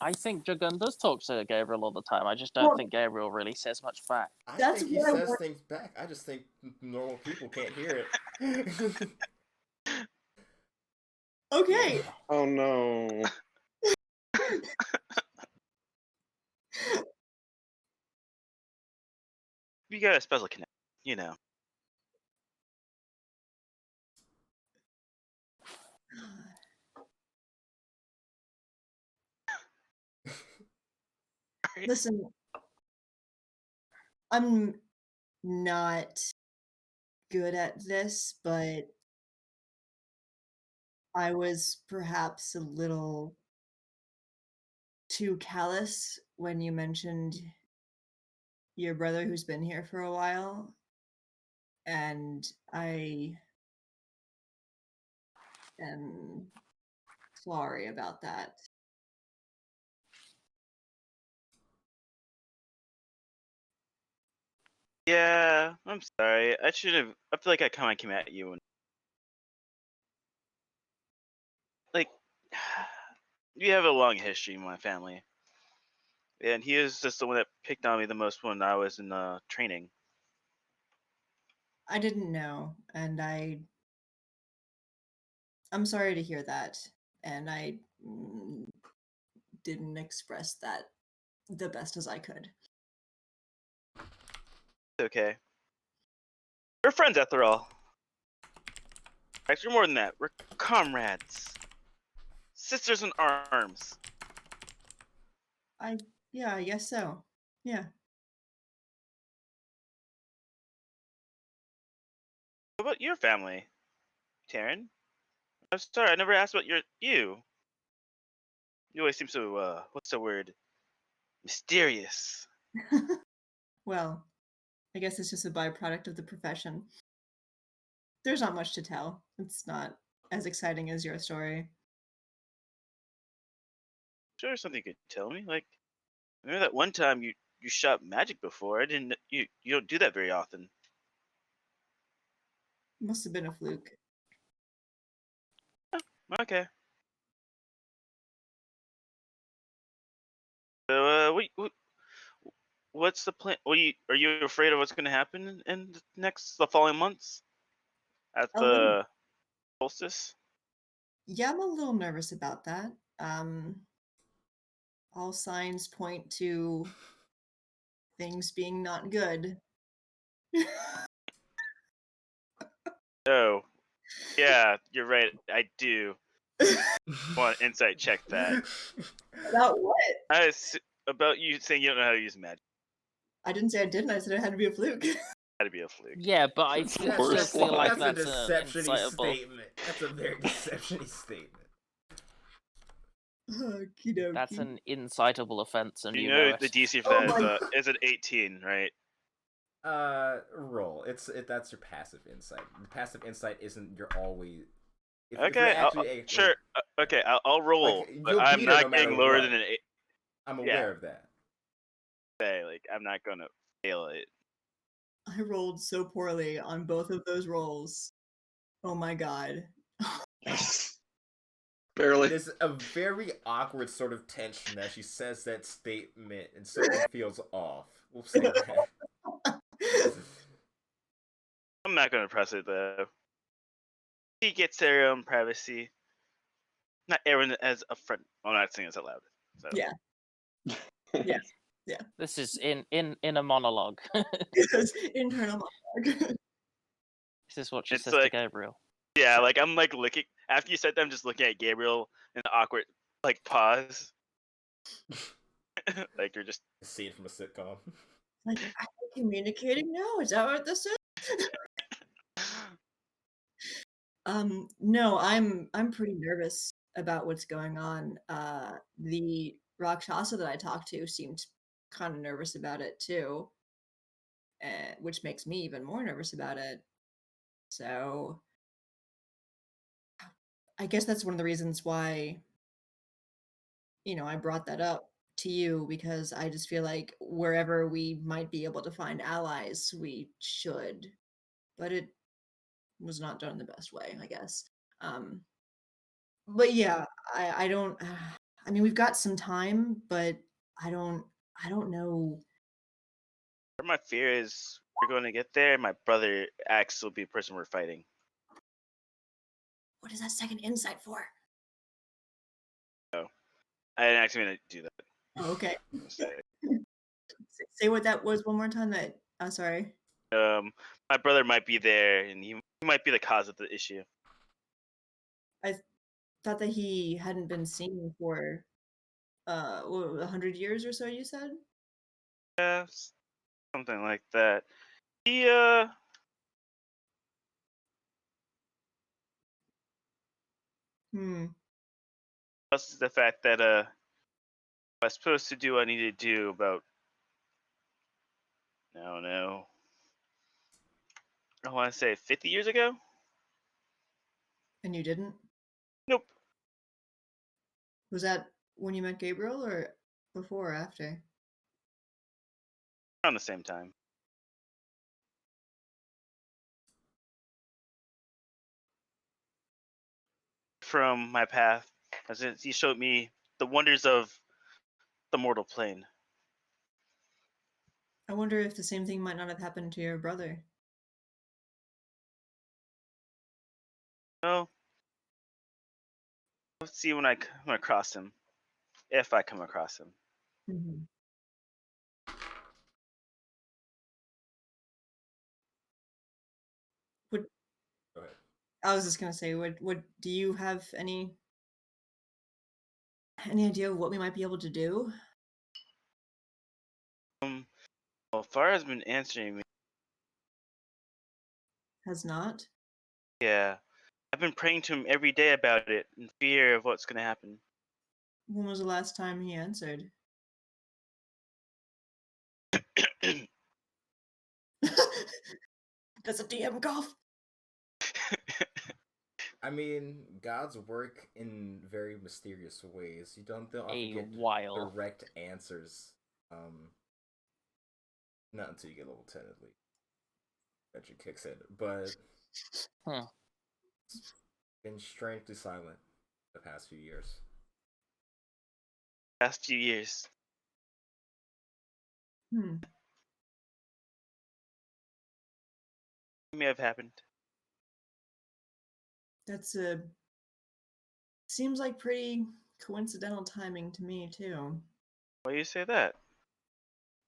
I think Jugun does talk to Gabriel all the time. I just don't Well- think Gabriel really says much back. I That's think he what I says want- things back. I just think normal people can't hear it. Okay. Oh no. You got a special connection, you know. Listen, I'm not good at this, but I was perhaps a little too callous when you mentioned your brother who's been here for a while. And I am sorry about that. Yeah, I'm sorry. I should have. I feel like I kind of came at you and like you have a long history in my family, and he is just the one that picked on me the most when I was in training. I didn't know, and I'm sorry to hear that, and I didn't express that the best as I could. It's okay. We're friends after all. Actually, more than that. We're comrades. Sisters in arms. I guess so. Yeah. What about your family, Taryn? I'm sorry, I never asked about you. You always seem so, what's the word? Mysterious. Well, I guess it's just a byproduct of the profession. There's not much to tell. It's not as exciting as your story. Sure, something you could tell me. Like, I remember that one time you shot magic before. I didn't. You don't do that very often. Must have been a fluke. Okay. So, what's the plan? Are you afraid of what's going to happen in the following months at A little. the solstice? Yeah, I'm a little nervous about that. All signs point to things being not good. Oh, yeah, you're right. I do want to insight check that. About what? About you saying you don't know how to use magic. I didn't say I didn't. I said it had to be a fluke. Had to be a fluke. Yeah, but I It's the still worst feel like That's a that's an deception-y incitable. statement. That's a very deception-y statement. Okie dokie. That's an incitable offense, and You you know know the it. DC for Oh that my- is an 18, right? Roll. That's your passive insight. The passive insight isn't your always. If Okay, you're actually sure. Okay, I'll roll, Like, but you'll I'm beat her not no matter getting lower what. than an 8. I'm Yeah. aware of that. Like, I'm not gonna fail it. I rolled so poorly on both of those rolls. Oh my god. Barely. There's a very awkward sort of tension as she says that statement, and something feels off. We'll say that. I'm not gonna press it though. She gets their own privacy. Not everyone as a friend. I'm not saying this out loud. So. Yeah. Yes. This is in a monologue. Because internal monologue. This is what she It's says like- to Gabriel. Yeah, like I'm like looking after you said that. I'm just looking at Gabriel in an awkward like pause. Like you're just A scene from a sitcom. Like, are we communicating now? Is that what this is? No, I'm pretty nervous about what's going on. The Rakshasa that I talked to seemed kind of nervous about it too, which makes me even more nervous about it. So I guess that's one of the reasons why, I brought that up to you, because I just feel like wherever we might be able to find allies, we should. But it was not done the best way, I guess. But yeah, I don't. I mean, we've got some time, but I don't know. my fear is we're going to get there. My brother Axe will be the person we're fighting. What is that second insight for? I didn't actually mean to do that. Oh, okay. So, Say what that was one more time. That I'm sorry. my brother might be there, and he might be the cause of the issue. Thought that he hadn't been seen for 100 years or so. You said. Yeah, something like that. He plus the fact that I was supposed to do what I needed to do about I don't know. I want to say 50 years ago. And you didn't. Nope. Was that when you met Gabriel, or before or after? Around the same time. From my path, as he showed me the wonders of the mortal plane. I wonder if the same thing might not have happened to your brother. Well, let's see when I come across him, if I come across him. Mm-hmm. I was just gonna say, what do you have any idea of what we might be able to do? Well, Farah has been answering me. Has not? Yeah. I've been praying to him every day about it in fear of what's gonna happen. When was the last time he answered? That's a DM cough. I mean, gods work in very mysterious ways. You don't often A get while. direct answers. Not until you get level 10 at least. That kicks in. But Huh. it's been strangely silent the past few years. Past few years. Hmm. It may have happened. That's seems like pretty coincidental timing to me too. Why do you say that?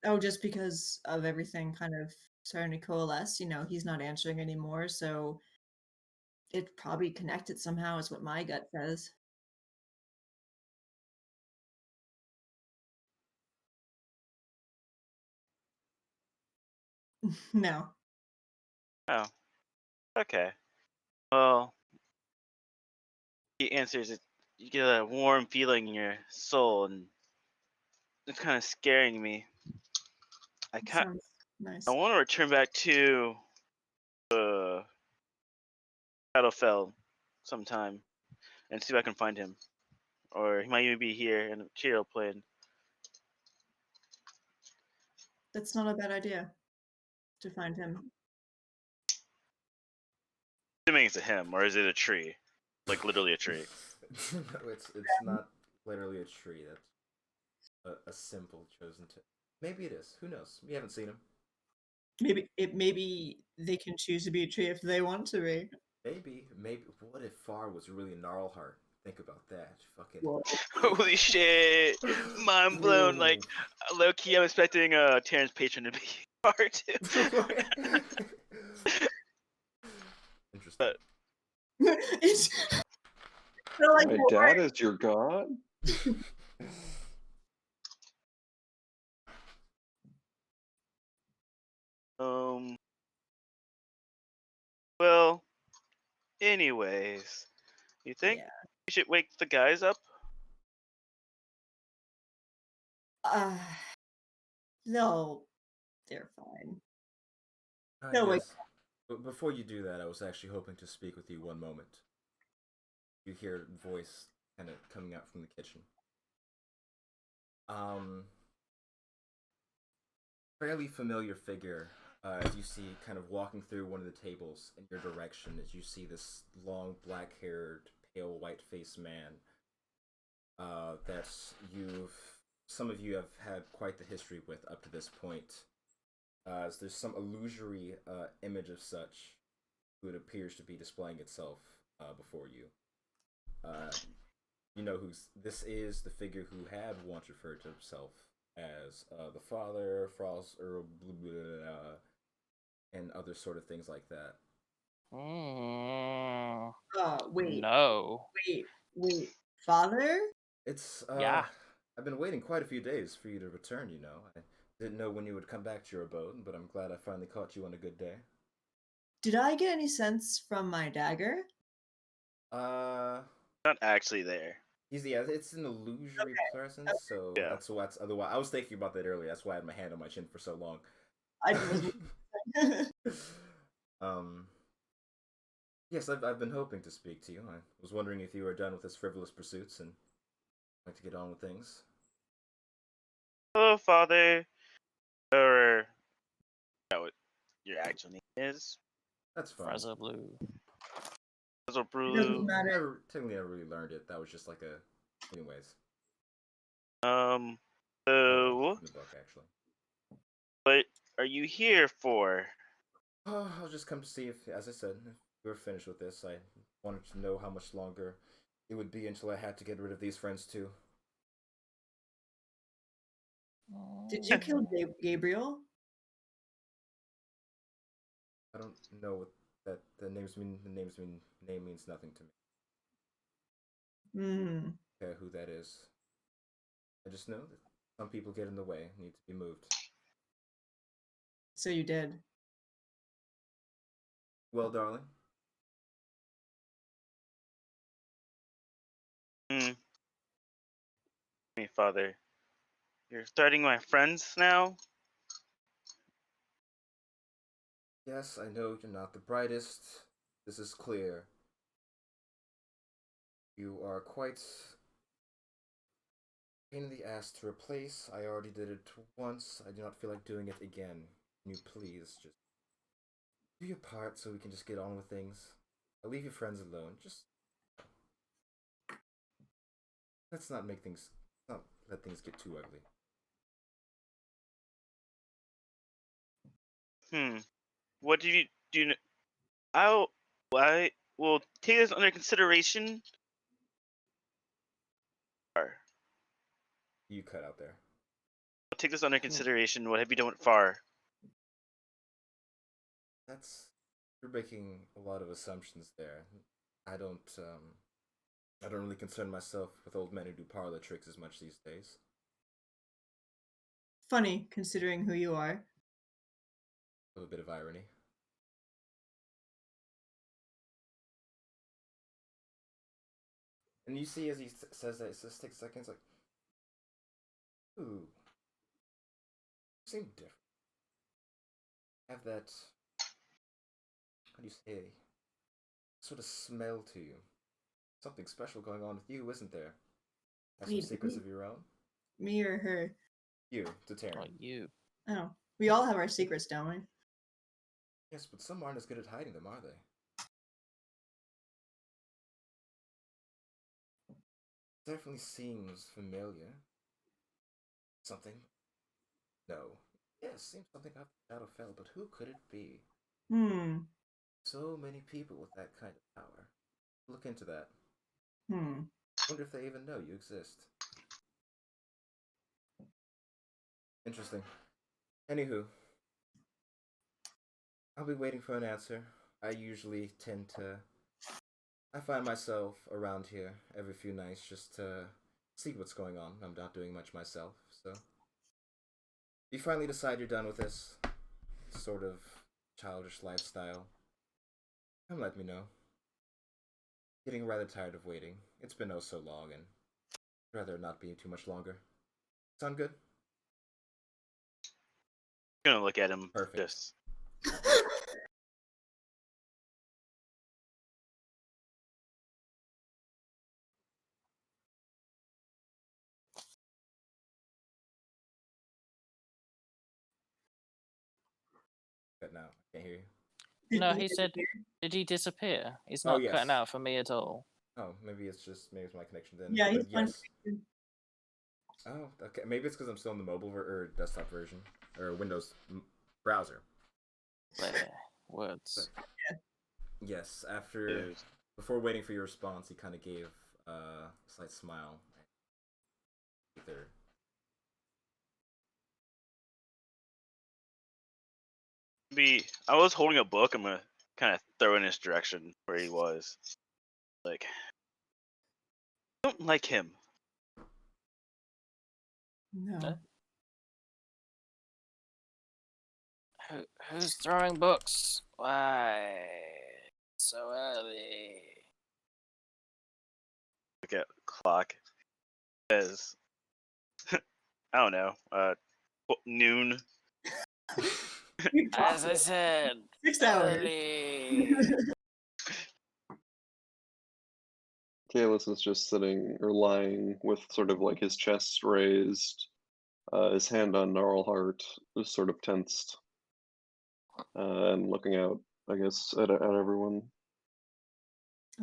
Oh, just because of everything kind of starting to coalesce. He's not answering anymore, so it probably connected somehow, is what my gut says. No. Oh. Okay. Well, he answers it. You get a warm feeling in your soul, and it's kind of scaring me. Sounds nice. I want to return back to Shadowfell sometime and see if I can find him, or he might even be here in a Cheeto plane. That's not a bad idea to find him. Assuming it's a him, or is it a tree? Like literally a tree. No, it's not literally a tree. That's a symbol chosen to. Maybe it is. Who knows? We haven't seen him. Maybe they can choose to be a tree if they want to be. Maybe. What if Far was really Gnarlheart? Think about that. Fucking. Well, Holy shit! Mind blown. Like low key, I'm expecting Terrence Patron to be part too. Interesting. But it's they're like, My "Well, dad is your god? well, anyways, you think yeah. we should wake the guys up? Uh, no, they're fine. Ah, No, wait. yes. But before you do that, I was actually hoping to speak with you one moment. You hear a voice kind of coming out from the kitchen. Fairly familiar figure as you see kind of walking through one of the tables in your direction as you see this long black-haired pale white-faced man that some of you have had quite the history with up to this point, as there's some illusory image of such who it appears to be displaying itself before you. You know who this is, the figure who had once referred to himself as the father, Frost, or and other sort of things like that. Wait, No. wait. Father? It's Yeah. I've been waiting quite a few days for you to return. I didn't know when you would come back to your abode, but I'm glad I finally caught you on a good day. Did I get any sense from my dagger? Not actually there. It's an illusory presence, so Yeah. that's what's otherwise. I was thinking about that earlier. That's why I had my hand on my chin for so long. I was. Yes, I've been hoping to speak to you. I was wondering if you were done with his frivolous pursuits and like to get on with things. Hello, father. Or that what your actual name is? That's fine. Frezza Blue. Puzzle It doesn't Brew. matter. Technically never really learned it. That was just like a. Anyways. So In the book, actually. what are you here for? Oh, I'll just come to see if, as I said, if we were finished with this. I wanted to know how much longer it would be until I had to get rid of these friends too. Did you kill Gabriel? I don't know what that name means nothing to me. Hmm. Care who that is. I just know that some people get in the way, need to be moved. So you did. Well, darling, Me, father. You're starting my friends now? yes, I know you're not the brightest. This is clear. You are quite pain in the ass to replace. I already did it once. I do not feel like doing it again. Can you please just do your part so we can just get on with things? I'll leave your friends alone. Just let's not make things not let things get too ugly. What do you do? I will take this under consideration. I'll You cut out there. take this under consideration. What have you done with Far? That's you're making a lot of assumptions there. I don't I don't really concern myself with old men who do parlor tricks as much these days. Funny, considering who you are. A little bit of irony. And you see as he says that, it just takes seconds like, ooh, you seem different. Have that, how do you say, sort of smell to you. Something special going on with you, isn't there? Have some Wait, secrets of your own? Me or her? You, to Taryn. Not you. Oh, we all have our secrets, don't we? Yes, but some aren't as good at hiding them, are they? Definitely seems familiar. Something? No. Yes, seems something out the shadow fell, but who could it be? Hmm. So many people with that kind of power. Look into that. Hmm. Wonder if they even know you exist. Interesting. Anywho, I'll be waiting for an answer. I usually tend to. I find myself around here every few nights just to see what's going on. I'm not doing much myself, so. If you finally decide you're done with this sort of childish lifestyle, come let me know. Getting rather tired of waiting. It's been oh so long, and I'd rather not be too much longer. Sound good? I'm gonna look at him. Perfect. Just But now, I can't hear you. No, he said, did he disappear? He's not cutting yes. out for me at all. Oh, maybe it's my connection then. Yeah, he's But fine. yes. Oh, okay. Maybe it's because I'm still in the mobile or desktop version or Windows browser. There, words. Yes, after before waiting for your response, he kind of gave a slight smile. Either I was holding a book. I'm gonna kind of throw in his direction where he was. Like, I don't like him. No. Who's throwing books? Why so early? Look at clock. Says, I don't know. Noon. As I said, 6 hours. early. Kalis is just sitting or lying with sort of like his chest raised, his hand on Gnarlheart, just sort of tensed, and looking out, I guess, at everyone.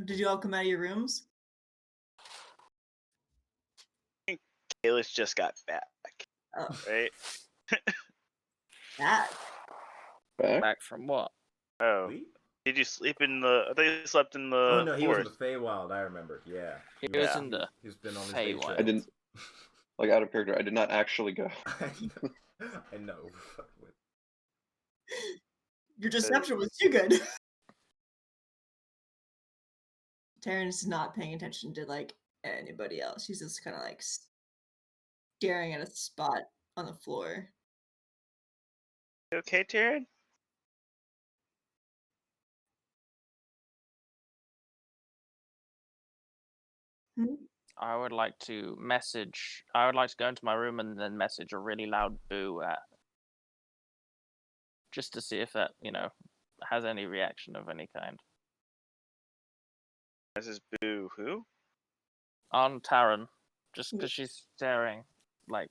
Did you all come out of your rooms? Kalis just got back. Oh, Right? that. Back from what? Oh. Sleep? Did you sleep in the? I thought you slept in the Oh no, he was in forest. the Feywild. I remember. Yeah, He was in the He's been on his day Feywild. I didn't, like, out of character, I did not actually go. I know. Your deception was too good. Terran's not paying attention to like anybody else. She's just kind of like staring at a spot on the floor. You okay, Taryn? Hmm? I would like to message. I would like to go into my room and then message a really loud boo at, just to see if that has any reaction of any kind. This is Boo who? On Taryn, just because she's staring like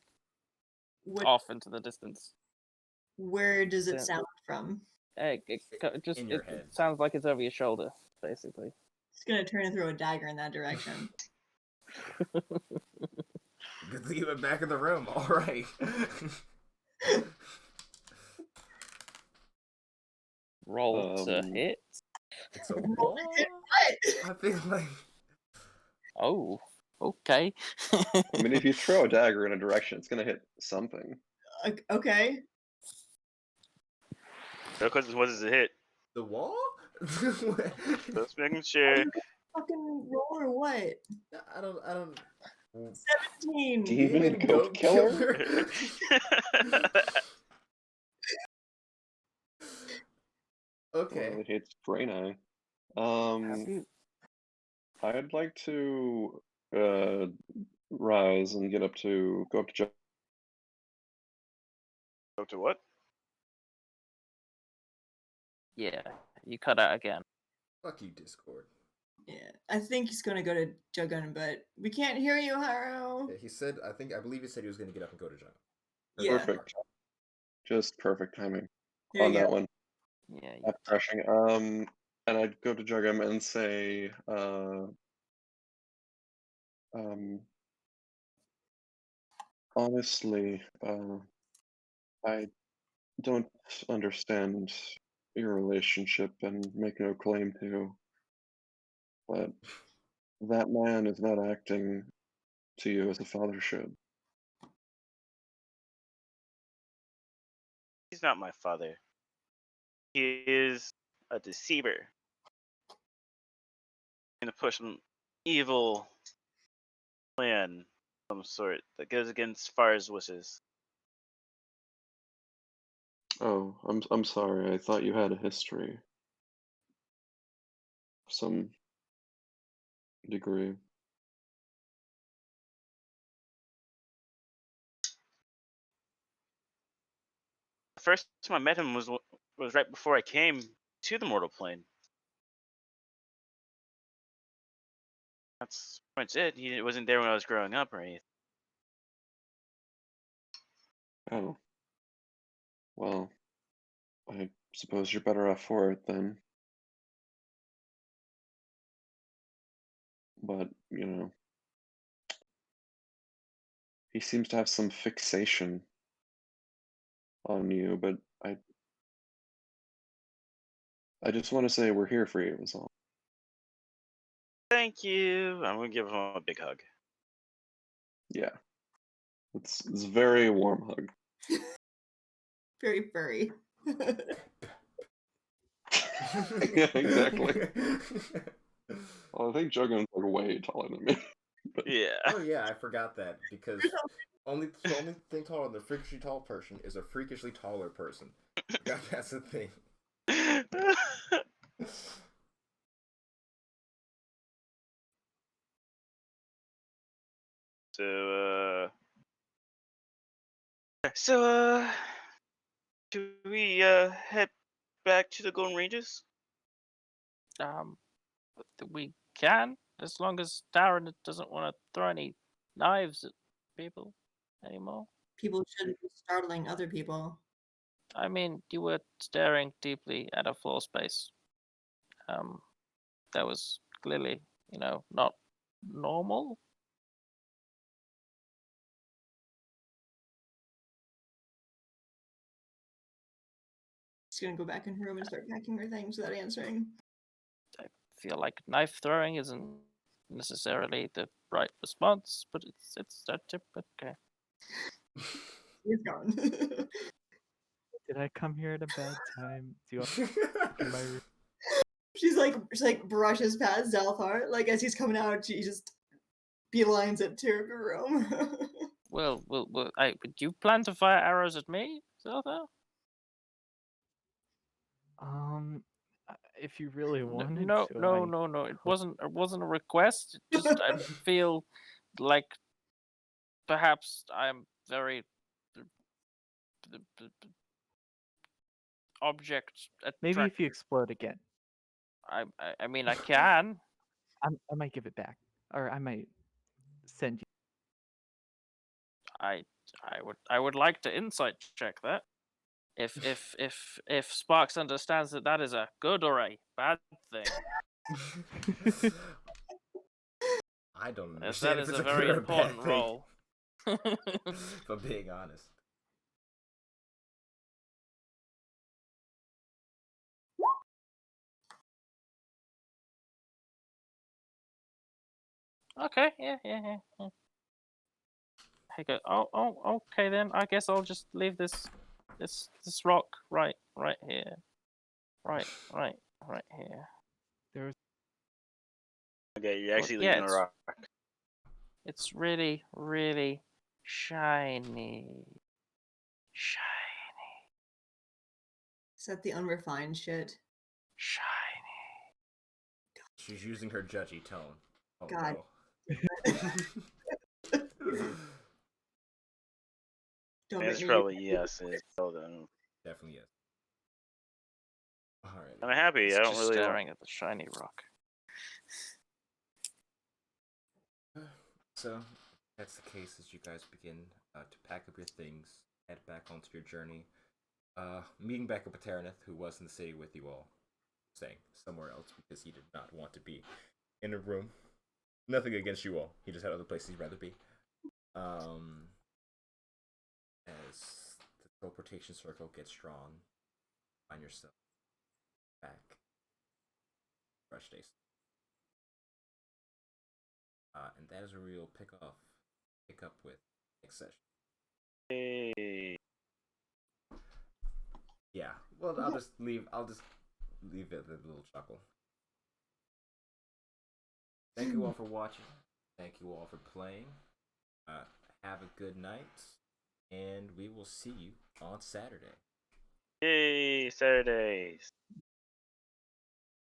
What? off into the distance. Where does it Yeah. sound from? It In your it head. sounds like it's over your shoulder, basically. It's gonna turn and throw a dagger in that direction. Good to get back in the room. All right. Roll to hit. It's a wall. I feel like. Oh, okay. I mean, if you throw a dagger in a direction, it's gonna hit something. Okay. What does it hit? The wall? Just making Are sure. you gonna fucking roll or what? I don't. 17. Demon goat killer? Okay. Well, it hits brain eye. Have you? I'd like to rise and go up to Joe. Go to what? Yeah, you cut out again. Fuck you, Discord. Yeah, I think he's gonna go to Jogun, but we can't hear you, Haro. Yeah, he said. I believe he said he was going to get up and go to John. Yeah. Perfect. Just perfect timing There on you that go. one. Yeah. Not crushing. And I'd go to Jugum and say, honestly, I don't understand your relationship and make no claim to, but that man is not acting to you as a father should. He's not my father. He is a deceiver. Gonna push some evil plan of some sort that goes against Far's wishes. Oh, I'm sorry. I thought you had a history of some degree. The first time I met him was right before I came to the mortal plane. That's pretty much it. He wasn't there when I was growing up or anything. Oh. Well, I suppose you're better off for it then. But, he seems to have some fixation on you, but I just want to say we're here for you, is all. Thank you. I'm gonna give him a big hug. Yeah. It's a very warm hug. Very furry. Yeah, exactly. Well, I think Juggun's like way taller than me. But Yeah. Oh yeah, I forgot that because the only thing taller than a freakishly tall person is a freakishly taller person. Forgot that's the thing. So, do we head back to the Golden Ranges? We can, as long as Darren doesn't want to throw any knives at people anymore. People shouldn't be startling other people. I mean, you were staring deeply at a floor space. That was clearly, not normal. She's gonna go back in her room and start packing her things without answering. I feel like knife throwing isn't necessarily the right response, but it's a tip. Okay. He's gone. Did I come here at a bad time? Do you want to in my room? She's like brushes past Zalthar. Like as he's coming out, she just beelines it to her room. Well, do you plan to fire arrows at me, Zelda? If you really wanted No, to, no, I no, no. It could. wasn't a request. It just I feel like perhaps I'm very object Maybe if you attracted. explode again, I mean, I can. I might give it back, or I might send you. I would like to insight check that. If Sparks understands that that is a good or a bad thing, I don't as that understand if is it's a a very good or a bad important thing. role. If I'm being honest. Okay, yeah. Hey, go. Oh, okay then. I guess I'll just leave this rock right here, right here. There's Okay, you're Well, actually yeah, leaving a rock. it's really, really shiny. Is that the unrefined shit? Shiny. She's using her judgy tone. Oh God. no. Don't The make answer's me. probably yes. It's then. Definitely yes. Alright. I'm happy. It's I don't just really staring at the shiny rock. So, that's the case as you guys begin to pack up your things, head back onto your journey. Meeting back up with Taranith, who was in the city with you all, staying somewhere else because he did not want to be in a room. Nothing against you all. He just had other places he'd rather be. As the teleportation circle gets drawn, find yourself back. Rush days. And that is where we'll pick up with next session. Hey. Yeah. Well, I'll just leave it with a little chuckle. Thank you all for watching. Thank you all for playing. Have a good night, and we will see you on Saturday. Yay, Saturdays.